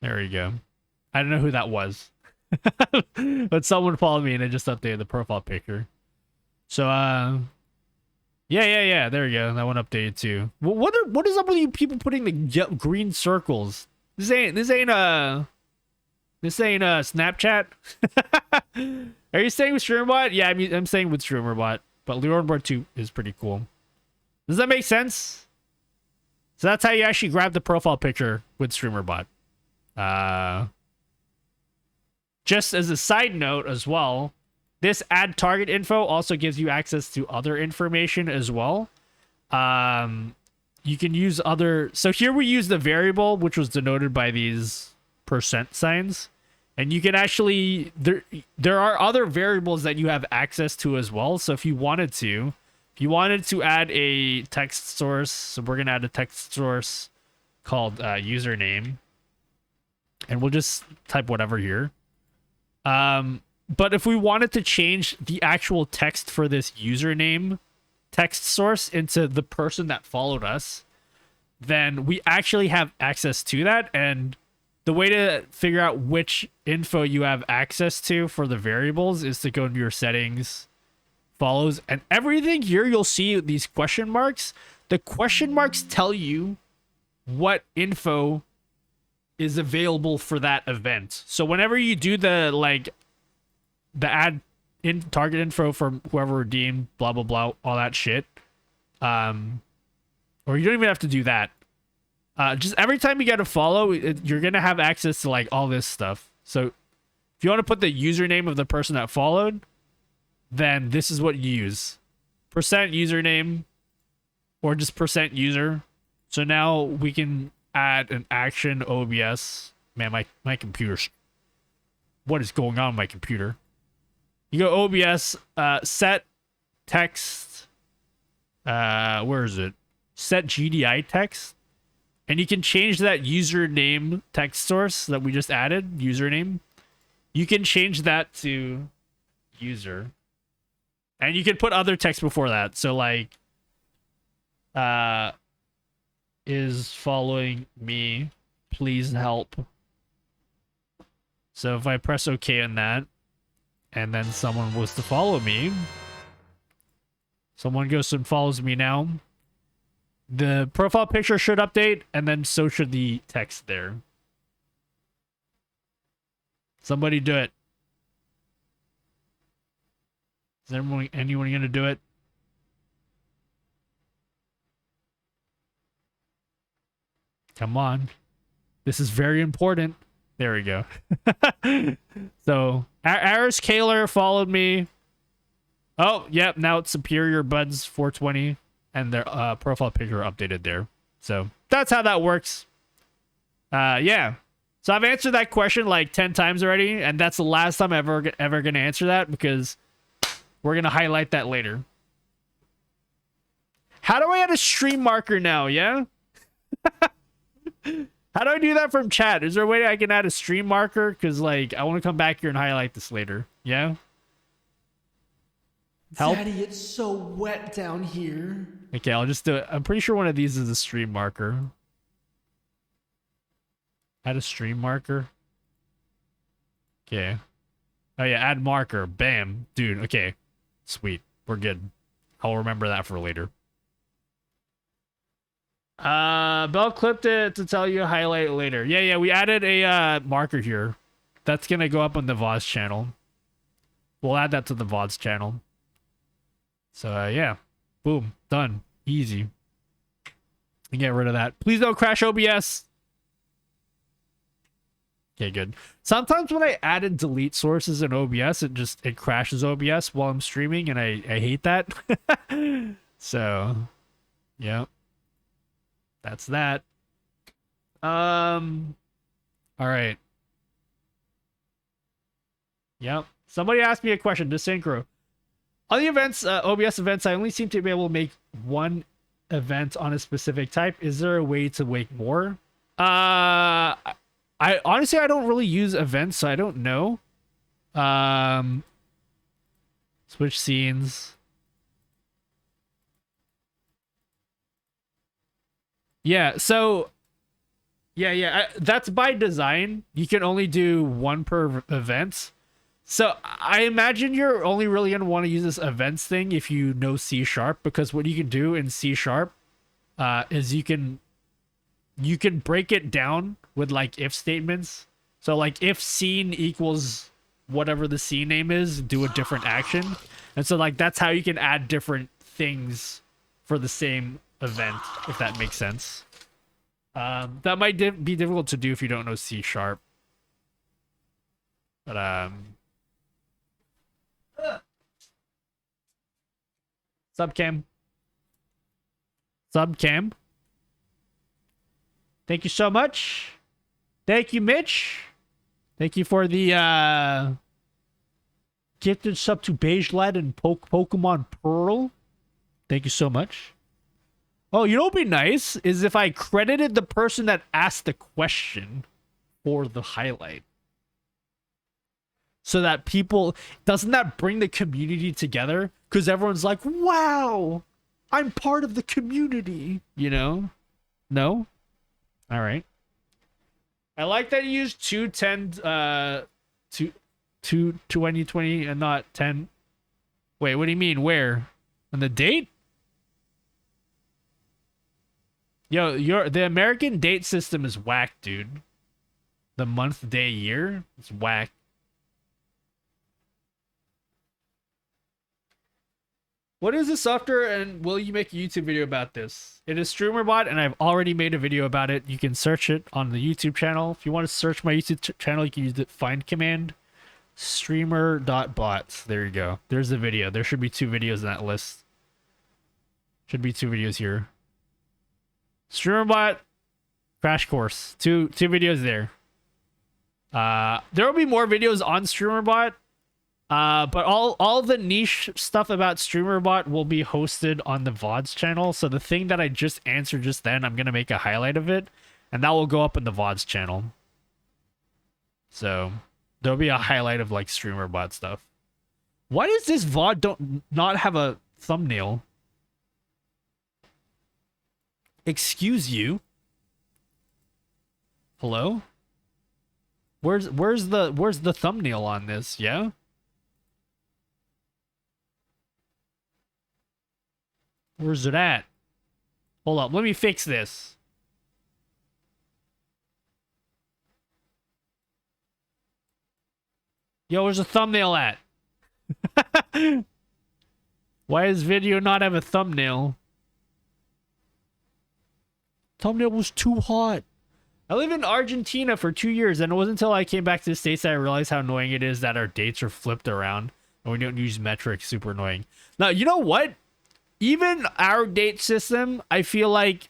There you go. I don't know who that was. But someone followed me and it just updated the profile picture. So yeah, there you go. That one updated too. What is up with you people putting the green circles? This ain't Snapchat. Are you saying with StreamerBot? Yeah, I'm saying with StreamerBot, but Leonboard 2 is pretty cool. Does that make sense? So that's how you actually grab the profile picture with StreamerBot. Just as a side note as well, this add target info also gives you access to other information as well. You can use other... So here we use the variable, which was denoted by these percent signs. And you can actually... There are other variables that you have access to as well. So if you wanted to add a text source, so we're going to add a text source called username. And we'll just type whatever here. But if we wanted to change the actual text for this username text source into the person that followed us, then we actually have access to that. And the way to figure out which info you have access to for the variables is to go into your settings, follows, and everything here you'll see these question marks. The question marks tell you what info is available for that event. So whenever you do the add in target info from whoever redeemed, blah blah blah, all that shit, or you don't even have to do that. Just every time you get a follow, you're gonna have access to like all this stuff. So if you want to put the username of the person that followed, then this is what you use: percent username, or just percent user. So now we can add an action OBS. Man, my computer's... What is going on with my computer? You go OBS, set text, where is it? Set GDI text. And you can change that username text source that we just added, username. You can change that to user. And you can put other text before that. So like, is following me, please help. So if I press OK on that, and then someone was to follow me, someone goes and follows me now, the profile picture should update, and then so should the text there. Somebody do it. Is anyone gonna do it? Come on. This is very important. There we go. So, Aris Kaler followed me. Oh, yep. Now it's Superior Buds 420. And their profile picture updated there. So, that's how that works. Yeah. So, I've answered that question like 10 times already. And that's the last time I'm ever going to answer that. Because we're going to highlight that later. How do I add a stream marker now? Yeah? How do I do that from chat? Is there a way I can add a stream marker? Because, like, I want to come back here and highlight this later. Yeah? Help? Daddy, it's so wet down here. Okay, I'll just do it. I'm pretty sure one of these is a stream marker. Add a stream marker. Okay. Oh, yeah, add marker. Bam. Dude, okay. Sweet. We're good. I'll remember that for later. Bell clipped it to tell you highlight later. Yeah, we added a marker here. That's gonna go up on the VODs channel. We'll add that to the VODs channel. So yeah. Boom. Done. Easy. Get rid of that. Please don't crash OBS. Okay, good. Sometimes when I add and delete sources in OBS, it crashes OBS while I'm streaming, and I hate that. So, yeah. That's that. All right. Yep. Somebody asked me a question. Synchro. On the events, OBS events, I only seem to be able to make one event on a specific type. Is there a way to make more? I honestly, I don't really use events, so I don't know. Switch scenes. Yeah, so that's by design. You can only do one per event. So I imagine you're only really going to want to use this events thing if you know C#, because what you can do in C# is you can break it down with like if statements. So like if scene equals whatever the scene name is, do a different action. And so like that's how you can add different things for the same event, if that makes sense. That might be difficult to do if you don't know C#. But Subcam. Thank you so much. Thank you, Mitch. Thank you for the gifted sub to Beige Lad and Pokemon Pearl. Thank you so much. Oh, you know what'd be nice is if I credited the person that asked the question for the highlight. So that people, doesn't that bring the community together? Because everyone's like, wow, I'm part of the community, you know? No? All right. I like that you used 2020 and not 10. Wait, what do you mean? Where? On the date? Yo, the American date system is whack, dude. The month, day, year, it's whack. What is the software, and will you make a YouTube video about this? It is StreamerBot, and I've already made a video about it. You can search it on the YouTube channel. If you want to search my YouTube channel, you can use the find command. Streamer.bot. There you go. There's the video. There should be 2 videos in that list. Should be 2 videos here. StreamerBot crash course. 2 videos there. There will be more videos on StreamerBot. But all the niche stuff about StreamerBot will be hosted on the VODs channel. So the thing that I just answered just then, I'm gonna make a highlight of it, and that will go up in the VODs channel. So there'll be a highlight of like StreamerBot stuff. Why does this VOD not have a thumbnail? Excuse you. Hello? Where's the thumbnail on this? Yeah? Where's it at? Hold up, let me fix this. Yo, where's the thumbnail at? Why does video not have a thumbnail? Thumbnail was too hot. I lived in Argentina for 2 years, and it wasn't until I came back to the States that I realized how annoying it is that our dates are flipped around and we don't use metrics. Super annoying. Now, you know what? Even our date system, I feel like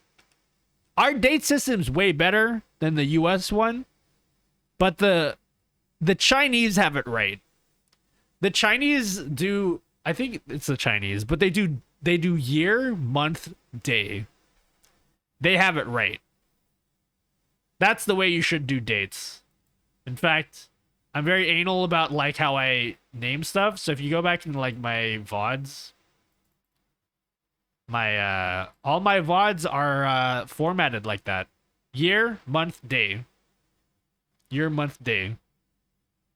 our date system's way better than the US one, but the Chinese have it right. The Chinese do, I think it's the Chinese, but they do year, month, day. They have it right. That's the way you should do dates. In fact, I'm very anal about like how I name stuff. So if you go back into like my VODs, my all my VODs are formatted like that. Year, month, day. Year, month, day.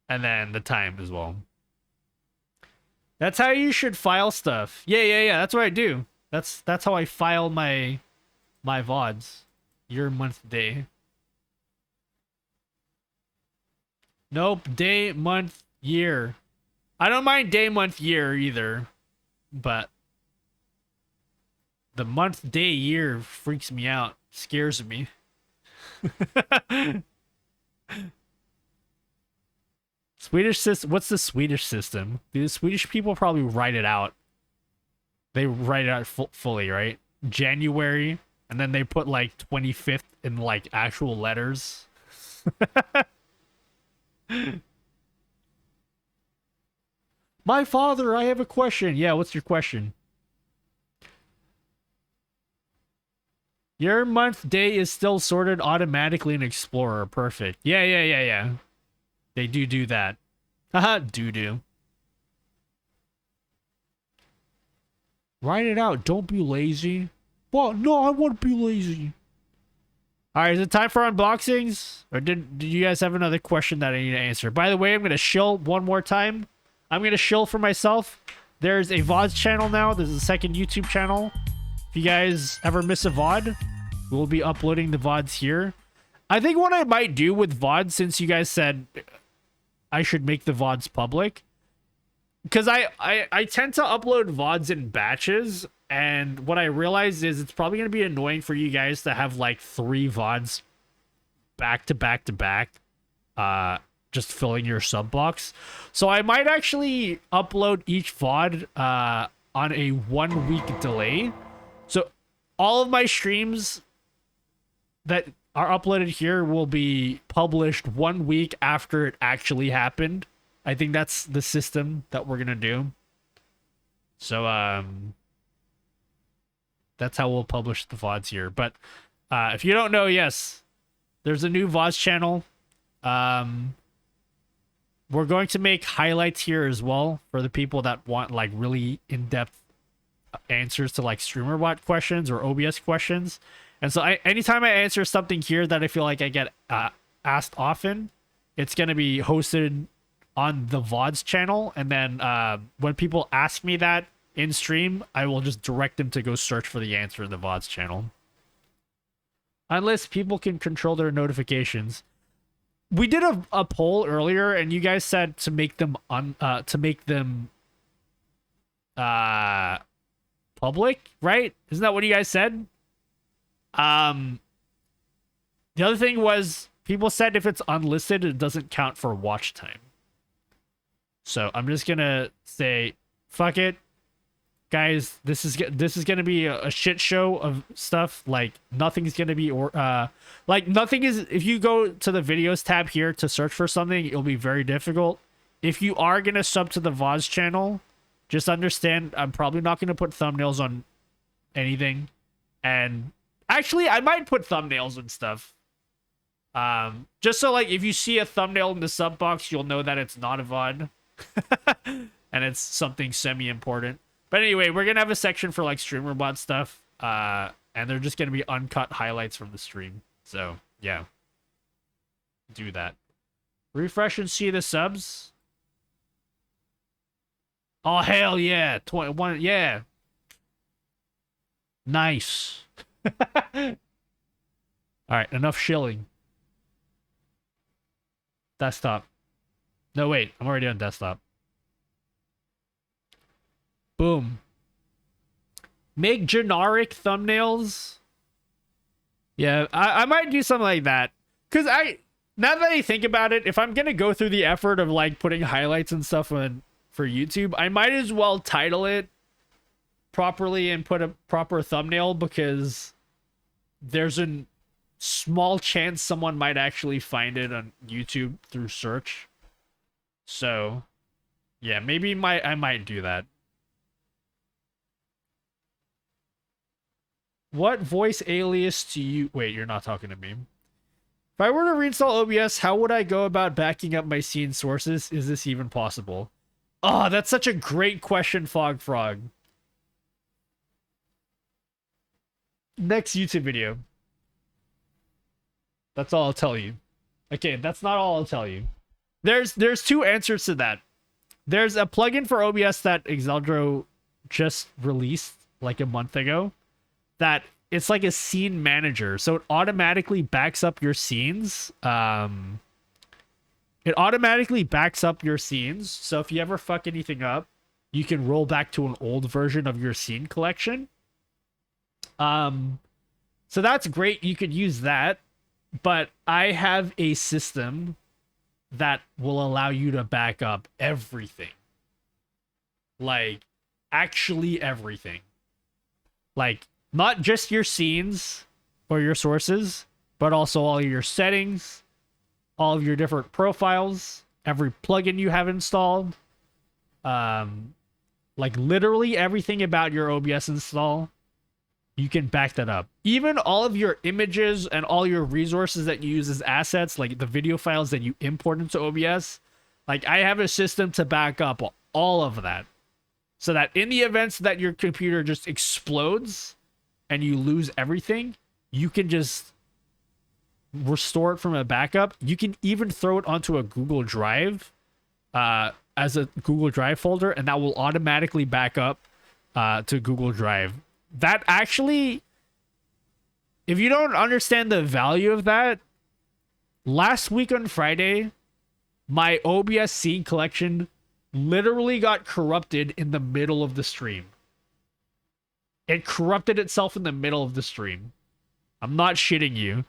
And then the time as well. That's how you should file stuff. Yeah. That's what I do. That's how I file my VODs. Year, month, day. Nope, day, month, year. I don't mind day, month, year either, but The month, day, year freaks me out. Scares me. Swedish system. What's the Swedish system? The Swedish people probably write it out. They write it out fully, right? January, and then they put like 25th in like actual letters. My father, I have a question. Yeah, what's your question? Your month day is still sorted automatically in Explorer. Perfect. Yeah. They do that. Haha, do. Write it out. Don't be lazy. Well, no, I won't be lazy. Alright, is it time for unboxings? Or did you guys have another question that I need to answer? By the way, I'm going to shill one more time. I'm going to shill for myself. There's a VODs channel now. There's a second YouTube channel. If you guys ever miss a VOD, we'll be uploading the VODs here. I think what I might do with VODs, since you guys said I should make the VODs public, because I tend to upload VODs in batches, and what I realized is it's probably going to be annoying for you guys to have like 3 VODs back to back to back, just filling your sub box. So I might actually upload each VOD on a 1-week delay. So all of my streams that are uploaded here will be published 1 week after it actually happened. I think that's the system that we're gonna do. So that's how we'll publish the VODs here. But if you don't know, yes, there's a new VODs channel. We're going to make highlights here as well for the people that want like really in-depth answers to like StreamerBot questions or OBS questions. And so anytime I answer something here that I feel like I get asked often, it's going to be hosted on the VODs channel. And then when people ask me that in stream, I will just direct them to go search for the answer in the VODs channel. Unless people can control their notifications. We did a poll earlier, and you guys said to make them public, right? Isn't that what you guys said? The other thing was people said if it's unlisted, it doesn't count for watch time. So I'm just gonna say, fuck it, guys. This is gonna be a shit show of stuff. Like nothing's gonna be like nothing is. If you go to the videos tab here to search for something, it'll be very difficult. If you are gonna sub to the VODs channel, just understand I'm probably not gonna put thumbnails on anything, and actually I might put thumbnails and stuff. Just so like if you see a thumbnail in the sub box, you'll know that it's not a VOD. And it's something semi-important. But anyway, we're gonna have a section for like StreamerBot stuff. And they're just gonna be uncut highlights from the stream. So yeah. Do that. Refresh and see the subs. Oh hell yeah. 21, yeah. Nice. Alright, enough shilling. Desktop. No, wait. I'm already on desktop. Boom. Make generic thumbnails. Yeah, I might do something like that. Because now that I think about it, if I'm going to go through the effort of like putting highlights and stuff on for YouTube, I might as well title it properly and put a proper thumbnail, because there's a small chance someone might actually find it on YouTube through search. So, yeah, maybe I might do that. What voice alias do you... Wait, you're not talking to me. If I were to reinstall OBS, how would I go about backing up my scene sources? Is this even possible? Oh, that's such a great question, Fog Frog. Next YouTube video. That's all I'll tell you. Okay, that's not all I'll tell you. There's 2 answers to that. There's a plugin for OBS that Exeldro just released like a month ago, that it's like a scene manager. So it automatically backs up your scenes. It automatically backs up your scenes. So if you ever fuck anything up, you can roll back to an old version of your scene collection. So that's great. You could use that, but I have a system that will allow you to back up everything. Like, actually everything. Like, not just your scenes or your sources, but also all your settings, all of your different profiles, every plugin you have installed, like literally everything about your OBS install, you can back that up. Even all of your images and all your resources that you use as assets, like the video files that you import into OBS, like I have a system to back up all of that. So that in the events that your computer just explodes and you lose everything, you can just restore it from a backup. You can even throw it onto a Google Drive as a Google Drive folder, and that will automatically back up to Google Drive. That actually, if you don't understand the value of that, last week on Friday, my OBS scene collection literally got corrupted in the middle of the stream. It corrupted itself in the middle of the stream. I'm not shitting you.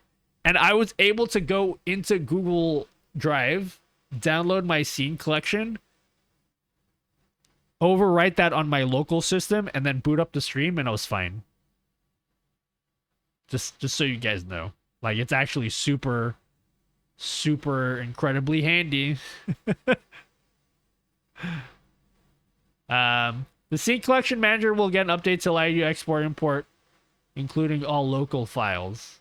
And I was able to go into Google Drive, download my scene collection, overwrite that on my local system, and then boot up the stream, and I was fine. Just so you guys know. Like, it's actually super, super incredibly handy. The scene collection manager will get an update to allow you to export import, including all local files.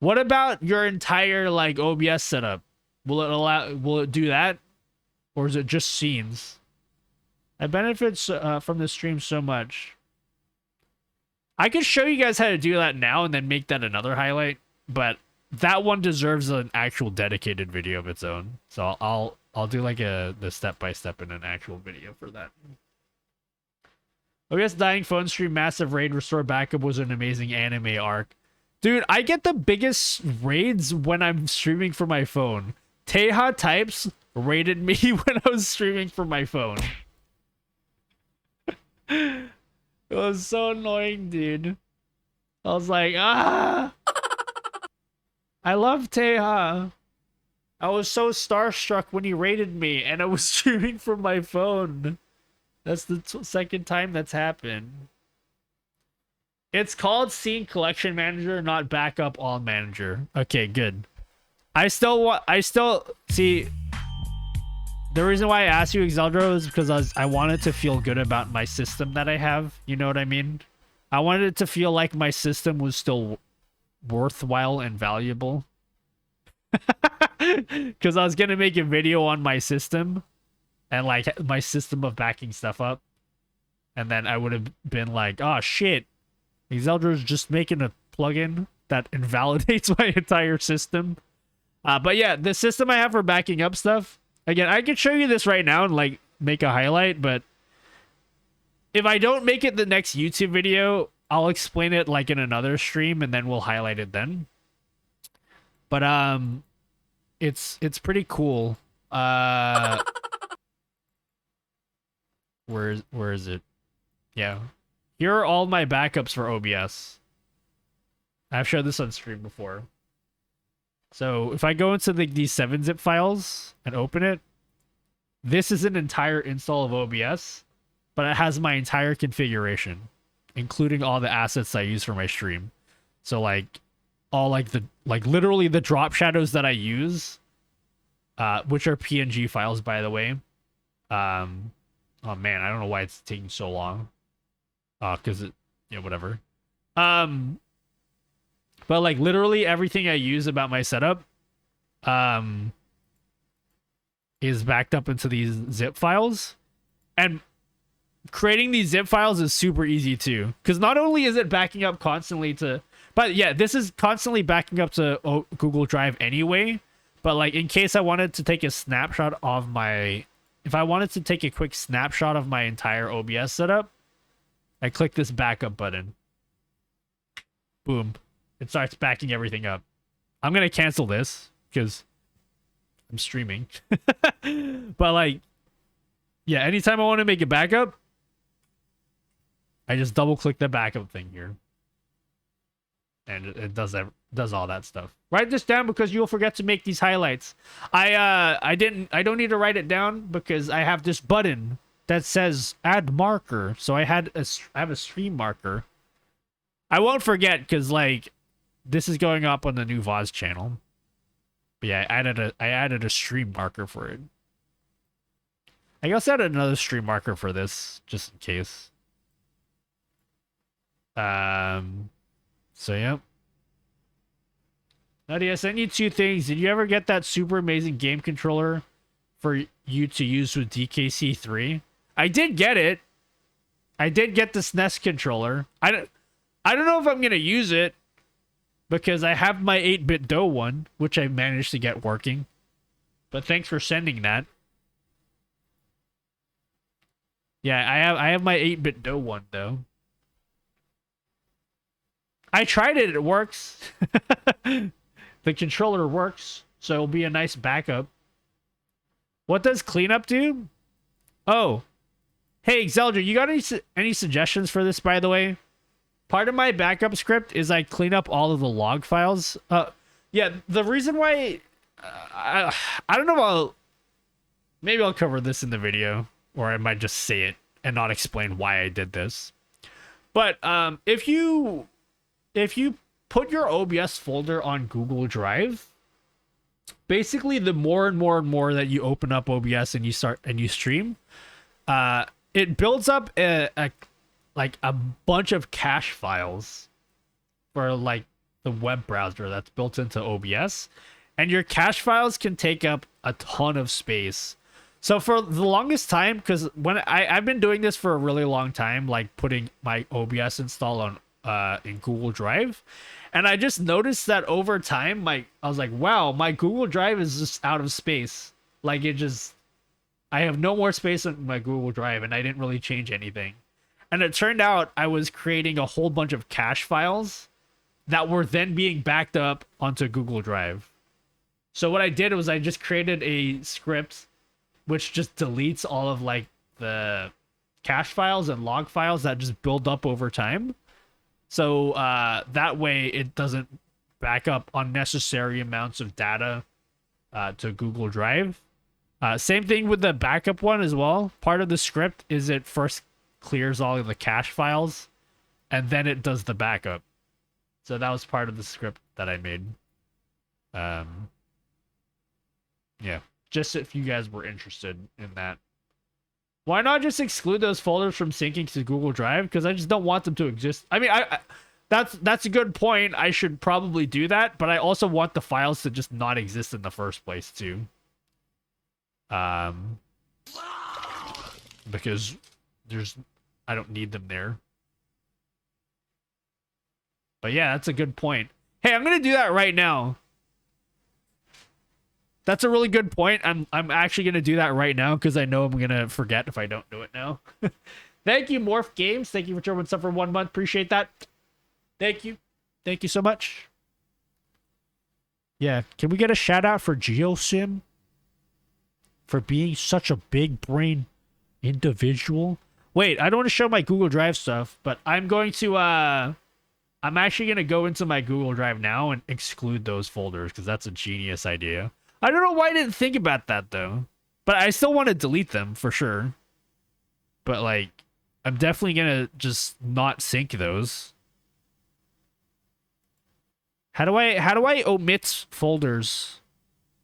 What about your entire like OBS setup? Will it do that? Or is it just scenes? I benefit from the stream so much. I could show you guys how to do that now and then make that another highlight, but that one deserves an actual dedicated video of its own. So I'll do like the step-by-step in an actual video for that. OBS dying phone stream, massive raid, restore backup was an amazing anime arc. Dude, I get the biggest raids when I'm streaming from my phone. Teha Types raided me when I was streaming from my phone. It was so annoying, dude. I was like, ah! I love Teha. I was so starstruck when he raided me, and I was streaming from my phone. That's the second time that's happened. It's called Scene Collection Manager, not Backup All Manager. Okay, good. I still see. The reason why I asked you, Exeldro, is because I wanted to feel good about my system that I have. You know what I mean? I wanted it to feel like my system was still worthwhile and valuable. Because I was gonna make a video on my system and like my system of backing stuff up, and then I would have been like, oh shit, Exeldro's just making a plugin that invalidates my entire system. But yeah, the system I have for backing up stuff, again, I could show you this right now and like make a highlight, but if I don't make it the next YouTube video, I'll explain it like in another stream and then we'll highlight it then. But it's pretty cool. Where is it? Yeah. Here are all my backups for OBS. I've showed this on stream before. So if I go into these 7-zip files and open it, this is an entire install of OBS, but it has my entire configuration, including all the assets I use for my stream. So like all literally the drop shadows that I use, which are PNG files, by the way. Oh man, I don't know why it's taking so long. Because whatever. But like literally everything I use about my setup is backed up into these zip files. And creating these zip files is super easy too. Because not only is it backing up constantly to... But yeah, this is constantly backing up to Google Drive anyway. But like in case I wanted to take a snapshot of my... If I wanted to take a quick snapshot of my entire OBS setup, I click this backup button. Boom. It starts backing everything up. I'm going to cancel this because I'm streaming. But like, yeah, anytime I want to make a backup, I just double click the backup thing here. and it does all that stuff. Write this down because you'll forget to make these highlights. I don't need to write it down because I have this button that says add marker. So I have a stream marker. I won't forget because like this is going up on the new Voz channel. But yeah, I added a stream marker for it. I guess I added another stream marker for this just in case. So yeah. Nadia, I sent you 2 things. Did you ever get that super amazing game controller for you to use with DKC3? I did get it. I did get the SNES controller. I don't know if I'm gonna use it because I have my 8-bit Do one, which I managed to get working. But thanks for sending that. Yeah, I have my 8-bit Do one though. I tried it. It works. The controller works, so it'll be a nice backup. What does cleanup do? Oh. Hey, Zeldra, you got any suggestions for this, by the way? Part of my backup script is I clean up all of the log files. Yeah, the reason why... I don't know about... Maybe I'll cover this in the video, or I might just say it and not explain why I did this. But if you put your OBS folder on Google Drive, basically the more and more that you open up OBS and you stream, it builds up a bunch of cache files for like the web browser that's built into OBS, and your cache files can take up a ton of space. So for the longest time, because when I've been doing this for a really long time, like putting my OBS install on in Google Drive, and I just noticed that over time I was like, wow, my Google Drive is just out of space. Like I have no more space on my Google Drive, and I didn't really change anything. And it turned out I was creating a whole bunch of cache files that were then being backed up onto Google Drive. So what I did was I just created a script which just deletes all of like the cache files and log files that just build up over time. So that way it doesn't back up unnecessary amounts of data to Google Drive. Same thing with the backup one as well. Part of the script is it first clears all of the cache files and then it does the backup. So that was part of the script that I made. Yeah, just if you guys were interested in that. Why not just exclude those folders from syncing to Google Drive? Because I just don't want them to exist. I mean, that's a good point. I should probably do that, but I also want the files to just not exist in the first place too. Because I don't need them there. But yeah, that's a good point. Hey, I'm gonna do that right now. That's a really good point. I'm actually gonna do that right now because I know I'm gonna forget if I don't do it now. Thank you, Morph Games. Thank you for joining us for 1 month. Appreciate that. Thank you. Thank you so much. Yeah, can we get a shout out for GeoSim for being such a big brain individual? Wait, I don't want to show my Google Drive stuff, but I'm going to I'm actually going to go into my Google Drive now and exclude those folders because that's a genius idea. I don't know why I didn't think about that though, but I still want to delete them for sure. But like, I'm definitely going to just not sync those. How do I omit folders?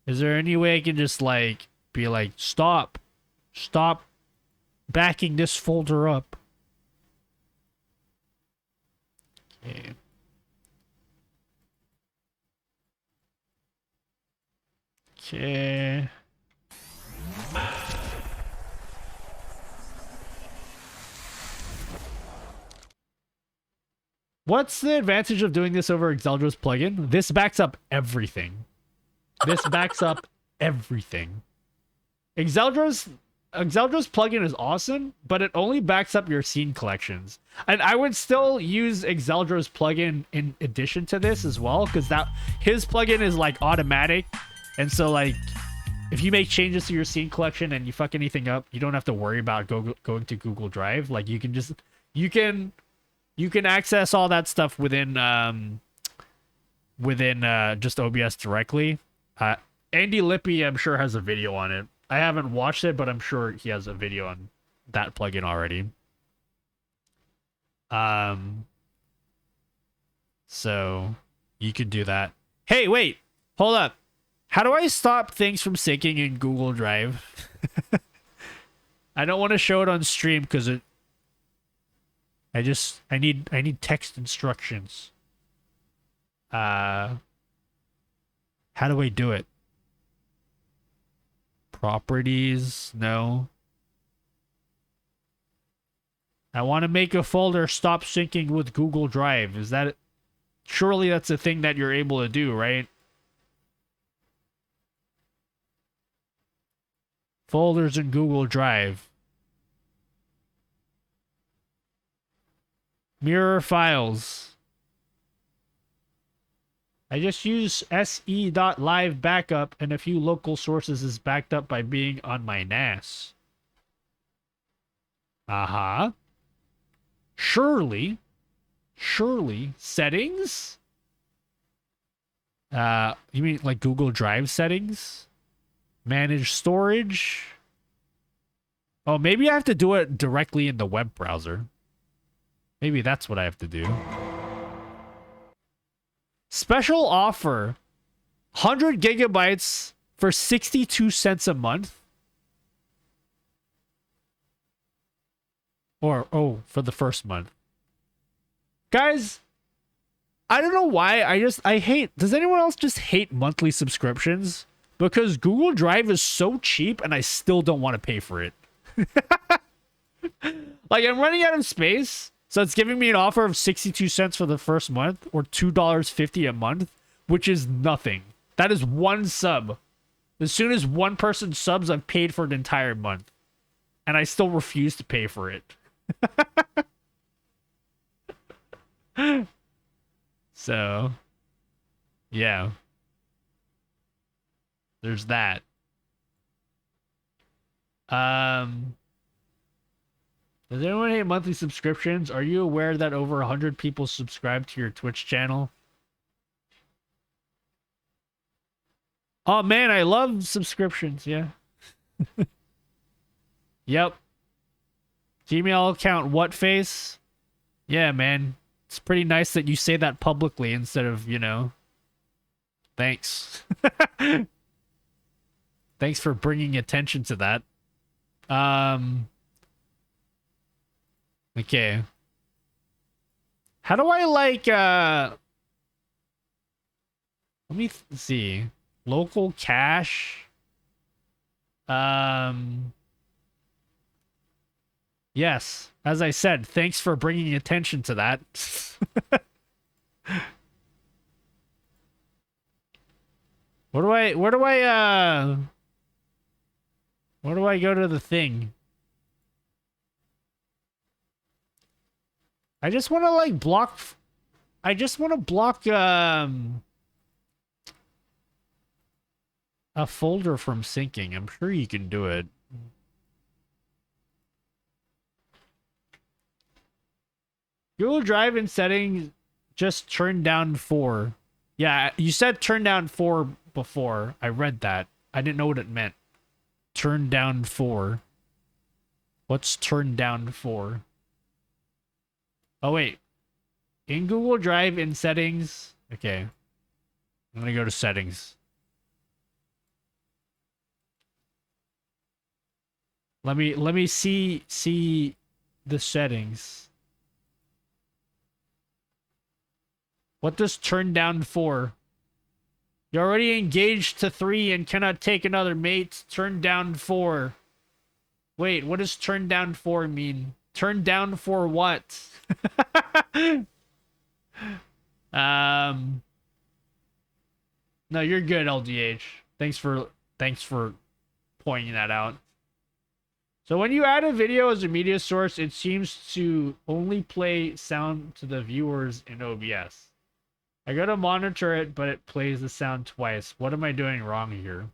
Is there any way I can just like be like, stop backing this folder up? Okay. Okay. What's the advantage of doing this over Exeldra's plugin? This backs up everything. This backs up everything. Exeldra's plugin is awesome, but it only backs up your scene collections. And I would still use Exeldra's plugin in addition to this as well, because his plugin is like automatic. And so like, if you make changes to your scene collection and you fuck anything up, you don't have to worry about going to Google Drive. Like you can access all that stuff within within just OBS directly. Andy Lippy, I'm sure, has a video on it. I haven't watched it, but I'm sure he has a video on that plugin already. So you could do that. Hey, wait, hold up. How do I stop things from syncing in Google Drive? I don't want to show it on stream because I need text instructions. How do I do it? Properties? No. I want to make a folder stop syncing with Google Drive. Is that... Surely that's a thing that you're able to do, right? Folders in Google Drive. Mirror files. I just use se.live backup and a few local sources is backed up by being on my NAS. Uh-huh. Surely. Settings? You mean like Google Drive settings? Manage storage? Oh, maybe I have to do it directly in the web browser. Maybe that's what I have to do. Special offer. 100 gigabytes for 62 cents a month. Or, oh, for the first month. Guys, I don't know why. I hate... Does anyone else just hate monthly subscriptions? Because Google Drive is so cheap and I still don't want to pay for it. Like, I'm running out of space. So it's giving me an offer of 62 cents for the first month, or $2.50 a month, which is nothing. That is one sub. As soon as one person subs, I've paid for an entire month. And I still refuse to pay for it. So, yeah. There's that. Does anyone hate monthly subscriptions? Are you aware that over 100 people subscribe to your Twitch channel? Oh man, I love subscriptions, yeah. Yep. Gmail account Whatface? Yeah, man. It's pretty nice that you say that publicly instead of, you know. Thanks. Thanks for bringing attention to that. Okay. How do I like let me see. Local cache. Yes, as I said, thanks for bringing attention to that. Where do I go to the thing? I just want to like block a folder from syncing. I'm sure you can do it. Google Drive in settings, just turn down 4. Yeah, you said turn down 4 before. I read that. I didn't know what it meant. Turn down 4. What's turn down 4? Oh, wait. In Google Drive in settings. Okay. I'm going to go to settings. Let me see the settings. What does turn down 4? You're already engaged to 3 and cannot take another mate. Turn down 4. Wait, what does turn down 4 mean? Turn down for what? No, you're good, LDH. Thanks for pointing that out. So when you add a video as a media source, it seems to only play sound to the viewers in OBS. I go to monitor it, but it plays the sound twice. What am I doing wrong here?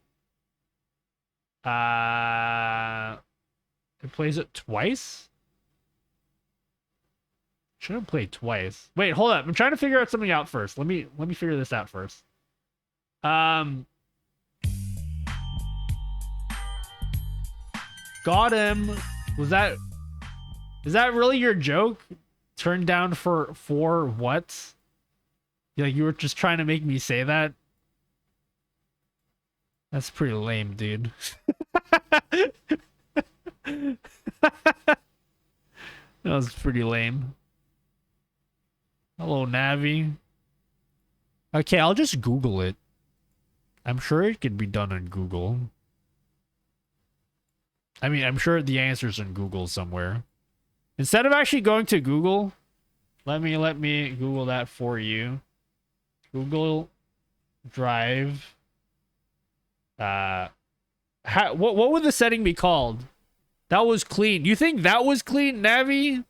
It plays it twice? Shouldn't play twice. Wait, hold up. I'm trying to figure out something out first. Let me figure this out first. Got him. Is that really your joke? Turned down for what? Like you were just trying to make me say that? That's pretty lame, dude. That was pretty lame. Hello, Navi. Okay, I'll just Google it. I'm sure it could be done on Google. I mean, I'm sure the answer's in Google somewhere. Instead of actually going to Google, let me Google that for you. Google Drive. What would the setting be called? That was clean. You think that was clean, Navi?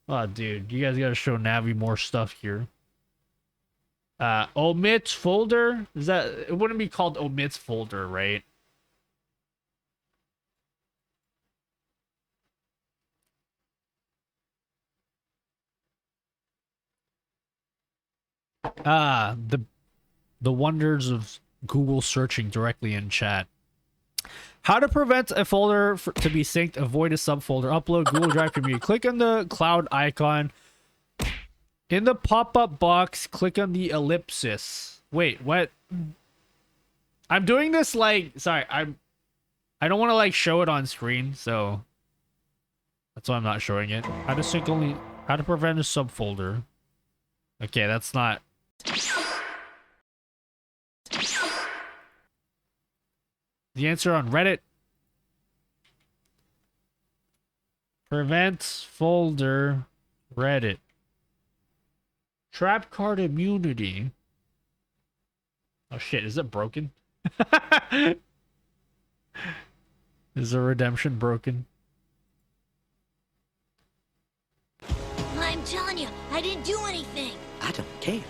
Oh, dude, you guys gotta show Navi more stuff here. Omits folder? Is that, it wouldn't be called omits folder, right? The wonders of Google searching directly in chat. How to prevent a folder to be synced, avoid a subfolder, upload Google Drive community. Click on the cloud icon. In the pop-up box, click on the ellipsis. Wait, what? I'm doing this like, sorry, I don't want to like show it on screen, so that's why I'm not showing it. How to prevent a subfolder. Okay, that's not. The answer on Reddit. Prevent folder Reddit. Trap card immunity. Oh shit, is it broken? Is the redemption broken? I'm telling you, I didn't do anything. I don't care.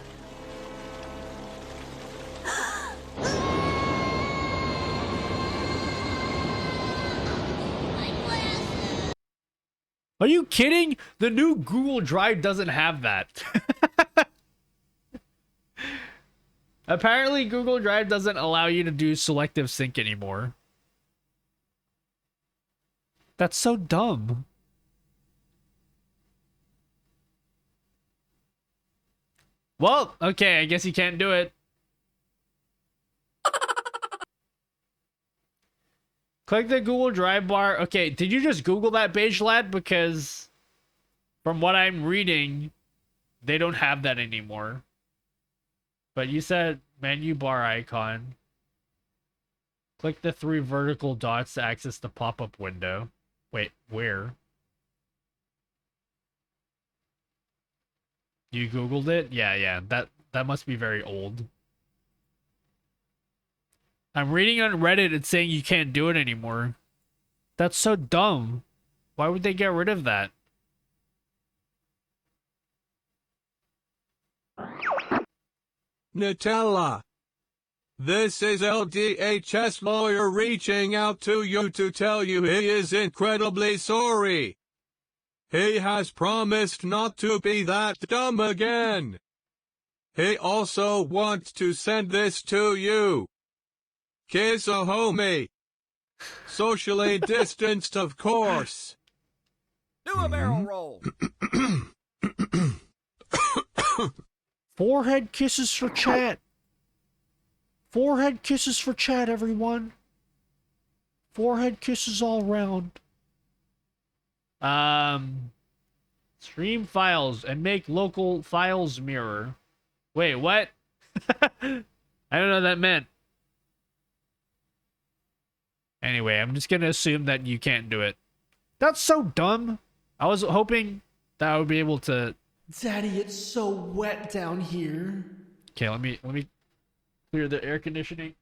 My glasses. Are you kidding? The new Google Drive doesn't have that. Apparently, Google Drive doesn't allow you to do selective sync anymore. That's so dumb. Well, okay, I guess you can't do it. Click the Google Drive bar. Okay, did you just Google that, Beige Lad? Because from what I'm reading, they don't have that anymore. But you said menu bar icon. Click the 3 vertical dots to access the pop-up window. Wait, where? You Googled it? Yeah, that must be very old. I'm reading on Reddit, it's saying you can't do it anymore. That's so dumb. Why would they get rid of that? Nutella. This is LDHS lawyer reaching out to you to tell you he is incredibly sorry. He has promised not to be that dumb again. He also wants to send this to you. Kiss a homie. Socially distanced, of course. Do a barrel roll. Forehead kisses for chat. Forehead kisses for chat, everyone. Forehead kisses all around. Stream files and make local files mirror. Wait, what? I don't know what that meant. Anyway, I'm just gonna assume that you can't do it. That's so dumb. I was hoping that I would be able to. Daddy, it's so wet down here. Okay, let me clear the air conditioning.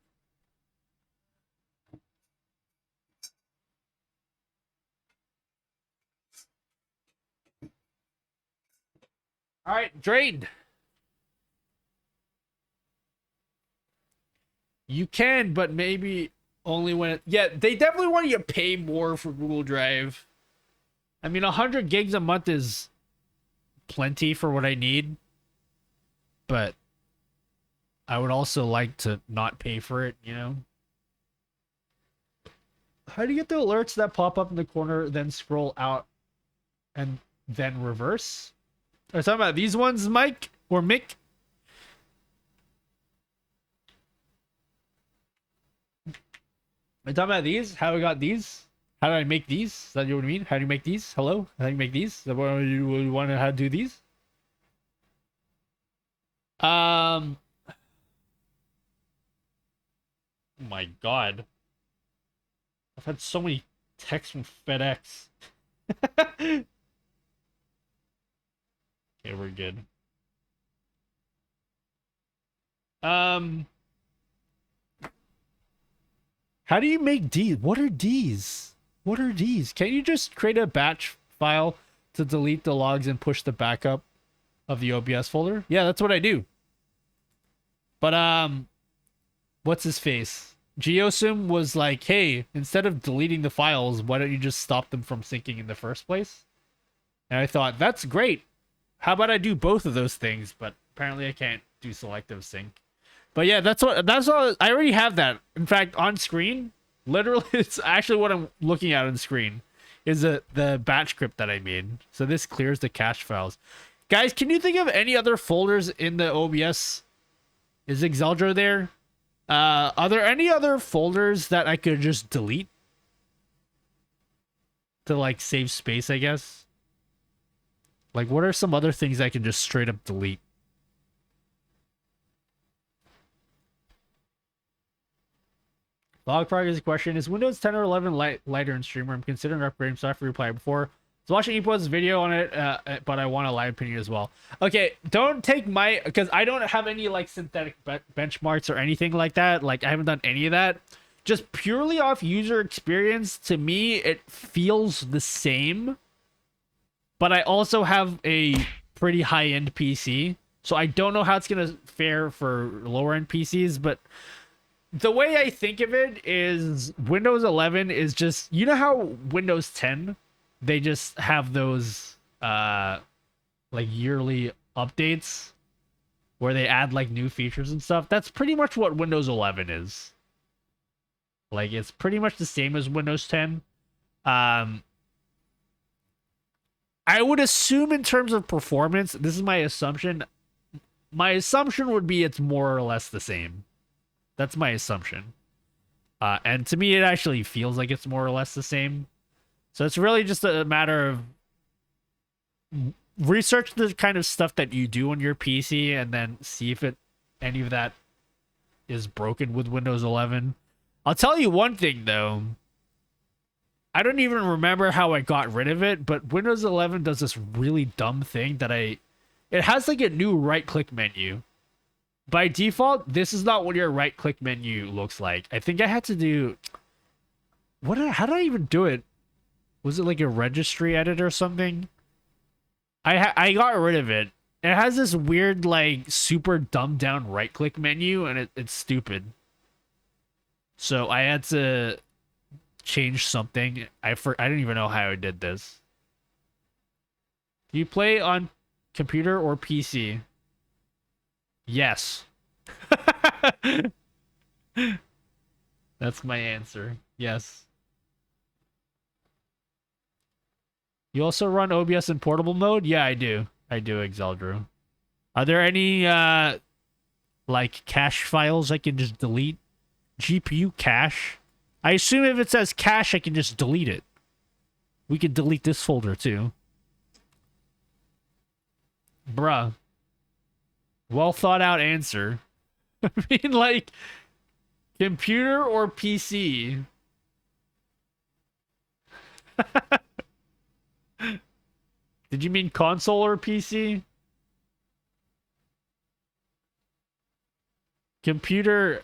All right, drained. You can, but maybe only when yeah, they definitely want you to pay more for Google Drive. I mean, 100 gigs a month is plenty for what I need, but I would also like to not pay for it, you know? How do you get the alerts that pop up in the corner, then scroll out and then reverse? Are you talking about these ones, Mike? Or Mick? Are you talking about these? How I got these? How do I make these? Is that what you mean? How do you make these? Hello? How do you make these? Is that what you want to how to do these? Oh my god. I've had so many texts from FedEx. Okay, we're good. How do you make D's? What are D's? What are D's? Can't you just create a batch file to delete the logs and push the backup of the OBS folder? Yeah, that's what I do. But what's his face? Geosim was like, hey, instead of deleting the files, why don't you just stop them from syncing in the first place? And I thought, that's great. How about I do both of those things? But apparently I can't do selective sync. But yeah, that's all. I already have that. In fact, on screen, literally, it's actually what I'm looking at on screen is the batch script that I made. So this clears the cache files. Guys, can you think of any other folders in the OBS? Is Exeldro there? Are there any other folders that I could just delete to like save space, I guess? Like, what are some other things I can just straight up delete? Log progress question: is Windows 10 or 11 lighter in Streamer? I'm considering upgrading, so I have to reply before. I was watching Epo's video on it, but I want a live opinion as well. Okay, don't take my... because I don't have any, like, synthetic benchmarks or anything like that. Like, I haven't done any of that. Just purely off user experience, to me, it feels the same. But I also have a pretty high-end PC, so I don't know how it's going to fare for lower-end PCs, but... the way I think of it is Windows 11 is just... you know how Windows 10... they just have those like yearly updates where they add like new features and stuff. That's pretty much what Windows 11 is. Like, it's pretty much the same as Windows 10. I would assume in terms of performance, this is my assumption. My assumption would be it's more or less the same. That's my assumption. And to me, it actually feels like it's more or less the same. So it's really just a matter of research the kind of stuff that you do on your PC and then see if any of that is broken with Windows 11. I'll tell you one thing, though. I don't even remember how I got rid of it, but Windows 11 does this really dumb thing that it has like a new right-click menu. By default, this is not what your right-click menu looks like. I think I had to do... how did I even do it? Was it like a registry edit or something? I got rid of it. It has this weird, like, super dumbed down right-click menu, and it's stupid. So I had to change something. I didn't even know how I did this. Do you play on computer or PC? Yes. That's my answer. Yes. You also run OBS in portable mode? Yeah, I do. I do, Exeldro. Are there any, like, cache files I can just delete? GPU cache? I assume if it says cache, I can just delete it. We could delete this folder, too. Bruh. Well thought out answer. I mean, like, computer or PC? Did you mean console or PC? Computer...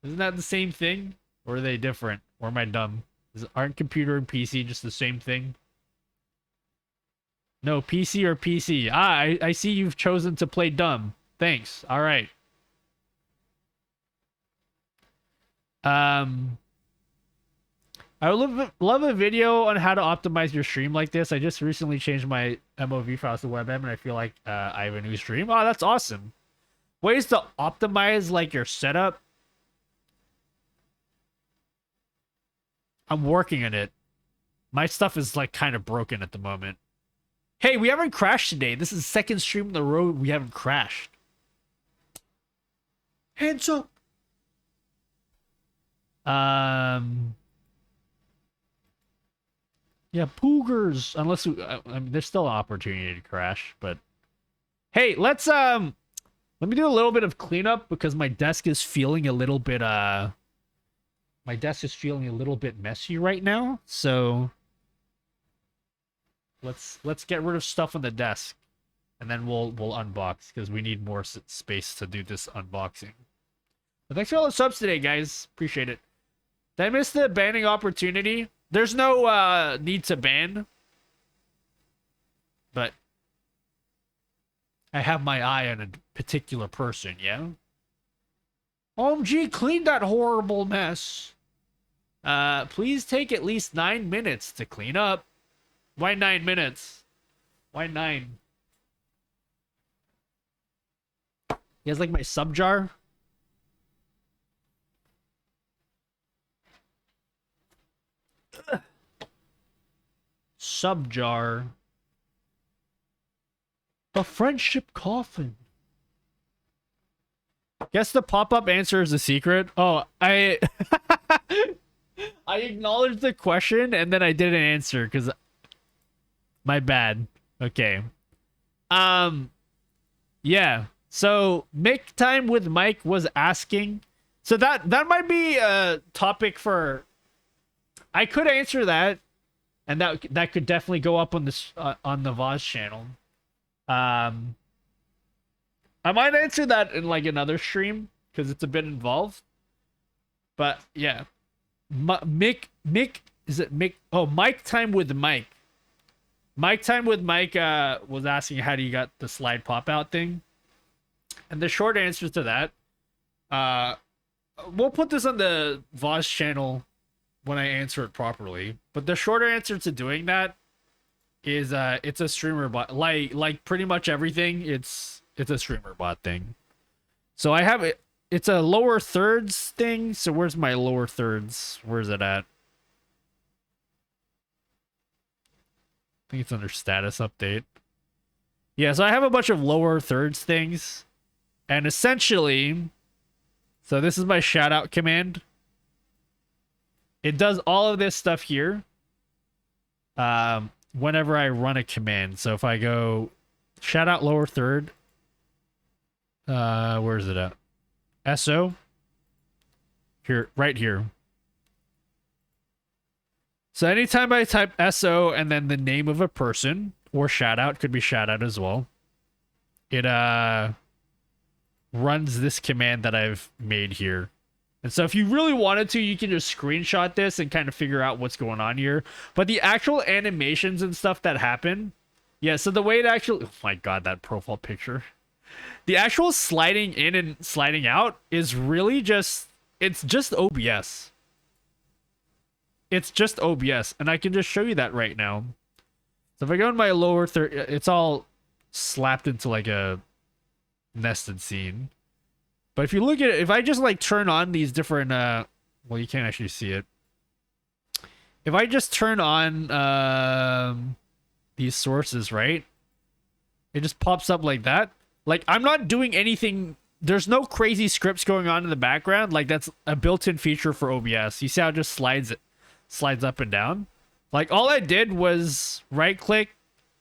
isn't that the same thing? Or are they different? Or am I dumb? Aren't computer and PC just the same thing? No, PC or PC. Ah, I see you've chosen to play dumb. Thanks. All right. I would love a video on how to optimize your stream like this. I just recently changed my MOV files to WebM, and I feel like I have a new stream. Oh, that's awesome. Ways to optimize like your setup. I'm working on it. My stuff is like kind of broken at the moment. Hey, we haven't crashed today. This is the second stream in the row we haven't crashed. Hands up. Yeah, poogers. Unless I mean, there's still an opportunity to crash, but hey, let me do a little bit of cleanup because my desk is feeling a little bit messy right now. So let's get rid of stuff on the desk, and then we'll unbox because we need more space to do this unboxing. But thanks for all the subs today, guys. Appreciate it. Did I miss the banning opportunity? There's no need to ban, but I have my eye on a particular person, yeah? OMG, clean that horrible mess. Please take at least 9 minutes to clean up. Why 9 minutes? Why 9? You guys like my sub jar? Sub jar. A friendship coffin. Guess the pop-up answer is a secret. Oh, I acknowledged the question and then I didn't answer because my bad. Okay. Yeah. So Mick Time with Mike was asking. So that might be a topic for. I could answer that, and that could definitely go up on this on the Voz channel. I might answer that in like another stream because it's a bit involved. But yeah, Mick is it Mick? Oh, Mike Time with Mike. Mike Time with Mike was asking how do you got the slide pop out thing, and the short answer to that, we'll put this on the Voz channel when I answer it properly. But the shorter answer to doing that is it's a streamer bot. Like pretty much everything, it's a streamer bot thing. So I have it. It's a lower thirds thing. So where's my lower thirds? Where's it at? I think it's under status update. Yeah, so I have a bunch of lower thirds things. And essentially, so this is my shout out command. It does all of this stuff here. Whenever I run a command. So if I go shout out lower third, where is it at? SO? Here, right here. So anytime I type SO and then the name of a person, or shout out, could be shout out as well, it runs this command that I've made here. And so if you really wanted to, you can just screenshot this and kind of figure out what's going on here. But the actual animations and stuff that happen, yeah, so the way it actually, oh my god, that profile picture. The actual sliding in and sliding out is really just, it's just OBS. It's just OBS, and I can just show you that right now. So if I go in my lower third, it's all slapped into like a nested scene. But if you look at it, if I just like turn on these different, well, you can't actually see it. If I just turn on these sources, right? It just pops up like that. Like I'm not doing anything. There's no crazy scripts going on in the background. Like that's a built-in feature for OBS. You see how it just slides up and down? Like all I did was right-click,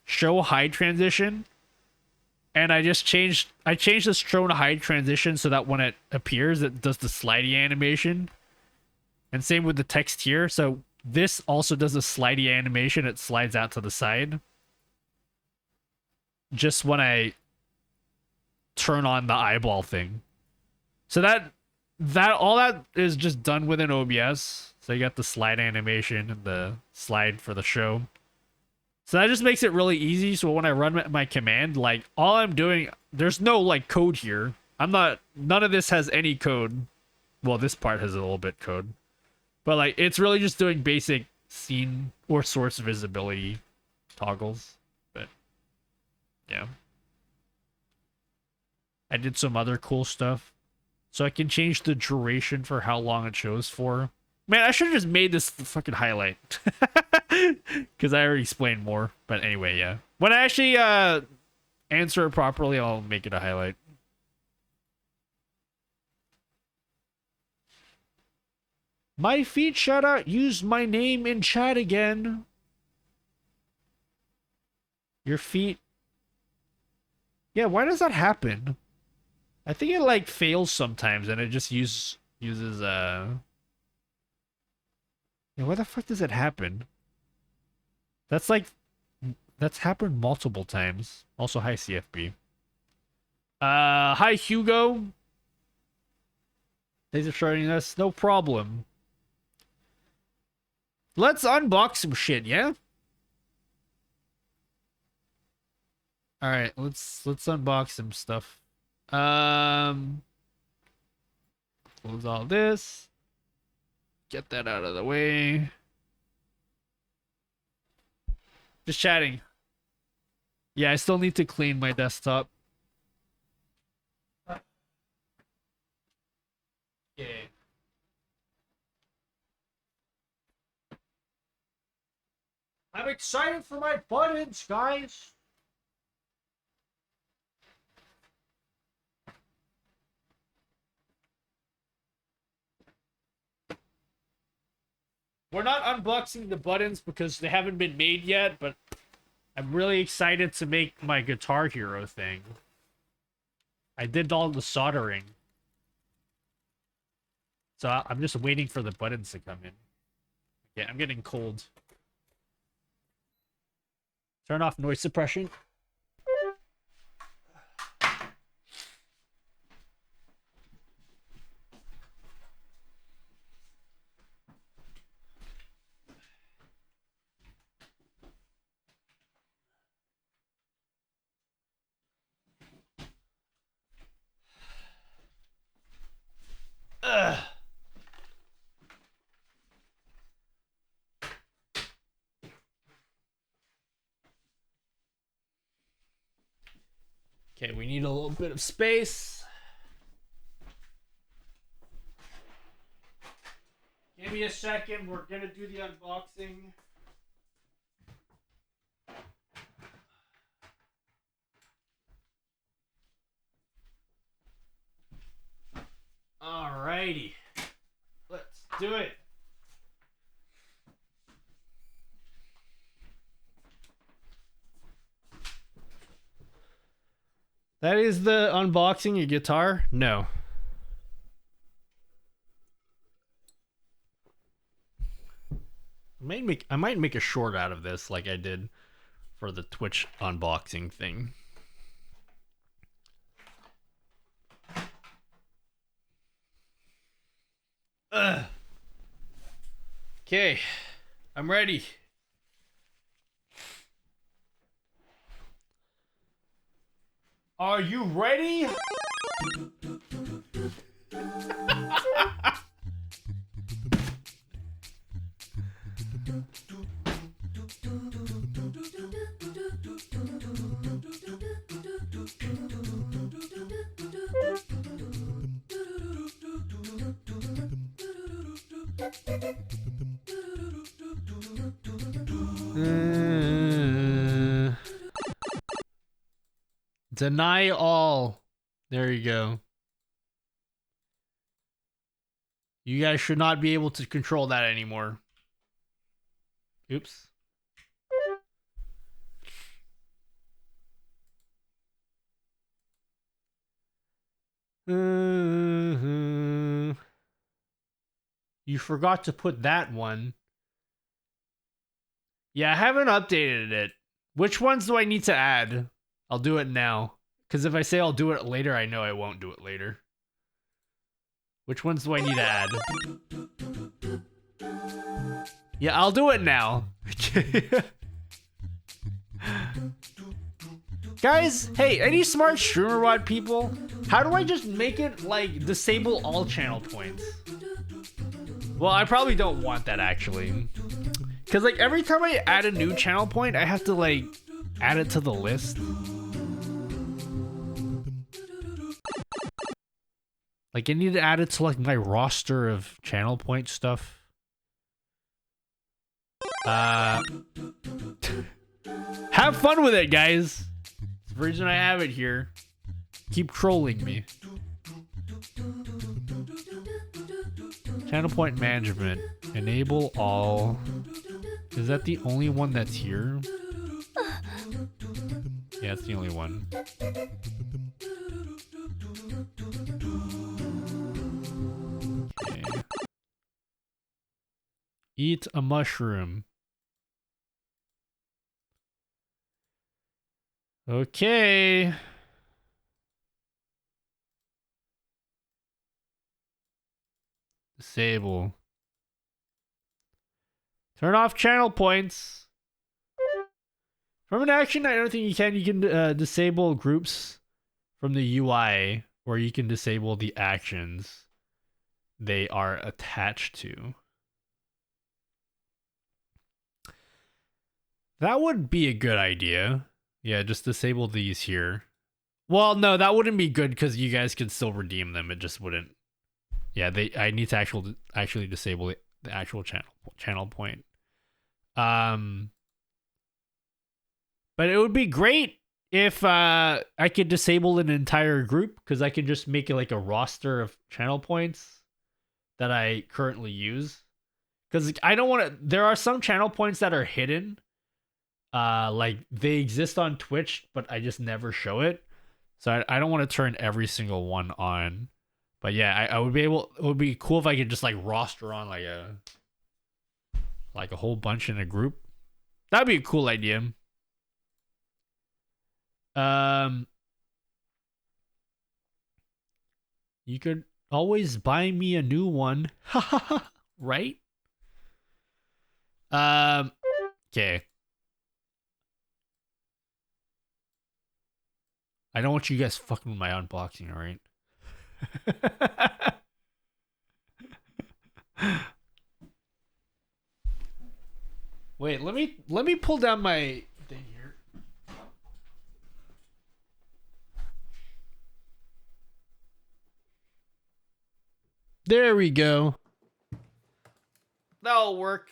show hide transition. And I changed the show to hide transition so that when it appears, it does the slidey animation. And same with the text here. So this also does a slidey animation. It slides out to the side. Just when I turn on the eyeball thing. So that all that is just done within OBS. So you got the slide animation and the slide for the show. So that just makes it really easy. So when I run my command, like all I'm doing, there's no like code here. None of this has any code. Well, this part has a little bit code. But like, it's really just doing basic scene or source visibility toggles. But yeah, I did some other cool stuff, so I can change the duration for how long it shows for. Man, I should have just made this the fucking highlight, because I already explained more. But anyway, yeah, when I actually answer it properly, I'll make it a highlight. My feet shout out, used my name in chat again. Your feet. Yeah, why does that happen? I think it like fails sometimes and it just uses yeah, why the fuck does it happen? That's happened multiple times. Also, hi CFB. Hi Hugo. Thanks for joining us. No problem. Let's unbox some shit, yeah? Alright, let's unbox some stuff. Close all this. Get that out of the way. Just chatting. Yeah, I still need to clean my desktop. Okay. I'm excited for my buttons, guys. We're not unboxing the buttons because they haven't been made yet, but I'm really excited to make my Guitar Hero thing. I did all the soldering. So I'm just waiting for the buttons to come in. Yeah, I'm getting cold. Turn off noise suppression. Ugh. Okay, we need a little bit of space. Give me a second. We're gonna do the unboxing. Alrighty. Let's do it. That is the unboxing your guitar? No. I might make a short out of this like I did for the Twitch unboxing thing. Okay, I'm ready. Are you ready? Deny all. There you go. You guys should not be able to control that anymore. Oops. You forgot to put that one. Yeah, I haven't updated it. Which ones do I need to add? I'll do it now. Because if I say I'll do it later, I know I won't do it later. Which ones do I need to add? Yeah, I'll do it now. Guys, hey, any smart streamer bot people? How do I just make it, like, disable all channel points? Well, I probably don't want that actually. Cause like every time I add a new channel point, I have to like add it to the list. Like I need to add it to like my roster of channel point stuff. Have fun with it, guys. It's the reason I have it here. Keep trolling me. Channel point management. Enable all. Is that the only one that's here? Yeah, it's the only one. Okay. Eat a mushroom. Okay. Disable. Turn off channel points. From an action, I don't think you can. You can disable groups from the UI, or you can disable the actions they are attached to. That would be a good idea. Yeah, just disable these here. Well, no, that wouldn't be good because you guys could still redeem them. It just wouldn't. Yeah, I need to actually disable the actual channel point. But it would be great if I could disable an entire group, because I can just make it like a roster of channel points that I currently use. Because I don't want to. There are some channel points that are hidden. Like they exist on Twitch, but I just never show it. So I don't want to turn every single one on. But yeah, I would be able. It would be cool if I could just like roster on like a whole bunch in a group. That'd be a cool idea. You could always buy me a new one. Right? Okay. I don't want you guys fucking with my unboxing, alright? Wait, let me pull down my thing here. There we go. That'll work.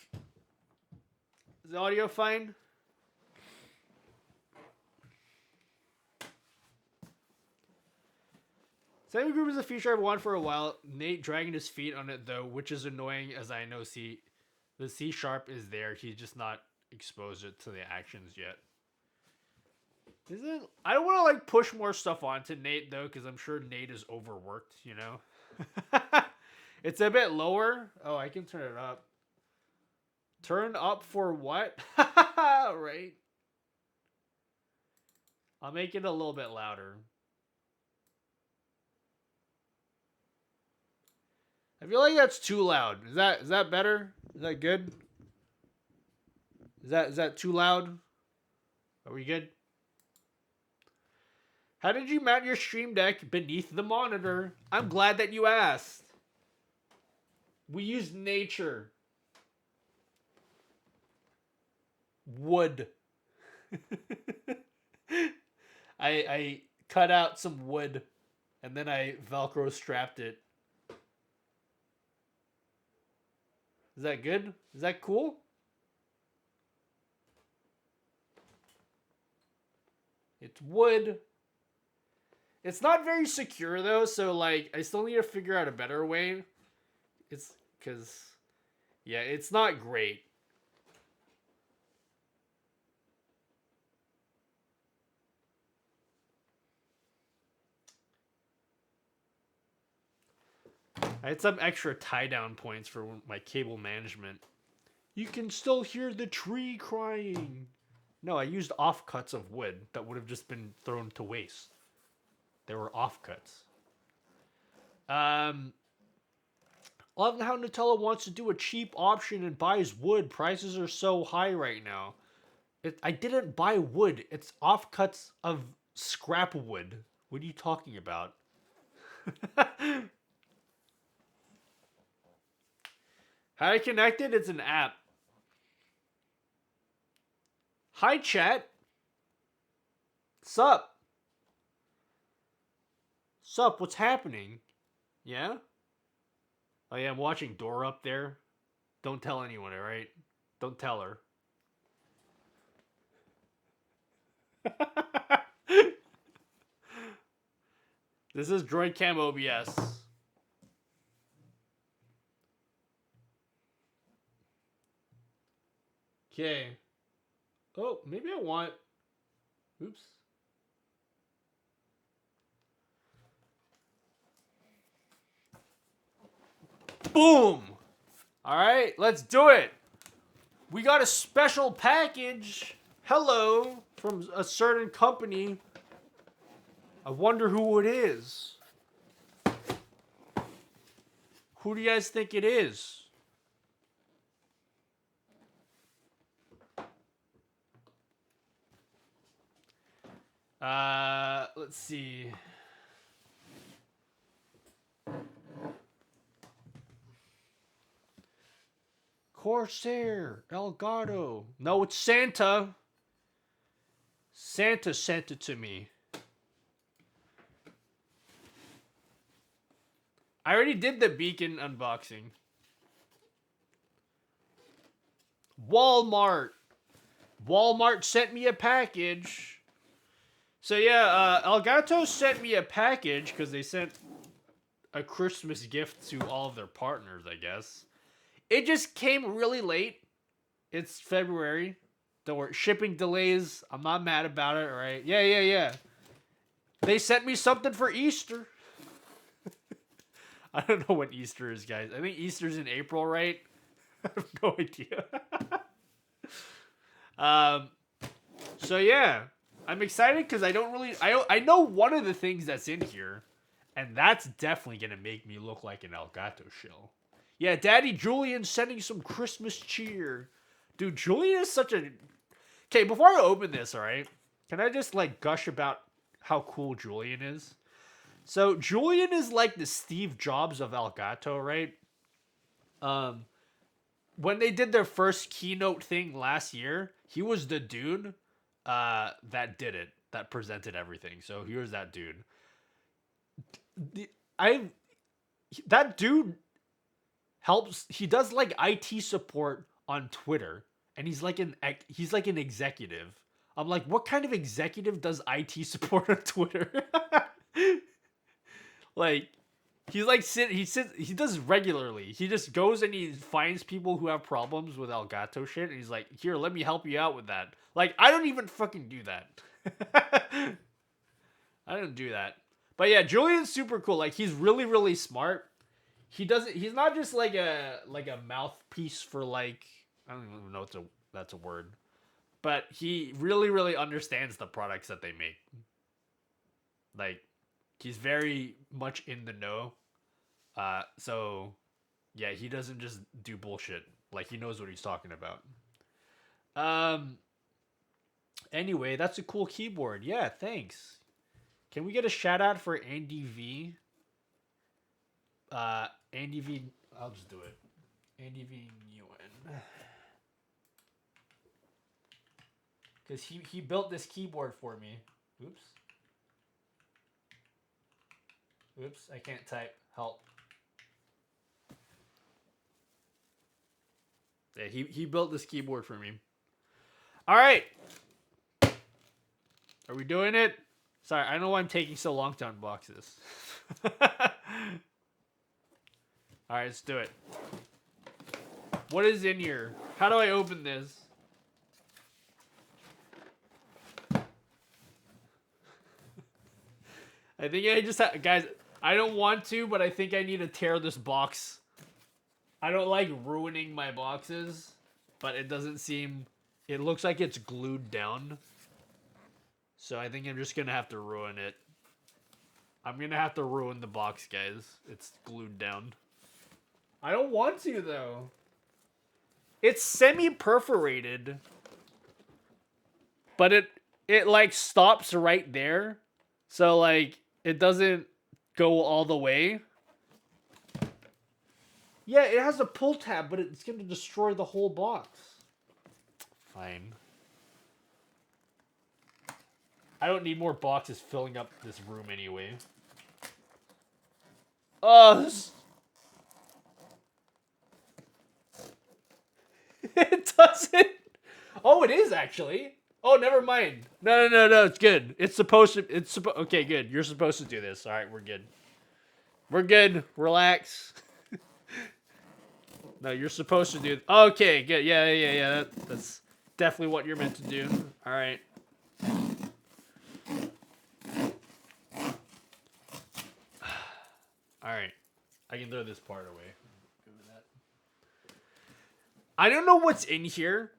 Is the audio fine? Saving group is a feature I've wanted for a while. Nate dragging his feet on it though, which is annoying as I know the C sharp is there. He's just not exposed it to the actions yet. Is it? I don't want to like push more stuff onto Nate though, because I'm sure Nate is overworked, you know? It's a bit lower. Oh, I can turn it up. Turn up for what? Right. I'll make it a little bit louder. I feel like that's too loud. Is that better? Is that good? Is that too loud? Are we good? How did you mount your Stream Deck beneath the monitor? I'm glad that you asked. We use nature. Wood. I cut out some wood and then I Velcro strapped it. Is that good? Is that cool? It's wood. It's not very secure though, so like I still need to figure out a better way. It's because yeah, it's not great. I had some extra tie down points for my cable management. You can still hear the tree crying. No, I used offcuts of wood that would have just been thrown to waste. They were offcuts. Love how Nutella wants to do a cheap option and buys wood. Prices are so high right now. I didn't buy wood. It's offcuts of scrap wood. What are you talking about? How I connected? It's an app. Hi, chat. Sup? Sup? What's happening? Yeah? Oh yeah, I'm watching Dora up there. Don't tell anyone, alright? Don't tell her. This is Droid Cam OBS. Okay. Oh, maybe I want... Oops. Boom! Alright, let's do it. We got a special package. Hello, from a certain company. I wonder who it is. Who do you guys think it is? Let's see. Corsair, Elgato. No, it's Santa. Santa sent it to me. I already did the beacon unboxing. Walmart. Walmart sent me a package. So yeah, Elgato sent me a package because they sent a Christmas gift to all of their partners, I guess. It just came really late. It's February. There were shipping delays. I'm not mad about it, alright? Yeah. They sent me something for Easter. I don't know when Easter is, guys. I think Easter's in April, right? I have no idea. So yeah. I'm excited because I don't really... I know one of the things that's in here. And that's definitely going to make me look like an Elgato shill. Yeah, Daddy Julian's sending some Christmas cheer. Dude, Julian is such a... Okay, before I open this, alright? Can I just, like, gush about how cool Julian is? So, Julian is like the Steve Jobs of Elgato, right? When they did their first keynote thing last year, he was the dude that did it. That presented everything. So, here's that dude. That dude... helps. He does like IT support on Twitter, and he's like an executive. I'm like, what kind of executive does IT support on Twitter? Like, he's like he does regularly. He just goes and he finds people who have problems with Elgato shit, and he's like, here, let me help you out with that. Like, I don't even fucking do that. I don't do that. But yeah, Julian's super cool. Like, he's really, really smart. He's not just like a mouthpiece for, like, I don't even know if that's a word, but he really, really understands the products that they make. Like, he's very much in the know. So yeah, he doesn't just do bullshit. Like, he knows what he's talking about. Anyway, that's a cool keyboard. Yeah, thanks. Can we get a shout out for Andy V? Andy V, I'll just do it. Andy V Nguyen. Because he built this keyboard for me. Oops, I can't type. Help. Yeah, he built this keyboard for me. Alright. Are we doing it? Sorry, I don't know why I'm taking so long to unbox this. Alright, let's do it. What is in here? How do I open this? I think I just have... Guys, I don't want to, but I think I need to tear this box. I don't like ruining my boxes, but it doesn't seem... It looks like it's glued down. So I think I'm just going to have to ruin it. I'm going to have to ruin the box, guys. It's glued down. I don't want to, though. It's semi-perforated. But it like, stops right there. So, like, it doesn't go all the way. Yeah, it has a pull tab, but it's going to destroy the whole box. Fine. I don't need more boxes filling up this room anyway. This... It doesn't. Oh, it is actually. Oh, never mind. No. It's good. It's supposed to. Okay, good. You're supposed to do this. All right, we're good. We're good. Relax. No, you're supposed to do. Okay, good. Yeah. That's definitely what you're meant to do. All right. All right. I can throw this part away. I don't know what's in here.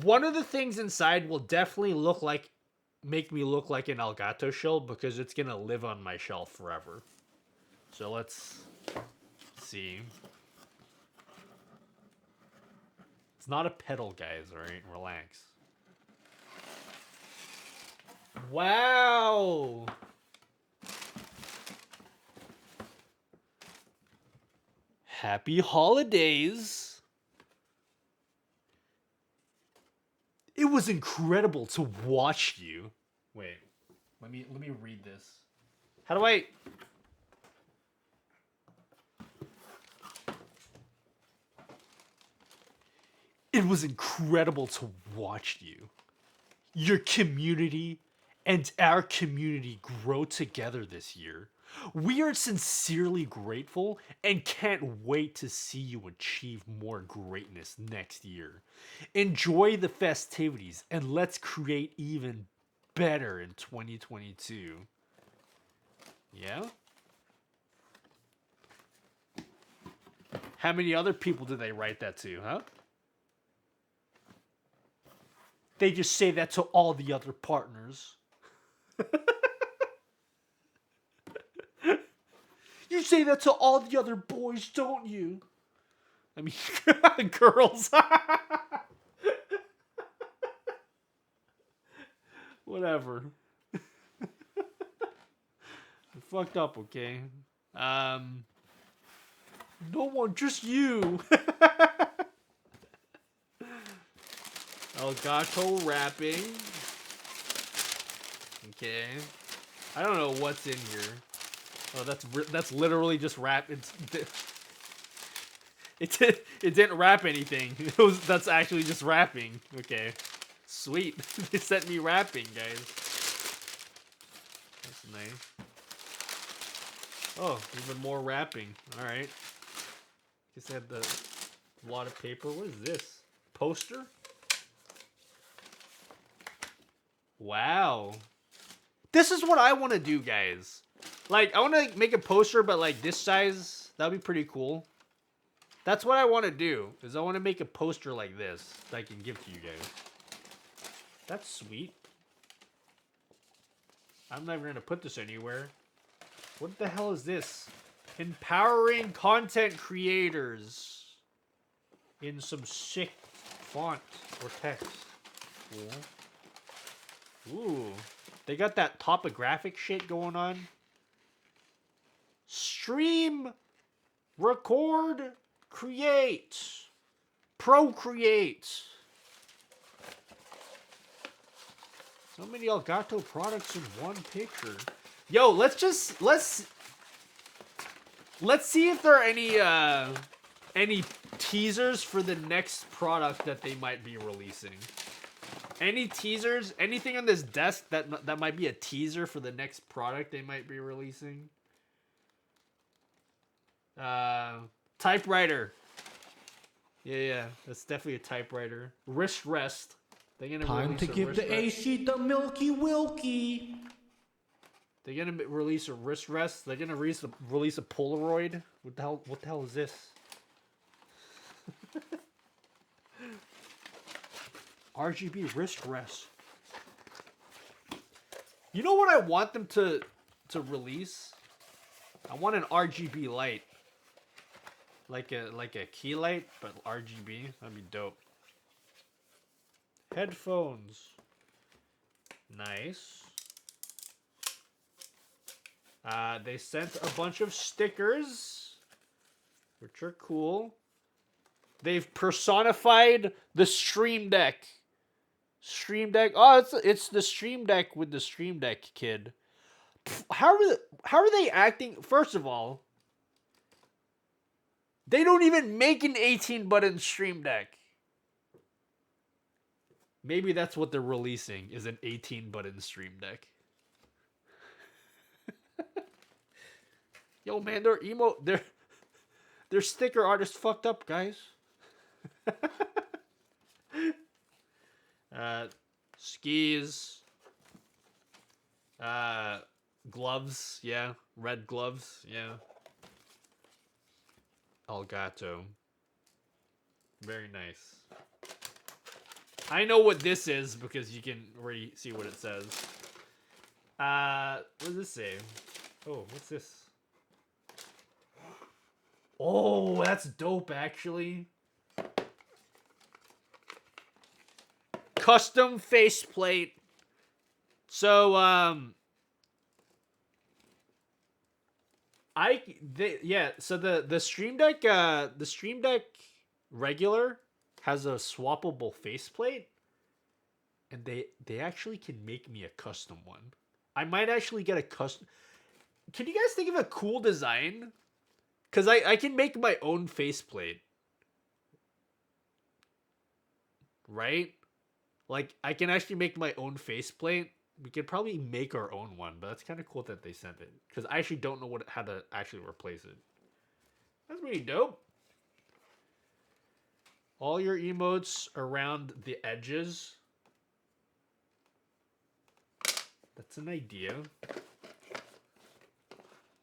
One of the things inside will definitely make me look like an Elgato shell because it's gonna live on my shelf forever. So let's see. It's not a pedal, guys, alright? Relax. Wow! Happy holidays! It was incredible to watch you. Wait, let me read this. How do I... It was incredible to watch you, your community, and our community grow together this year. We are sincerely grateful and can't wait to see you achieve more greatness next year. Enjoy the festivities and let's create even better in 2022. Yeah? How many other people did they write that to, huh? They just say that to all the other partners. You say that to all the other boys, don't you? I mean, girls. Whatever. I fucked up, okay? No one, just you. Elgato wrapping. Okay. I don't know what's in here. Oh, that's literally just wrap. It didn't wrap anything. That's actually just wrapping. Okay, sweet. They sent me wrapping, guys. That's nice. Oh, even more wrapping. All right. Just had a lot of paper. What is this? Poster? Wow. This is what I want to do, guys. Like, I want to make a poster, but like this size. That'd be pretty cool. That's what I want to do. Is I want to make a poster like this that I can give to you guys. That's sweet. I'm never going to put this anywhere. What the hell is this? Empowering content creators in some sick font or text. Cool. Ooh. They got that topographic shit going on. Stream, record, create, procreate. So many Elgato products in one picture. Yo, let's see if there are any teasers for the next product that they might be releasing. Any teasers? Anything on this desk that might be a teaser for the next product they might be releasing? Typewriter. Yeah, that's definitely a typewriter. Wrist rest. They're gonna Time to give the AC the Milky Wilky. They're gonna release a wrist rest. They're gonna release a Polaroid. What the hell is this? RGB wrist rest. You know what I want them to release? I want an RGB light. Like a key light, but RGB. That'd be dope. Headphones. Nice. They sent a bunch of stickers. which are cool. They've personified the Stream Deck. Stream Deck. Oh, it's the Stream Deck with the Stream Deck kid. How are they acting? First of all, they don't even make an 18-button Stream Deck. Maybe that's what they're releasing, is an 18-button Stream Deck. Yo, man, their sticker art is fucked up, guys. Skis. Gloves, yeah. Red gloves, yeah. Elgato. Very nice. I know what this is because you can already see what it says. What does this say? Oh, what's this? Oh, that's dope, actually. Custom faceplate. So, so the Stream Deck, regular has a swappable faceplate, and they actually can make me a custom one. I might actually get a custom. Can you guys think of a cool design? Because I can make my own faceplate. Right? Like, I can actually make my own faceplate. We could probably make our own one, but that's kind of cool that they sent it. Because I actually don't know how to actually replace it. That's pretty dope. All your emotes around the edges. That's an idea.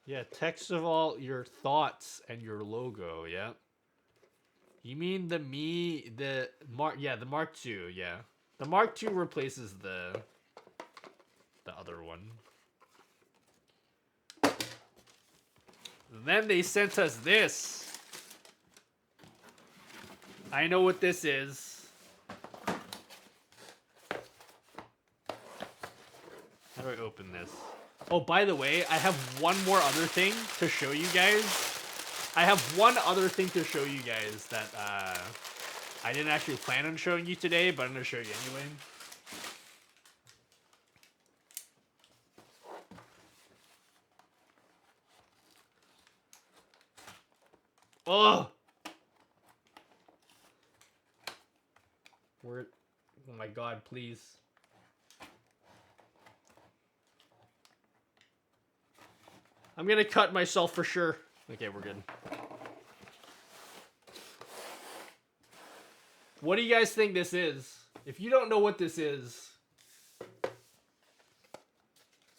Yeah, text of all your thoughts and your logo, yeah. You mean the Mark II, yeah. The Mark II replaces the other one. Then they sent us this. I know what this is. How do I open this? Oh, by the way, I have one more other thing to show you guys. I have one other thing to show you guys that I didn't actually plan on showing you today, but I'm going to show you anyway. Oh! Oh my god, please. I'm gonna cut myself for sure. Okay, we're good. What do you guys think this is? If you don't know what this is,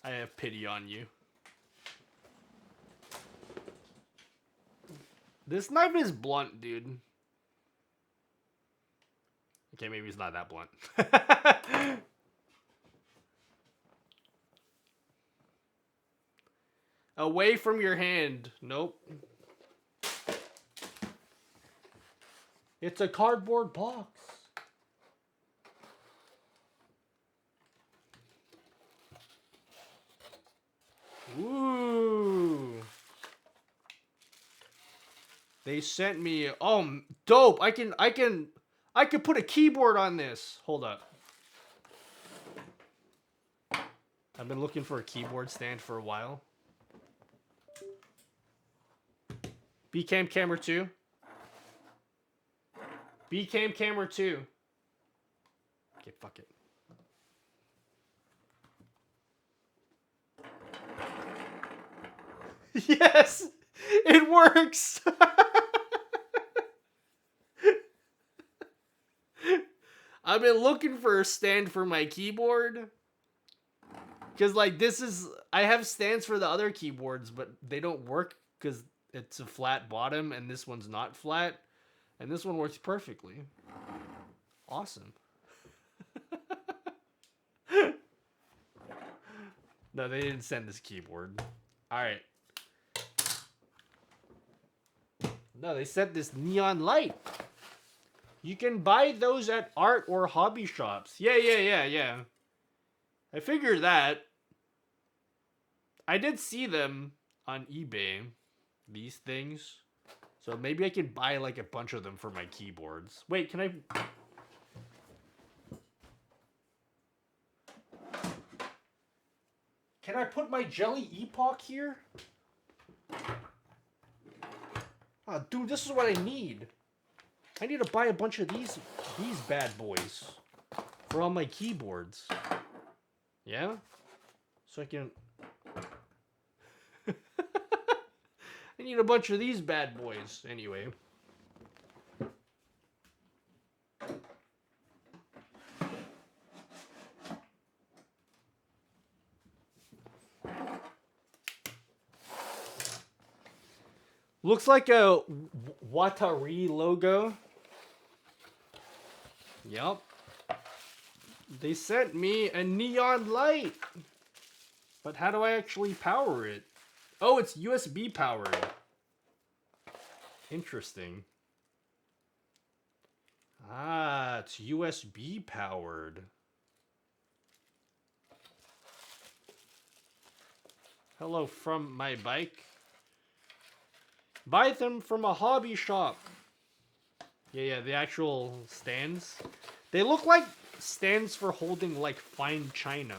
I have pity on you. This knife is blunt, dude. Okay, maybe it's not that blunt. Away from your hand. Nope. It's a cardboard box. Ooh. They sent me. Oh, dope. I can put a keyboard on this. Hold up. I've been looking for a keyboard stand for a while. Bcam camera 2. Bcam camera 2. Okay, fuck it. Yes! It works! I've been looking for a stand for my keyboard. Because, like, I have stands for the other keyboards, but they don't work because it's a flat bottom and this one's not flat. And this one works perfectly. Awesome. No, they didn't send this keyboard. Alright. No, they sent this neon light. You can buy those at art or hobby shops. Yeah. I figured that. I did see them on eBay. These things. So maybe I can buy like a bunch of them for my keyboards. Wait, can I... Can I put my Jelly Epoch here? Oh, dude, this is what I need. I need to buy a bunch of these bad boys for all my keyboards. Yeah? So I can... I need a bunch of these bad boys. Anyway. Looks like a Watari logo. Yup. They sent me a neon light. But how do I actually power it? Oh, it's USB powered. Interesting. Ah, it's USB powered. Hello from my bike. Buy them from a hobby shop. Yeah, the actual stands. They look like stands for holding like fine china.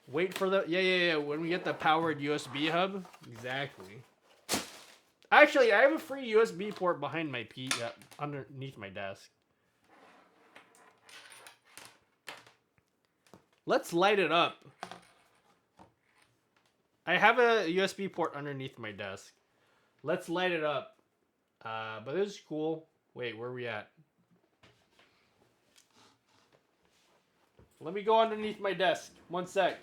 Wait for the... Yeah. When we get the powered USB hub. Exactly. Actually, I have a free USB port behind my underneath my desk. Let's light it up. I have a USB port underneath my desk. Let's light it up. But this is cool. Wait, where are we at? Let me go underneath my desk. One sec.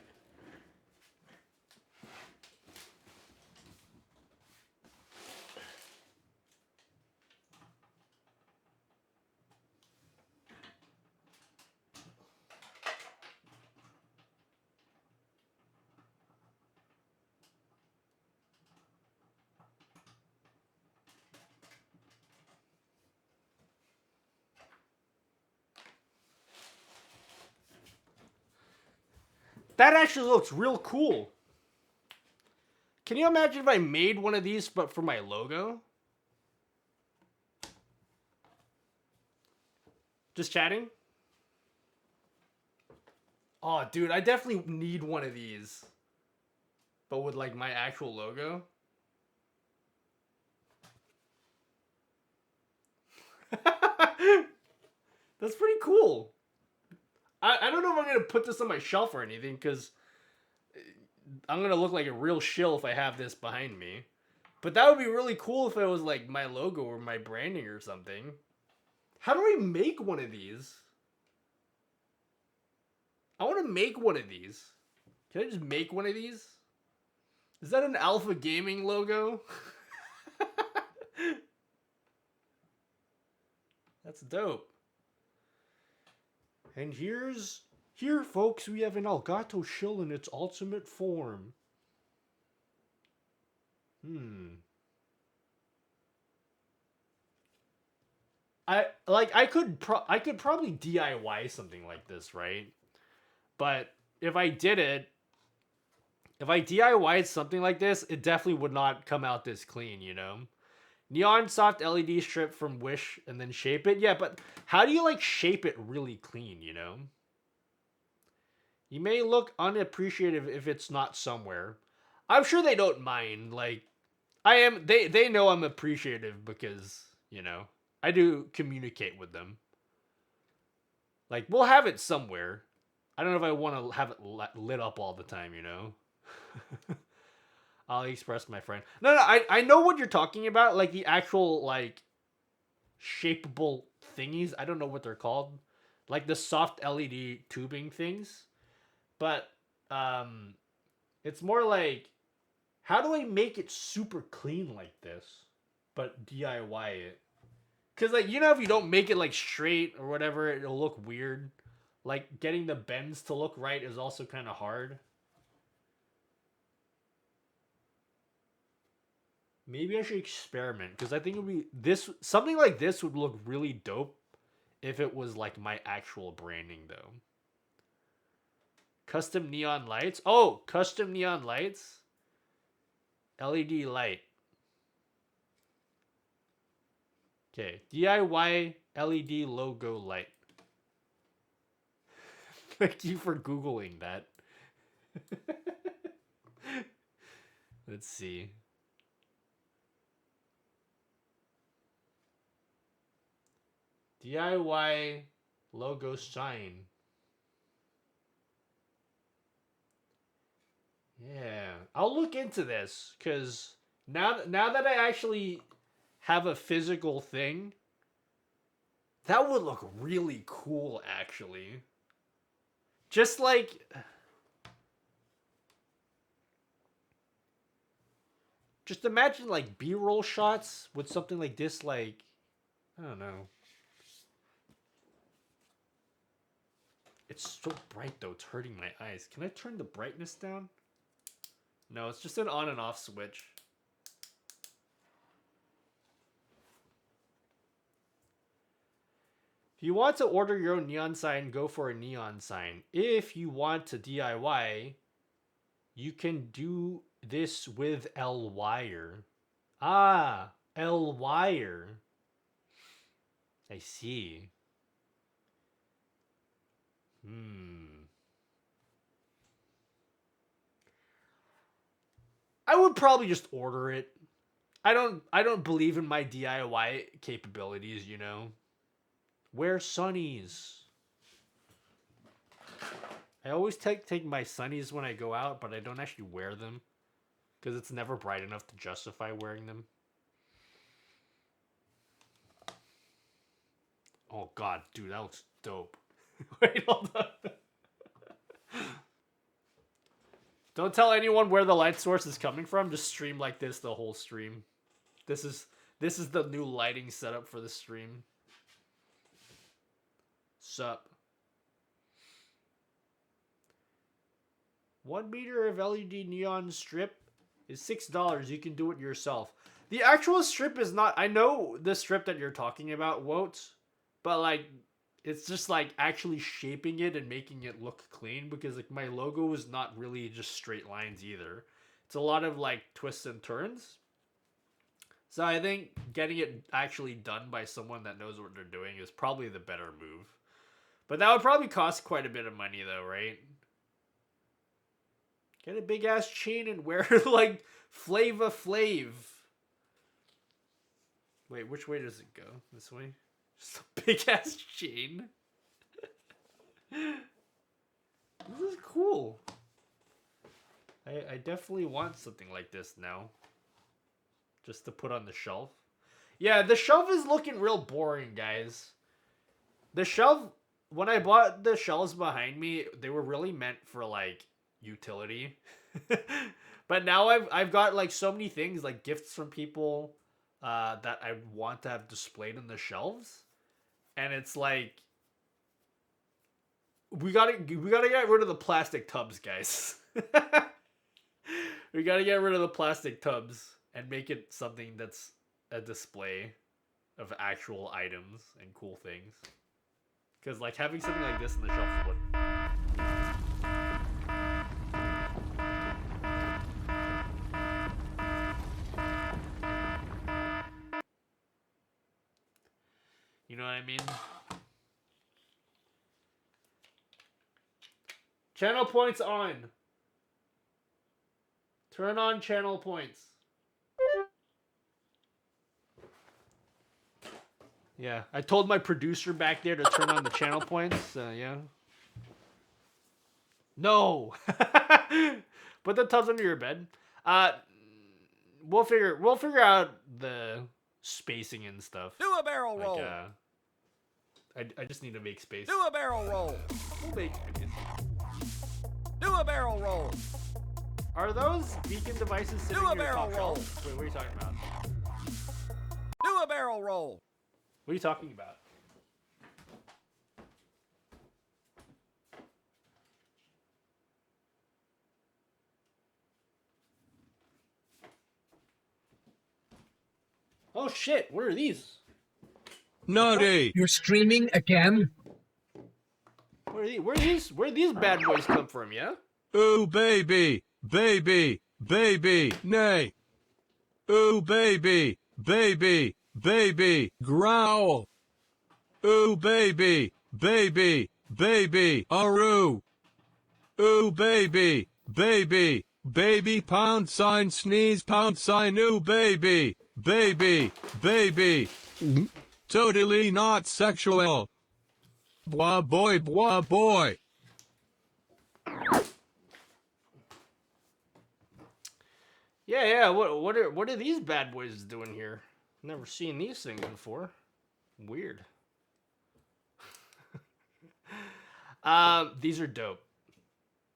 That actually looks real cool. Can you imagine if I made one of these but for my logo? Just chatting? Oh, dude, I definitely need one of these. But with like my actual logo. That's pretty cool. I don't know if I'm going to put this on my shelf or anything, because I'm going to look like a real shill if I have this behind me. But that would be really cool if it was like my logo or my branding or something. How do I make one of these? I want to make one of these. Can I just make one of these? Is that an Alpha Gaming logo? That's dope. And here, folks, we have an Elgato shill in its ultimate form. I could probably DIY something like this, right? But if I DIY'd something like this, it definitely would not come out this clean, you know? Neon soft LED strip from Wish and then shape it. Yeah, but how do you like shape it really clean, you know? You may look unappreciative if it's not somewhere. I'm sure they don't mind. Like, they know I'm appreciative because, you know, I do communicate with them. Like, we'll have it somewhere. I don't know if I want to have it lit up all the time, you know? AliExpress, my friend. No, I know what you're talking about. Like, the actual, like, shapeable thingies. I don't know what they're called. Like, the soft LED tubing things. But, it's more like, how do I make it super clean like this, but DIY it? Because, like, you know, if you don't make it, like, straight or whatever, it'll look weird. Like, getting the bends to look right is also kind of hard. Maybe I should experiment, because I think it would be something like this would look really dope if it was like my actual branding though. Custom neon lights? Oh, custom neon lights? LED light. Okay, DIY LED logo light. Thank you for Googling that. Let's see. DIY logo sign. Yeah, I'll look into this because now that I actually have a physical thing, that would look really cool actually. Just like just imagine like B-roll shots with something like this, like I don't know. It's so bright though, it's hurting my eyes. Can I turn the brightness down? No, it's just an on and off switch. If you want to order your own neon sign, go for a neon sign. If you want to DIY, you can do this with L-Wire. Ah, L-Wire. I see. I would probably just order it. I don't believe in my DIY capabilities, you know. Wear sunnies. I always take my sunnies when I go out, but I don't actually wear them because it's never bright enough to justify wearing them. Oh god, dude, that looks dope. Wait, hold on. Don't tell anyone where the light source is coming from. Just stream like this the whole stream. This is the new lighting setup for the stream. Sup. 1 meter of LED neon strip is $6. You can do it yourself. The actual strip is not... I know the strip that you're talking about, Woat, but like... It's just like actually shaping it and making it look clean because like my logo is not really just straight lines either. It's a lot of like twists and turns. So I think getting it actually done by someone that knows what they're doing is probably the better move. But that would probably cost quite a bit of money though, right? Get a big ass chain and wear like Flava Flav. Wait, which way does it go? This way? Just a big ass chain. This is cool. I definitely want something like this now. Just to put on the shelf. Yeah, the shelf is looking real boring, guys. The shelf, when I bought the shelves behind me, they were really meant for like utility. But now I've got like so many things, like gifts from people that I want to have displayed on the shelves. And it's like we gotta get rid of the plastic tubs, guys. We gotta get rid of the plastic tubs and make it something that's a display of actual items and cool things. Because like having something like this on the shelf is what. You know what I mean? Channel points on. Turn on channel points. Yeah, I told my producer back there to turn on the channel points. Yeah. No. Put the tubs under your bed. We'll figure out the spacing and stuff. Do a barrel roll. I just need to make space. Do a barrel roll. We'll make space. Do a barrel roll. Are those beacon devices sitting Do a in your barrel top roll. shelf? Wait, what are you talking about? Do a barrel roll. What are you talking about? Oh shit, what are these? Naughty. You're streaming again? Where do these bad boys come from, yeah? Ooh, baby, baby, baby, nay. Ooh baby, baby, baby, growl. Ooh baby, baby, baby, aroo. Ooh baby, baby, baby, pound sign, sneeze, pound sign, ooh baby, baby, baby. Totally not sexual. Blah boy, blah boy. Yeah. What are these bad boys doing here? Never seen these things before. Weird. These are dope.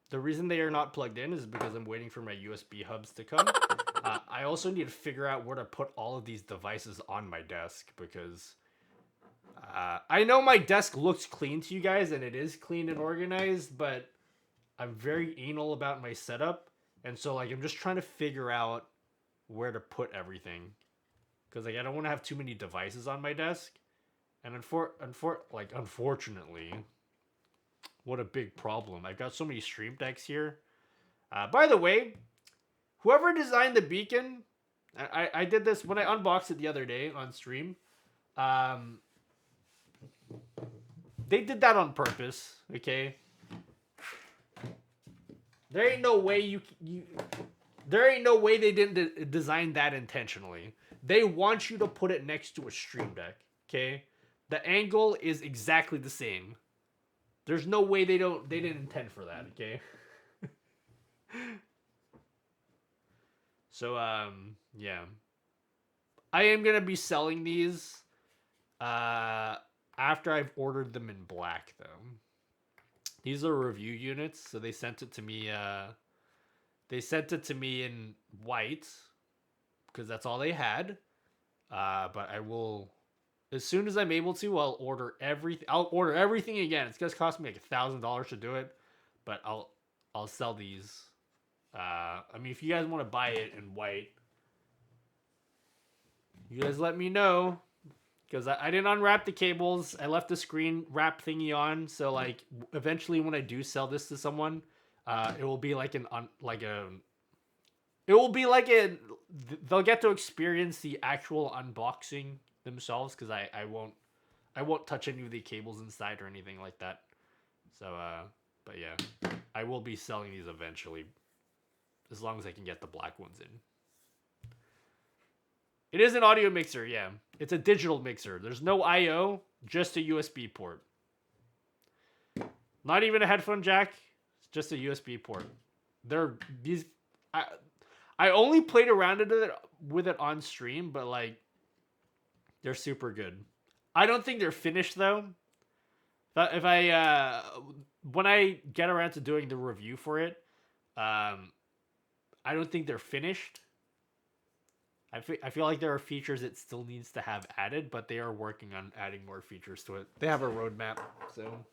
The reason they are not plugged in is because I'm waiting for my USB hubs to come. I also need to figure out where to put all of these devices on my desk because I know my desk looks clean to you guys and it is clean and organized, but I'm very anal about my setup. And so like I'm just trying to figure out where to put everything. Because like I don't want to have too many devices on my desk. And unfortunately, what a big problem. I've got so many stream decks here. By the way, whoever designed the beacon, I did this when I unboxed it the other day on stream. They did that on purpose, okay? There ain't no way there ain't no way they didn't design that intentionally. They want you to put it next to a stream deck, okay? The angle is exactly the same. There's no way they didn't intend for that, okay? So yeah. I am going to be selling these after I've ordered them in black though. These are review units, so they sent it to me in white because that's all they had. But I will, as soon as I'm able to, I'll order everything. I'll order everything again. It's gonna cost me like $1,000 to do it, but I'll sell these. I mean, if you guys want to buy it in white, you guys let me know. Because I didn't unwrap the cables. I left the screen wrap thingy on. So like eventually when I do sell this to someone, it will be like they'll get to experience the actual unboxing themselves because I won't touch any of the cables inside or anything like that. So but yeah, I will be selling these eventually as long as I can get the black ones in. It is an audio mixer, yeah. It's a digital mixer. There's no I/O, just a USB port. Not even a headphone jack, it's just a USB port. I only played around with it on stream, but like they're super good. I don't think they're finished though. But when I get around to doing the review for it, I don't think they're finished. I feel like there are features it still needs to have added, but they are working on adding more features to it. They have a roadmap, so.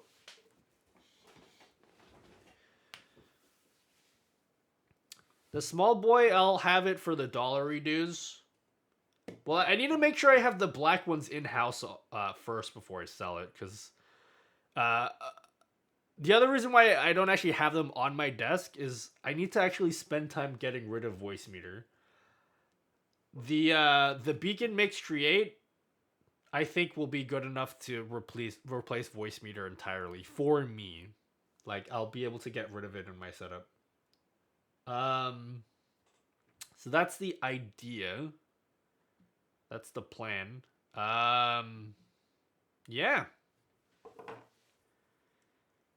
The small boy, I'll have it for the $1 dues. Well, I need to make sure I have the black ones in-house first before I sell it, because the other reason why I don't actually have them on my desk is I need to actually spend time getting rid of voice meter. The Beacon Mix Create, I think will be good enough to replace voice meter entirely for me. Like I'll be able to get rid of it in my setup. So that's the idea. That's the plan. Yeah.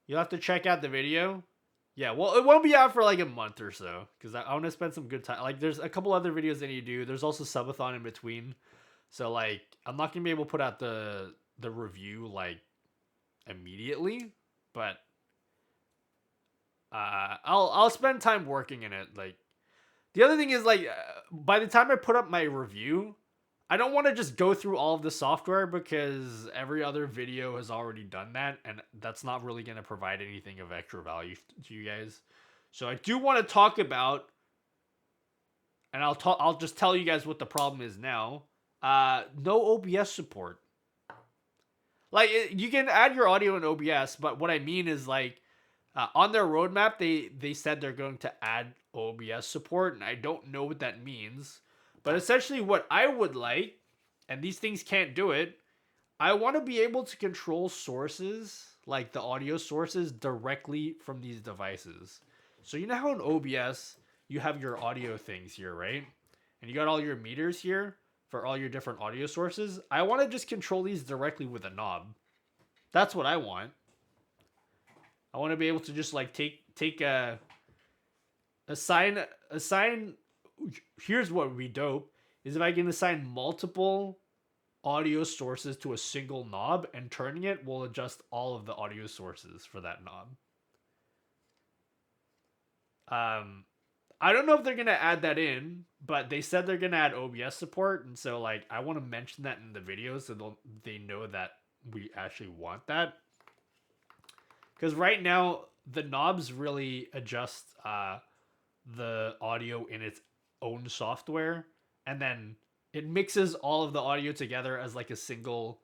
You'll have to check out the video. Yeah, well, it won't be out for like a month or so because I want to spend some good time. Like, there's a couple other videos I need to do. There's also subathon in between, so like, I'm not gonna be able to put out the review like immediately, but I'll spend time working in it. Like, the other thing is like, by the time I put up my review, I don't want to just go through all of the software because every other video has already done that, and that's not really going to provide anything of extra value to you guys. So I do want to talk about, and I'll just tell you guys what the problem is now. No OBS support. Like, you can add your audio in OBS, but what I mean is like, on their roadmap, they said they're going to add OBS support, and I don't know what that means. But essentially what I would like, and these things can't do it, I want to be able to control sources, like the audio sources, directly from these devices. So you know how in OBS, you have your audio things here, right? And you got all your meters here for all your different audio sources. I want to just control these directly with a knob. That's what I want. I want to be able to just like take a assign. Here's what would be dope is if I can assign multiple audio sources to a single knob, and turning it will adjust all of the audio sources for that knob. I don't know if they're gonna add that in, but they said they're gonna add OBS support, and so like I want to mention that in the video so they know that we actually want that. Because right now the knobs really adjust the audio in its own software, and then it mixes all of the audio together as like a single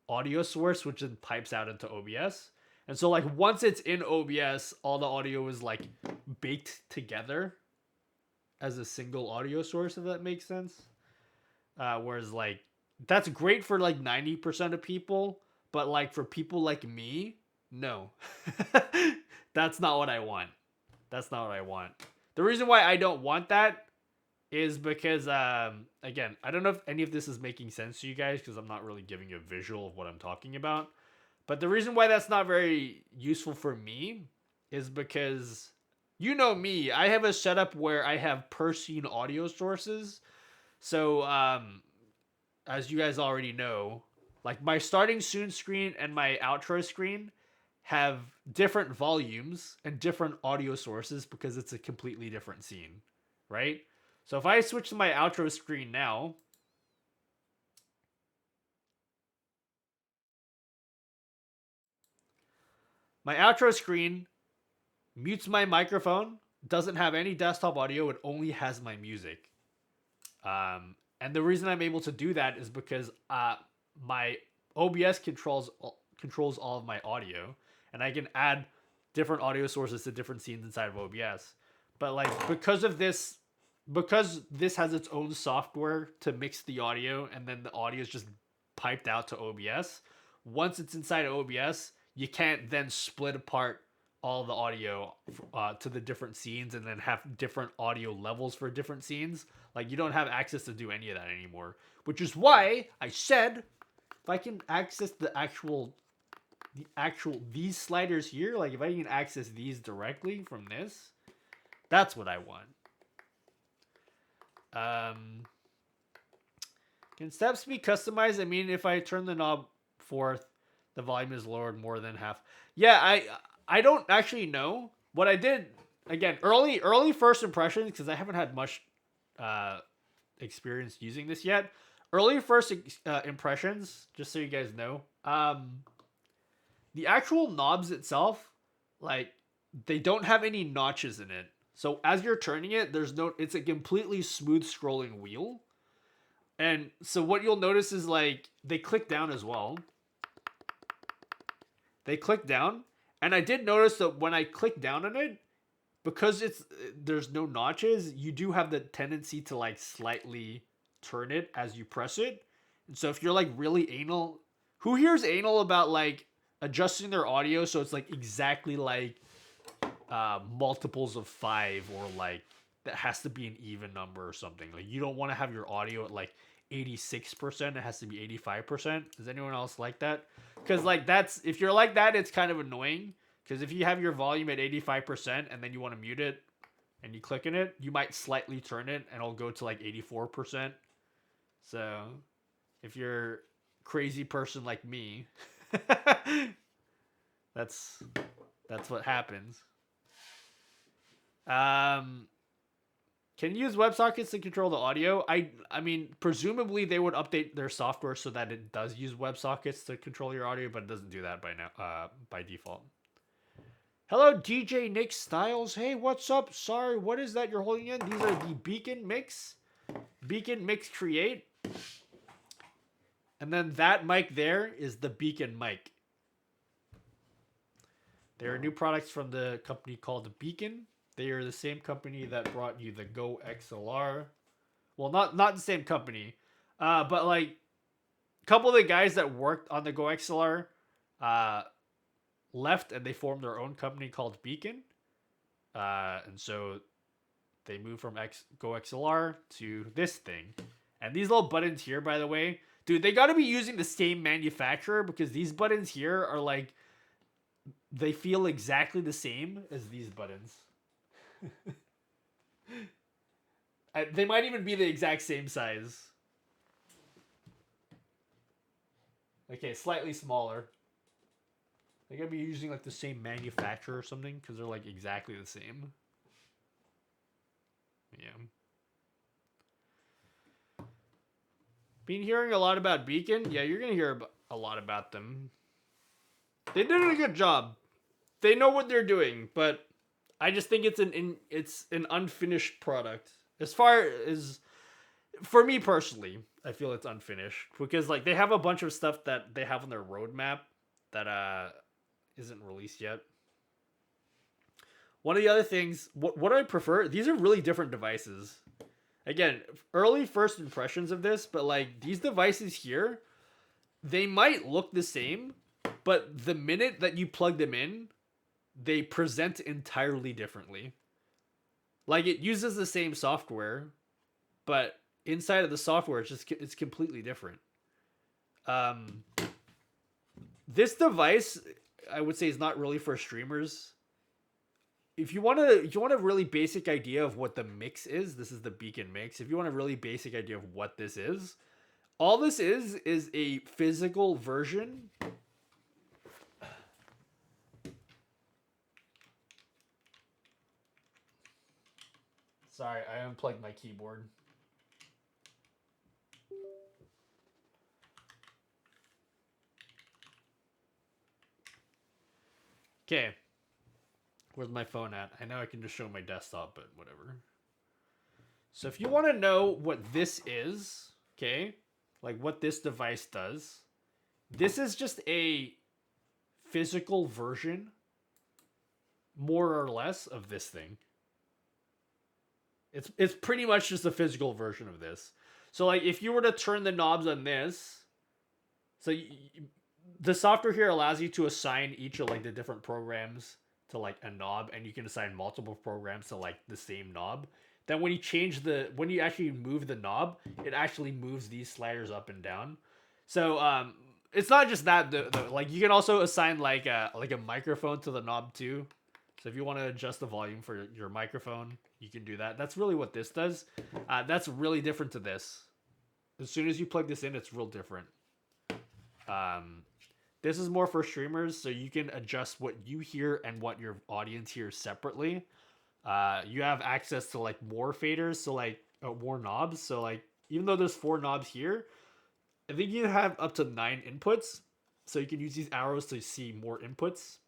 audio source, which then pipes out into OBS. And so like once it's in OBS, all the audio is like baked together as a single audio source, if that makes sense. Whereas like that's great for like 90% of people, but like for people like me, no. That's not what I want. That's not what I want. The reason why I don't want that is because, again, I don't know if any of this is making sense to you guys because I'm not really giving you a visual of what I'm talking about. But the reason why that's not very useful for me is because, you know me, I have a setup where I have per scene audio sources. So, as you guys already know, like my starting soon screen and my outro screen have different volumes and different audio sources because it's a completely different scene, right? So if I switch to my outro screen now, my outro screen mutes my microphone, doesn't have any desktop audio, it only has my music. And the reason I'm able to do that is because my OBS controls all of my audio, and I can add different audio sources to different scenes inside of OBS. But like because this has its own software to mix the audio, and then the audio is just piped out to OBS. Once it's inside of OBS, you can't then split apart all the audio to the different scenes and then have different audio levels for different scenes. Like you don't have access to do any of that anymore, which is why I said if I can access the actual these sliders here, like if I can access these directly from this, that's what I want. Can steps be customized? I mean, if I turn the knob fourth, the volume is lowered more than half. Yeah, I don't actually know. What I did, again, early first impressions, because I haven't had much experience using this yet. Early first impressions, just so you guys know, the actual knobs itself, like, they don't have any notches in it. So as you're turning it, it's a completely smooth scrolling wheel. And so what you'll notice is like they click down as well. They click down, and I did notice that when I click down on it, because there's no notches, you do have the tendency to like slightly turn it as you press it. And so if you're like really anal, who here's anal about like adjusting their audio so it's like exactly like multiples of 5, or like that has to be an even number or something. Like you don't want to have your audio at like 86%, it has to be 85%. Is anyone else like that? Because like if you're like that, it's kind of annoying. Because if you have your volume at 85% and then you want to mute it and you click in it, you might slightly turn it and it'll go to like 84%. So if you're a crazy person like me, that's what happens. Can you use WebSockets to control the audio? I mean, presumably they would update their software so that it does use WebSockets to control your audio, but it doesn't do that by default. Hello, DJ Nick Styles. Hey, what's up? Sorry, what is that you're holding in? These are the Beacon Mix Create. And then that mic there is the Beacon mic. They are new products from the company called Beacon. They are the same company that brought you the Go XLR Well, not the same company, but like a couple of the guys that worked on the Go XLR left and they formed their own company called Beacon. And so they moved from Go XLR to this thing. And these little buttons here, by the way, dude, they got to be using the same manufacturer because these buttons here are like, they feel exactly the same as these buttons. They might even be the exact same size. Okay, slightly smaller. They gotta be using like the same manufacturer or something because they're like exactly the same. Yeah. Been hearing a lot about Beacon. Yeah, you're gonna hear a lot about them. They did a good job. They know what they're doing, but I just think it's an unfinished product. As far as for me personally, I feel it's unfinished because like they have a bunch of stuff that they have on their roadmap that isn't released yet. One of the other things, what do I prefer? These are really different devices. Again, early first impressions of this, but like these devices here, they might look the same, but the minute that you plug them in, they present entirely differently. Like it uses the same software, but inside of the software, it's completely different. This device, I would say, is not really for streamers. If you want a really basic idea of what the mix is, this is the Beacon mix. If you want a really basic idea of what this is, all this is a physical version. Sorry, I unplugged my keyboard. Okay. Where's my phone at? I know I can just show my desktop, but whatever. So if you want to know what this is, okay, like what this device does, this is just a physical version, more or less, of this thing. It's pretty much just a physical version of this. So like if you were to turn the knobs on this, so the software here allows you to assign each of like the different programs to like a knob, and you can assign multiple programs to like the same knob. Then when you actually move the knob, it actually moves these sliders up and down. So it's not just that, like you can also assign like a microphone to the knob too. So if you want to adjust the volume for your microphone, you can do that. That's really what this does. That's really different to this. As soon as you plug this in, it's real different. This is more for streamers, so you can adjust what you hear and what your audience hears separately. You have access to like more faders, so like more knobs. So like even though there's 4 knobs here, I think you have up to 9 inputs. So you can use these arrows to see more inputs.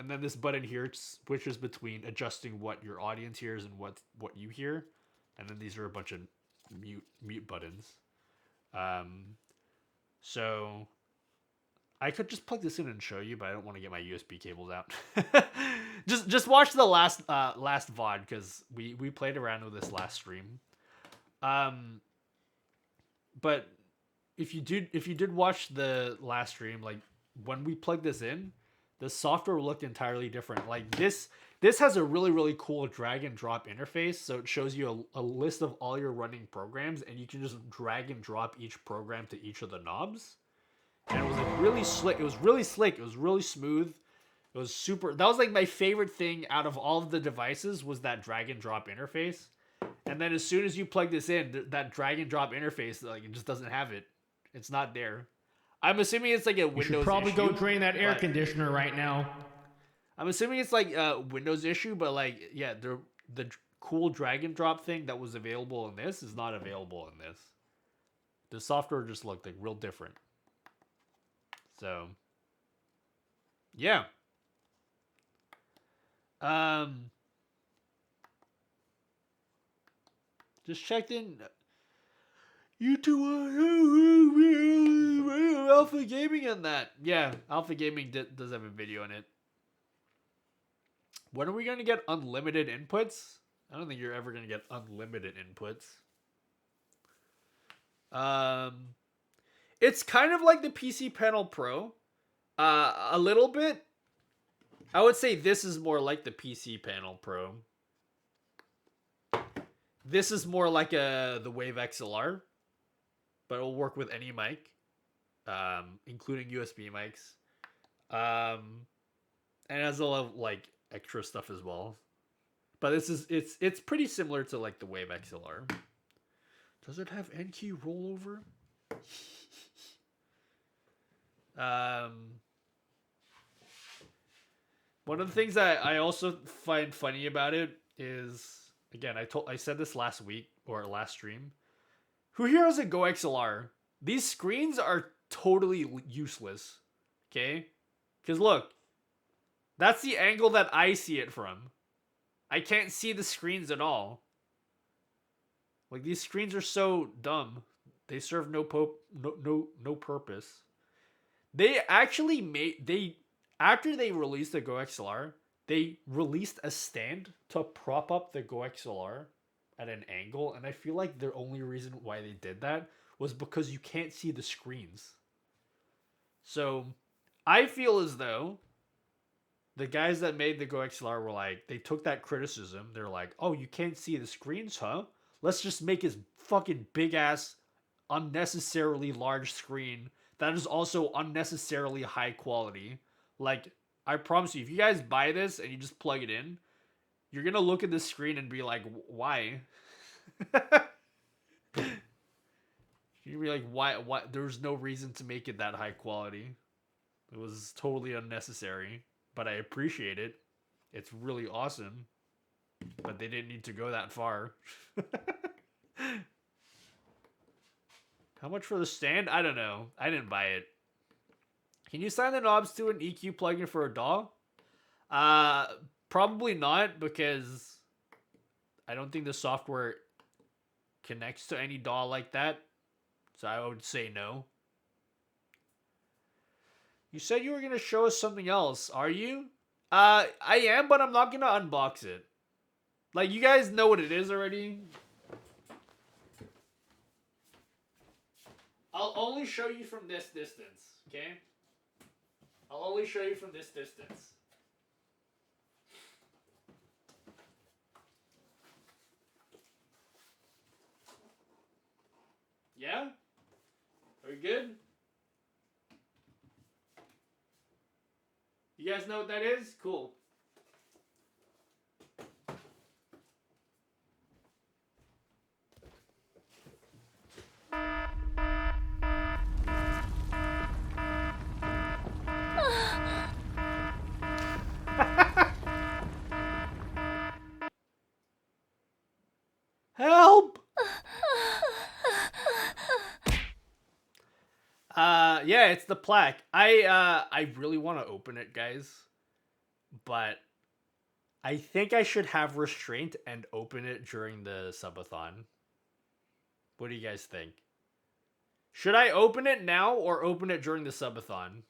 And then this button here switches between adjusting what your audience hears and what you hear. And then these are a bunch of mute buttons. So I could just plug this in and show you, but I don't want to get my USB cables out. just watch the last VOD because we played around with this last stream. But if you did watch the last stream, like when we plugged this in, the software looked entirely different. Like this has a really, really cool drag and drop interface. So it shows you a list of all your running programs, and you can just drag and drop each program to each of the knobs. And it was like really slick. It was really slick. It was really smooth. It was super. That was like my favorite thing out of all of the devices was that drag and drop interface. And then as soon as you plug this in, that drag and drop interface, like it just doesn't have it. It's not there. I'm assuming it's like a Windows issue. You should probably go drain that air conditioner right now. I'm assuming it's like a Windows issue, but like, yeah, the cool drag and drop thing that was available in this is not available in this. The software just looked like real different. So, yeah. Just checked in. YouTube Alpha Gaming on that. Yeah, Alpha Gaming does have a video on it. When are we going to get unlimited inputs? I don't think you're ever going to get unlimited inputs. It's kind of like the PC Panel Pro. A little bit. I would say this is more like the PC Panel Pro. This is more like the Wave XLR, but it'll work with any mic, including USB mics. And it has a lot of like extra stuff as well. But it's pretty similar to like the Wave XLR. Does it have NQ rollover? One of the things that I also find funny about it is, again, I said this last week or last stream. Who here has a Go XLR? These screens are totally useless. Okay? Because look, that's the angle that I see it from. I can't see the screens at all. Like, these screens are so dumb. They serve no purpose. They actually after they released the Go XLR, they released a stand to prop up the Go XLR at an angle, and I feel like the only reason why they did that was because you can't see the screens. So, I feel as though the guys that made the Go XLR were like, they took that criticism, they're like, oh, you can't see the screens, huh? Let's just make his fucking big ass, unnecessarily large screen that is also unnecessarily high quality. Like, I promise you, if you guys buy this and you just plug it in, you're gonna look at the screen and be like, why? You're gonna be like, why? There's no reason to make it that high quality. It was totally unnecessary, but I appreciate it. It's really awesome. But they didn't need to go that far. How much for the stand? I don't know. I didn't buy it. Can you assign the knobs to an EQ plugin for a DAW? Probably not, because I don't think the software connects to any DAW like that. So I would say no. You said you were going to show us something else. Are you? I am, but I'm not going to unbox it. Like, you guys know what it is already. I'll only show you from this distance, okay? I'll only show you from this distance. Yeah? Are we good? You guys know what that is? Cool. Help! Yeah, it's the plaque. I really want to open it, guys. But I think I should have restraint and open it during the subathon. What do you guys think? Should I open it now or open it during the subathon?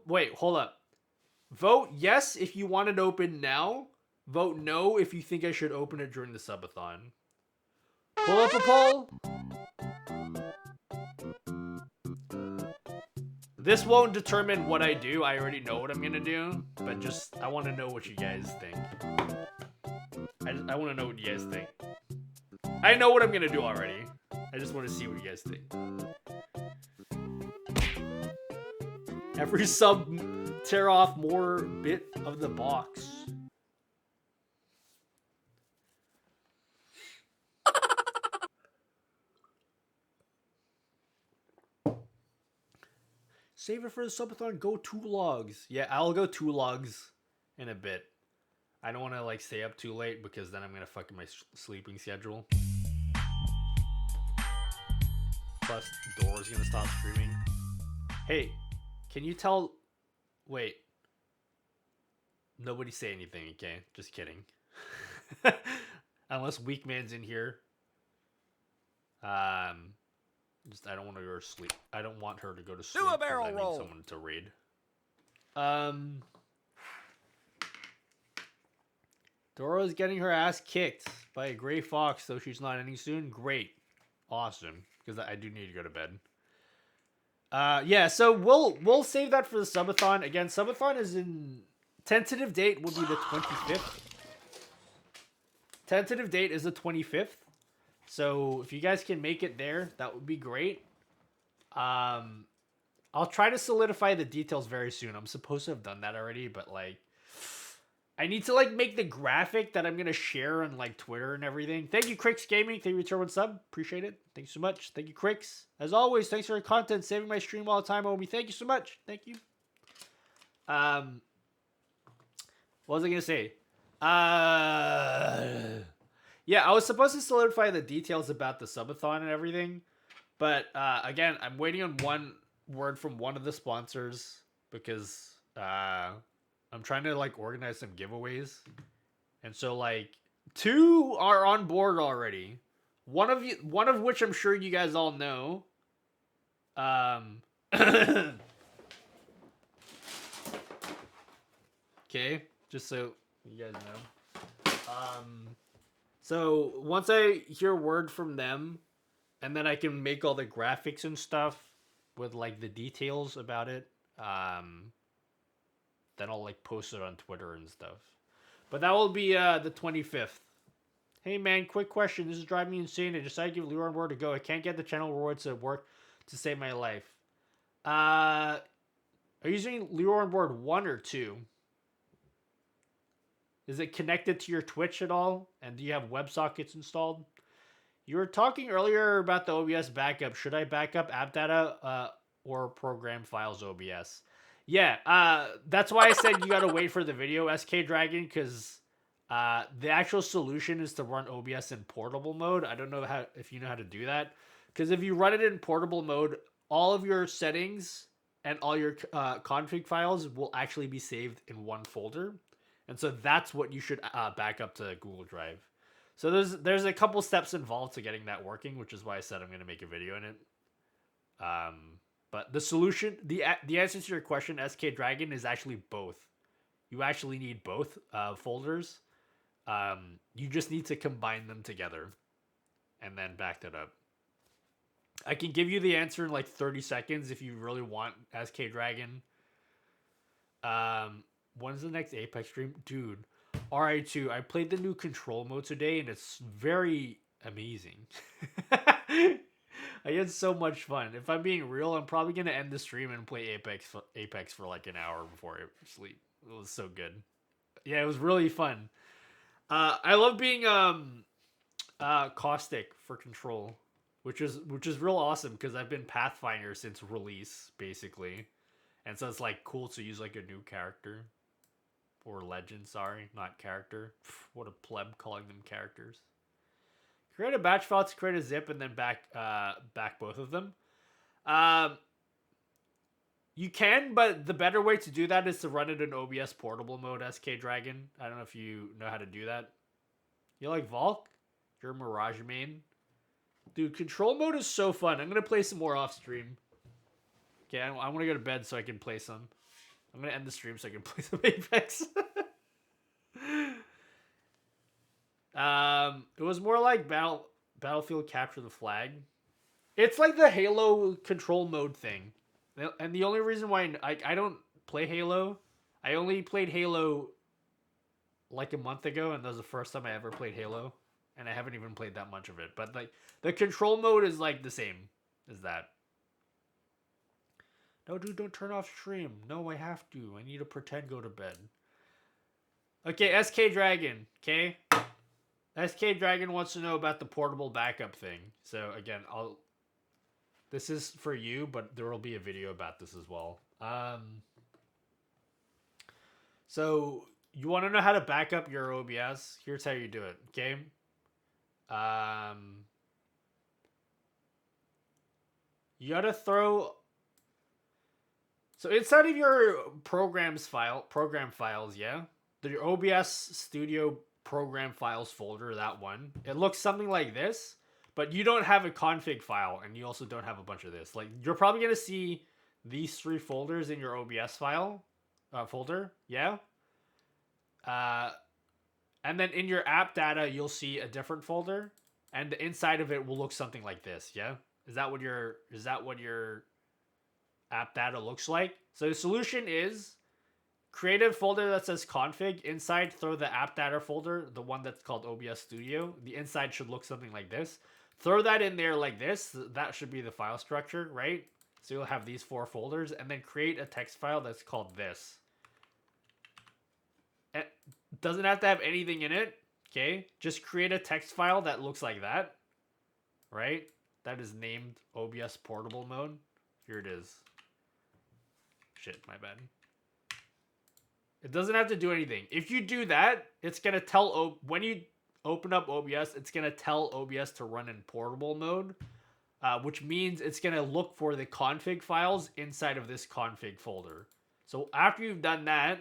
Wait, hold up. Vote yes if you want it open now. Vote no if you think I should open it during the subathon. Pull up a poll. This won't determine what I do. I already know what I'm gonna do. But just, I want to know what you guys think. I want to know what you guys think. I know what I'm gonna do already. I just want to see what you guys think. Every sub tear off more bit of the box. Save it for the subathon. Go 2 logs. Yeah, I'll go 2 logs in a bit. I don't want to like stay up too late because then I'm gonna fuck my sleeping schedule. Plus, Dora's gonna stop streaming. Hey, can you tell? Wait. Nobody say anything, okay? Just kidding. Unless Weakman's in here. Just I don't want to go to sleep. I don't want her to go to sleep. Do a barrel I need roll. someone to raid. Doro's getting her ass kicked by a gray fox, though she's not ending soon. Great. Awesome. Because I do need to go to bed. Yeah, so we'll save that for the subathon. Again, subathon is in... Tentative date will be the 25th. Tentative date is the 25th. So if you guys can make it there, that would be great. I'll try to solidify the details very soon. I'm supposed to have done that already, but like... I need to like make the graphic that I'm gonna share on like Twitter and everything. Thank you, Crix Gaming. Thank you, Return One Sub. Appreciate it. Thank you so much. Thank you, Crix. As always, thanks for your content, saving my stream all the time, Obi. Thank you so much. Thank you. What was I gonna say? Yeah, I was supposed to solidify the details about the subathon and everything, but again, I'm waiting on one word from one of the sponsors because I'm trying to like organize some giveaways. And so like 2 are on board already. One of which I'm sure you guys all know. Okay, just so you guys know. So once I hear word from them, and then I can make all the graphics and stuff with like the details about it, then I'll like post it on Twitter and stuff. But that will be the 25th. Hey man, quick question. This is driving me insane. I decided to give Leroy Ward a go. I can't get the channel rewards to work to save my life. Are you using Leroy Board 1 or 2? Is it connected to your Twitch at all? And do you have WebSockets installed? You were talking earlier about the OBS backup. Should I back up app data or program files OBS? Yeah, that's why I said you gotta wait for the video, SK Dragon, because the actual solution is to run OBS in portable mode. I don't know if you know how to do that. Because if you run it in portable mode, all of your settings and all your config files will actually be saved in one folder. And so that's what you should back up to Google Drive. So there's a couple steps involved to getting that working, which is why I said I'm going to make a video in it. But the solution, the answer to your question, SK Dragon, is actually both. You actually need both folders. You just need to combine them together and then back that up. I can give you the answer in like 30 seconds if you really want, SK Dragon. When's the next Apex stream? Dude, RI2, I played the new control mode today and it's very amazing. I had so much fun. If I'm being real, I'm probably going to end the stream and play Apex for like an hour before I sleep. It was so good. Yeah, it was really fun. I love being caustic for control, which is real awesome because I've been Pathfinder since release, basically. And so it's like cool to use like a new character. Or legend, sorry, not character. What a pleb calling them characters. Create a batch file to create a zip and then back both of them. You can, but the better way to do that is to run it in OBS portable mode, SK Dragon. I don't know if you know how to do that. You like Valk? You're a Mirage main. Dude, control mode is so fun. I'm going to play some more off stream. Okay, I want to go to bed so I can play some. I'm going to end the stream so I can play some Apex. It was more like Battlefield Capture the Flag. It's like the Halo control mode thing. And the only reason why I don't play Halo, I only played Halo like a month ago, and that was the first time I ever played Halo. And I haven't even played that much of it. But like the control mode is like the same as that. No, dude, don't turn off stream. No, I have to. I need to pretend go to bed. Okay, SK Dragon. Okay? SK Dragon wants to know about the portable backup thing. So, again, this is for you, but there will be a video about this as well. So, you want to know how to back up your OBS? Here's how you do it, okay? You gotta throw... So inside of your program files, yeah? Your OBS Studio program files folder, that one. It looks something like this, but you don't have a config file, and you also don't have a bunch of this. Like, you're probably going to see these 3 folders in your OBS folder, yeah? And then in your app data, you'll see a different folder, and the inside of it will look something like this. Yeah, is that what your app data looks like? So the solution is create a folder that says config. Inside, throw the app data folder, the one that's called OBS Studio. The inside should look something like this. Throw that in there like this. That should be the file structure, right? So you'll have these 4 folders, and then create a text file that's called this. It doesn't have to have anything in it, okay? Just create a text file that looks like that, right? That is named OBS Portable Mode. Here it is. Shit, my bad. It doesn't have to do anything. If you do that, it's going to tell, when you open up OBS, it's going to tell OBS to run in portable mode, which means it's going to look for the config files inside of this config folder. So after you've done that,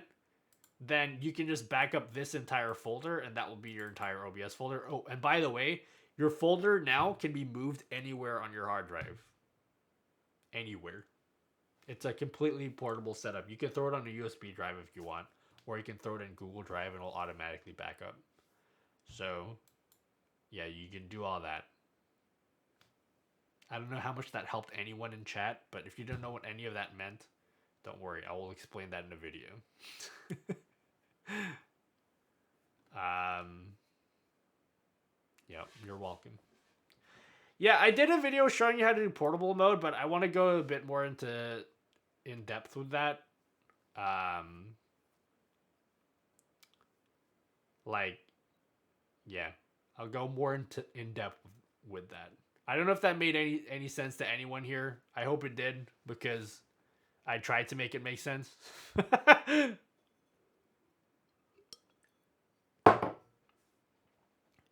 then you can just back up this entire folder, and that will be your entire OBS folder. Oh, and by the way, your folder now can be moved anywhere on your hard drive. Anywhere. It's a completely portable setup. You can throw it on a USB drive if you want, or you can throw it in Google Drive and it'll automatically back up. So, yeah, you can do all that. I don't know how much that helped anyone in chat, but if you don't know what any of that meant, don't worry. I will explain that in a video. Yeah, you're welcome. Yeah, I did a video showing you how to do portable mode, but I want to go a bit more in depth with that. Yeah, I'll go more in depth with that. I don't know if that made any sense to anyone here. I hope it did, because I tried to make it make sense.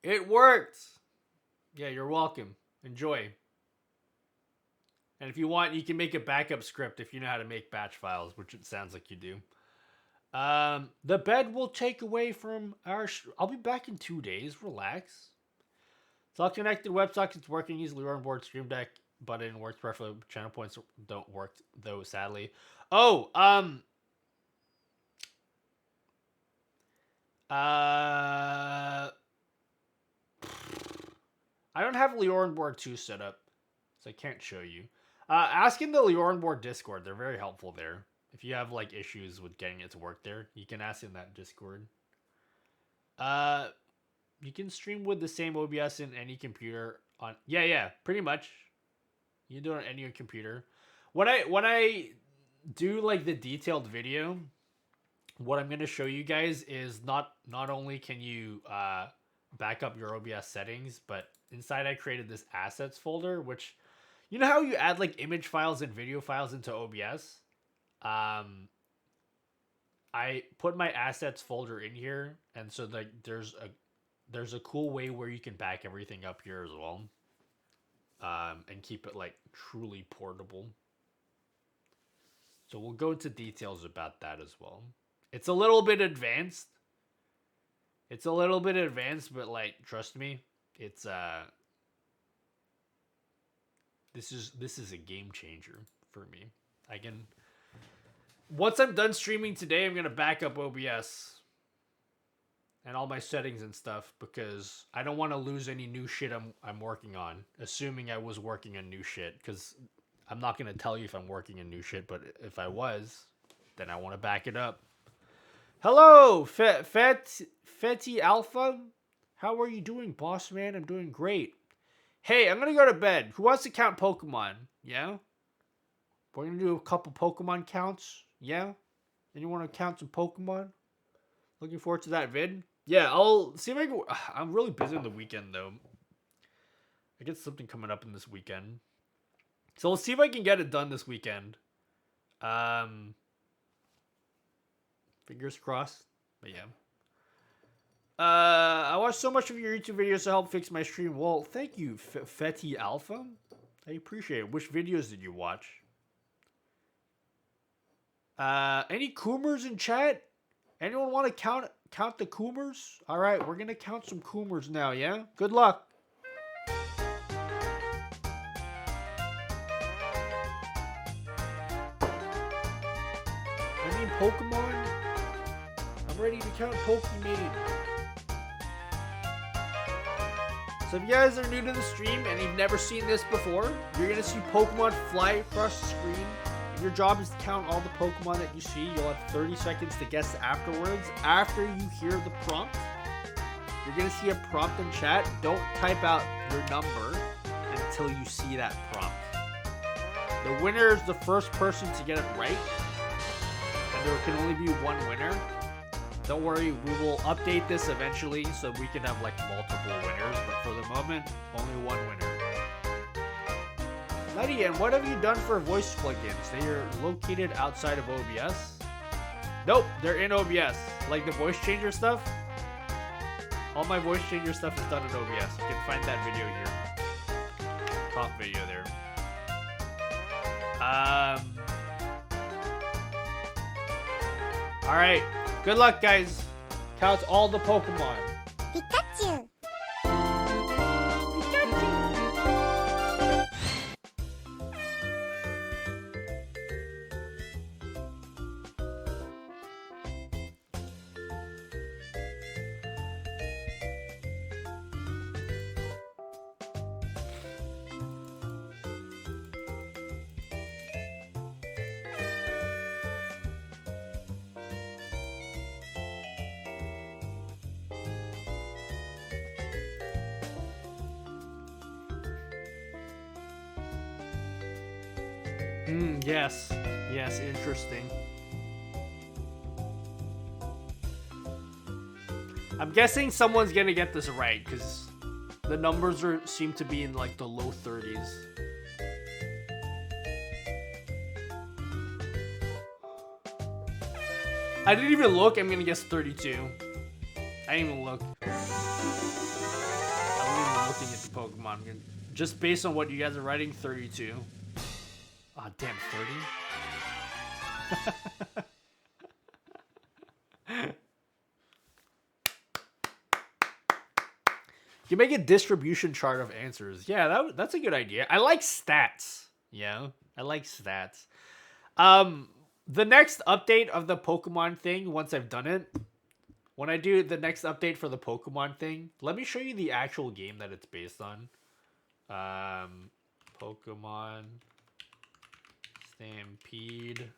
It worked. Yeah, you're welcome. Enjoy. And if you want, you can make a backup script if you know how to make batch files, which it sounds like you do. The bed will take away from our... I'll be back in 2 days. Relax. It's all connected. WebSockets working. Use Lure on board Stream Deck button works perfectly. Channel points don't work, though, sadly. Oh, I don't have Leorin Board 2 set up, so I can't show you. Ask in the Leorin Board Discord. They're very helpful there. If you have like issues with getting it to work there, you can ask in that Discord. You can stream with the same OBS in any computer on... Yeah, pretty much. You can do it on any computer. When I do like the detailed video, what I'm going to show you guys is not only can you back up your OBS settings, but inside I created this assets folder, which, you know how you add like image files and video files into OBS? I put my assets folder in here, and so like there's a cool way where you can back everything up here as well, and keep it like truly portable. So we'll go into details about that as well. It's a little bit advanced. But like, trust me, it's this is a game changer for me. Once I'm done streaming today, I'm gonna back up OBS and all my settings and stuff, because I don't want to lose any new shit I'm working on, assuming I was working on new shit, because I'm not gonna tell you if I'm working on new shit, but if I was, then I want to back it up. Hello, Fetty Alpha. How are you doing, boss man? I'm doing great. Hey, I'm gonna go to bed. Who wants to count Pokemon? Yeah? We're gonna do a couple Pokemon counts. Yeah? Anyone want to count some Pokemon? Looking forward to that vid. Yeah, I'll see if I can... I'm really busy on the weekend, though. I get something coming up in this weekend. So let's see if I can get it done this weekend. Fingers crossed. But yeah. I watched so much of your YouTube videos to help fix my stream. Well, thank you, Fetty Alpha. I appreciate it. Which videos did you watch? Any Coomers in chat? Anyone want to count the Coomers? All right, we're gonna count some Coomers now. Yeah. Good luck. I mean Pokemon. I'm ready to count Pokemon. So if you guys are new to the stream and you've never seen this before, you're going to see Pokemon fly across the screen. Your job is to count all the Pokemon that you see. You'll have 30 seconds to guess afterwards. After you hear the prompt, you're going to see a prompt in chat. Don't type out your number until you see that prompt. The winner is the first person to get it right. And there can only be one winner. Don't worry, we will update this eventually so we can have like multiple winners. But for the moment, only one winner. Letty, and what have you done for voice plugins? They are located outside of OBS. Nope, they're in OBS. Like the voice changer stuff. All my voice changer stuff is done in OBS. You can find that video here. Top video there. Alright. Good luck, guys. Count all the Pokemon. Pikachu. Yes. Yes, interesting. I'm guessing someone's gonna get this right, because the numbers seem to be in like the low 30s. I didn't even look, I'm gonna guess 32. I didn't even look. I wasn't even looking at the Pokemon. Just based on what you guys are writing, 32. Oh, damn, 30? You make a distribution chart of answers. Yeah, that's a good idea. I like stats. Yeah, I like stats. The next update of the Pokemon thing, once I've done it, when I do the next update for the Pokemon thing, let me show you the actual game that it's based on. Pokemon Stampede.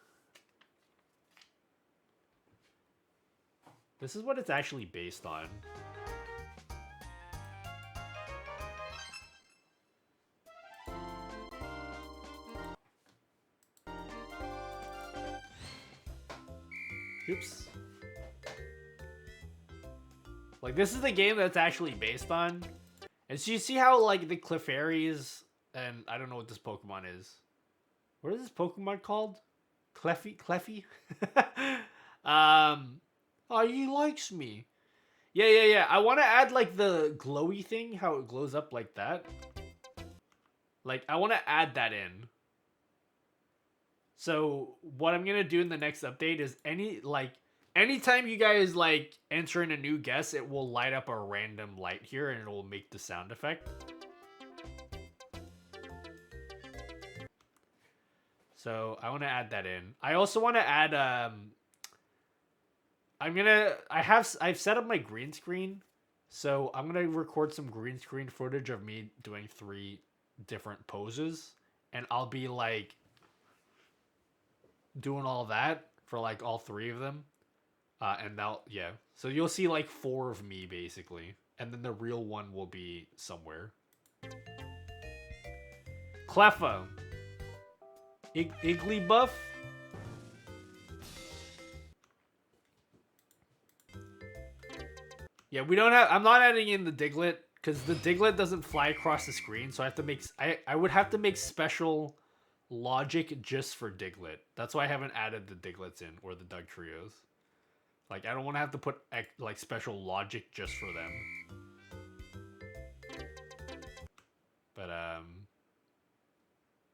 This is what it's actually based on. Oops. Like, this is the game that's actually based on. And so you see how, like, the Clefairies, and I don't know what this Pokemon is. What is this Pokemon called? Cleffy? Oh, he likes me. Yeah. I want to add, like, the glowy thing, how it glows up like that. Like, I want to add that in. So, what I'm going to do in the next update is anytime you guys, like, enter in a new guess, it will light up a random light here, and it will make the sound effect. So, I want to add that in. I also want to add, I've set up my green screen, so I'm going to record some green screen footage of me doing 3 different poses, and I'll be, like, doing all that for, like, all 3 of them. And now, yeah. So you'll see, like, 4 of me, basically. And then the real one will be somewhere. Cleffa. Igglybuff. Yeah, we don't have... I'm not adding in the Diglett, because the Diglett doesn't fly across the screen, so I have to make... I would have to make special logic just for Diglett. That's why I haven't added the Digletts in, or the Doug Trios. Like, I don't want to have to put, like, special logic just for them. But,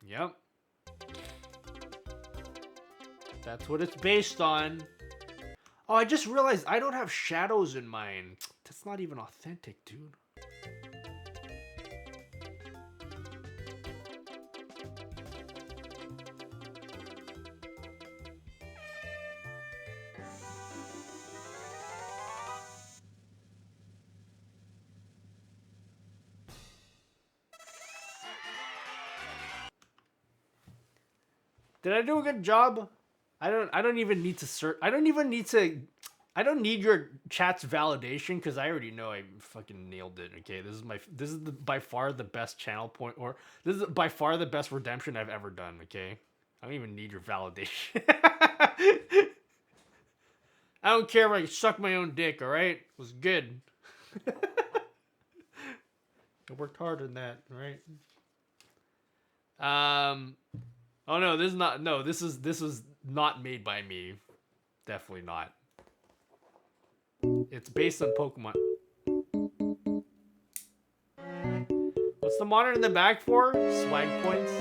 yep. That's what it's based on. Oh, I just realized I don't have shadows in mine. That's not even authentic, dude. Did I do a good job? I don't even need to search. I don't need your chat's validation because I already know I fucking nailed it. Okay, this is by far the best channel point, or this is by far the best redemption I've ever done. Okay, I don't even need your validation. I don't care if I suck my own dick. All right, it was good. I worked hard on that. All right. Oh no, this is not. No, this was not made by me. Definitely not. It's based on Pokemon. What's the monitor in the back for? Swag points.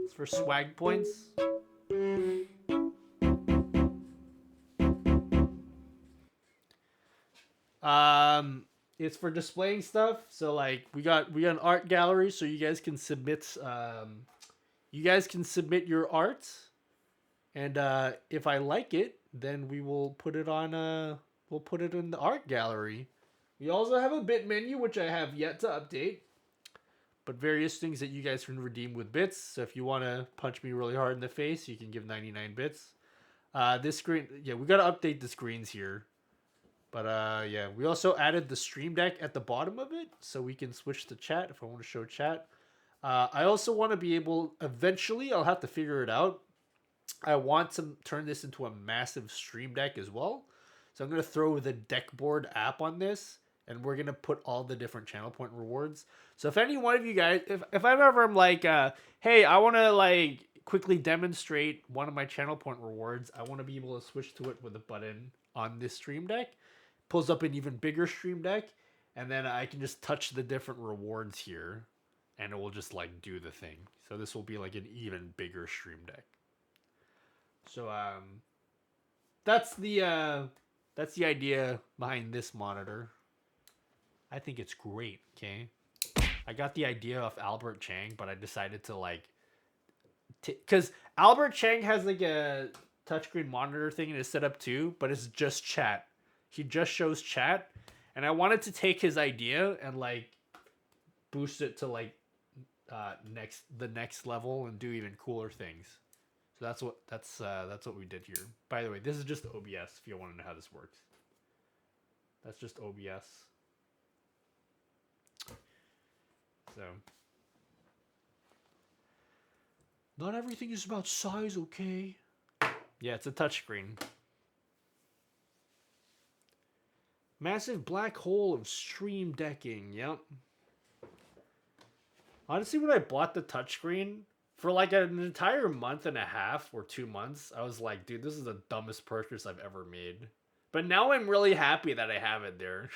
It's for swag points. It's for displaying stuff. So like we got an art gallery, so you guys can submit your art, and if I like it, then we will put it on we'll put it in the art gallery. We also have a bit menu which I have yet to update, but various things that you guys can redeem with bits. So if you want to punch me really hard in the face, you can give 99 bits. This screen, yeah, we got to update the screens here. But yeah, we also added the stream deck at the bottom of it, so we can switch to chat if I want to show chat. I also want to be able, eventually, I'll have to figure it out. I want to turn this into a massive stream deck as well. So I'm going to throw the deck board app on this, and we're going to put all the different channel point rewards. So if any one of you guys, if I'm ever like, hey, I want to like quickly demonstrate one of my channel point rewards, I want to be able to switch to it with a button on this stream deck. Pulls up an even bigger stream deck, and then I can just touch the different rewards here, and it will just like do the thing. So this will be like an even bigger stream deck. So that's the idea behind this monitor. I think it's great. Okay, I got the idea of Albert Chang, but I decided to like, because Albert Chang has like a touchscreen monitor thing in his setup too, but it's just chat. He just shows chat, and I wanted to take his idea and like boost it to like the next level and do even cooler things. So that's what we did here. By the way, this is just OBS if you want to know how this works. That's just OBS. So not everything is about size, okay? Yeah, it's a touchscreen. Massive black hole of stream decking. Yep. Honestly, when I bought the touchscreen, for like an entire month and a half or 2 months, I was like, dude, this is the dumbest purchase I've ever made. But now I'm really happy that I have it there.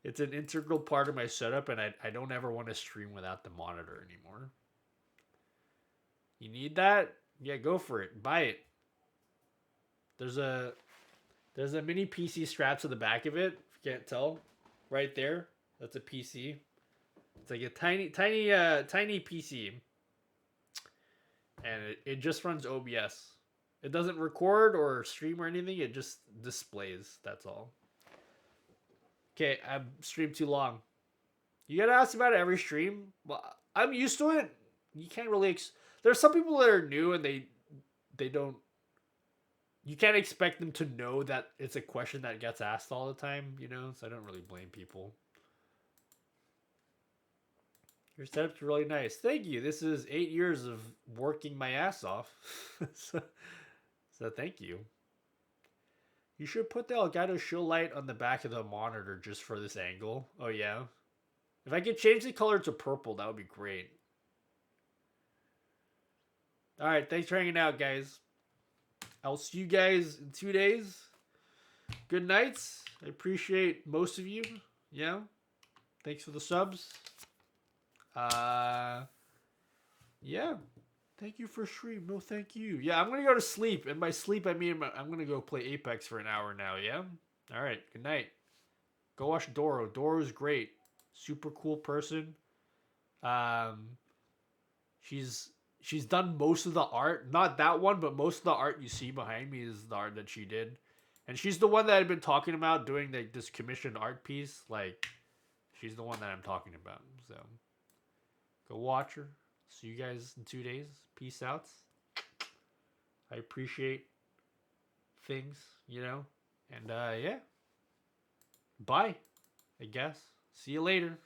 It's an integral part of my setup, and I don't ever want to stream without the monitor anymore. You need that? Yeah, go for it. Buy it. There's a mini PC strap to the back of it. If you can't tell, right there, that's a PC. It's like a tiny PC, and it just runs OBS. It doesn't record or stream or anything. It just displays. That's all. Okay, I've streamed too long. You gotta ask about it every stream. Well, I'm used to it. You can't really. There's some people that are new and they don't. You can't expect them to know that it's a question that gets asked all the time, you know? So I don't really blame people. Your setup's really nice. Thank you. This is 8 years of working my ass off. so thank you. You should put the Elgato show light on the back of the monitor just for this angle. Oh, yeah? If I could change the color to purple, that would be great. Alright, thanks for hanging out, guys. I'll see you guys in 2 days. Good nights. I appreciate most of you. Yeah. Thanks for the subs. Yeah. Thank you for stream. No, thank you. Yeah, I'm gonna go to sleep. And by sleep, I mean I'm gonna go play Apex for an hour now. Yeah. All right. Good night. Go watch Doro. Doro's great. Super cool person. She's done most of the art. Not that one, but most of the art you see behind me is the art that she did. And she's the one that I've been talking about doing like this commissioned art piece. Like, she's the one that I'm talking about. So, go watch her. See you guys in 2 days. Peace out. I appreciate things, you know. And yeah. Bye, I guess. See you later.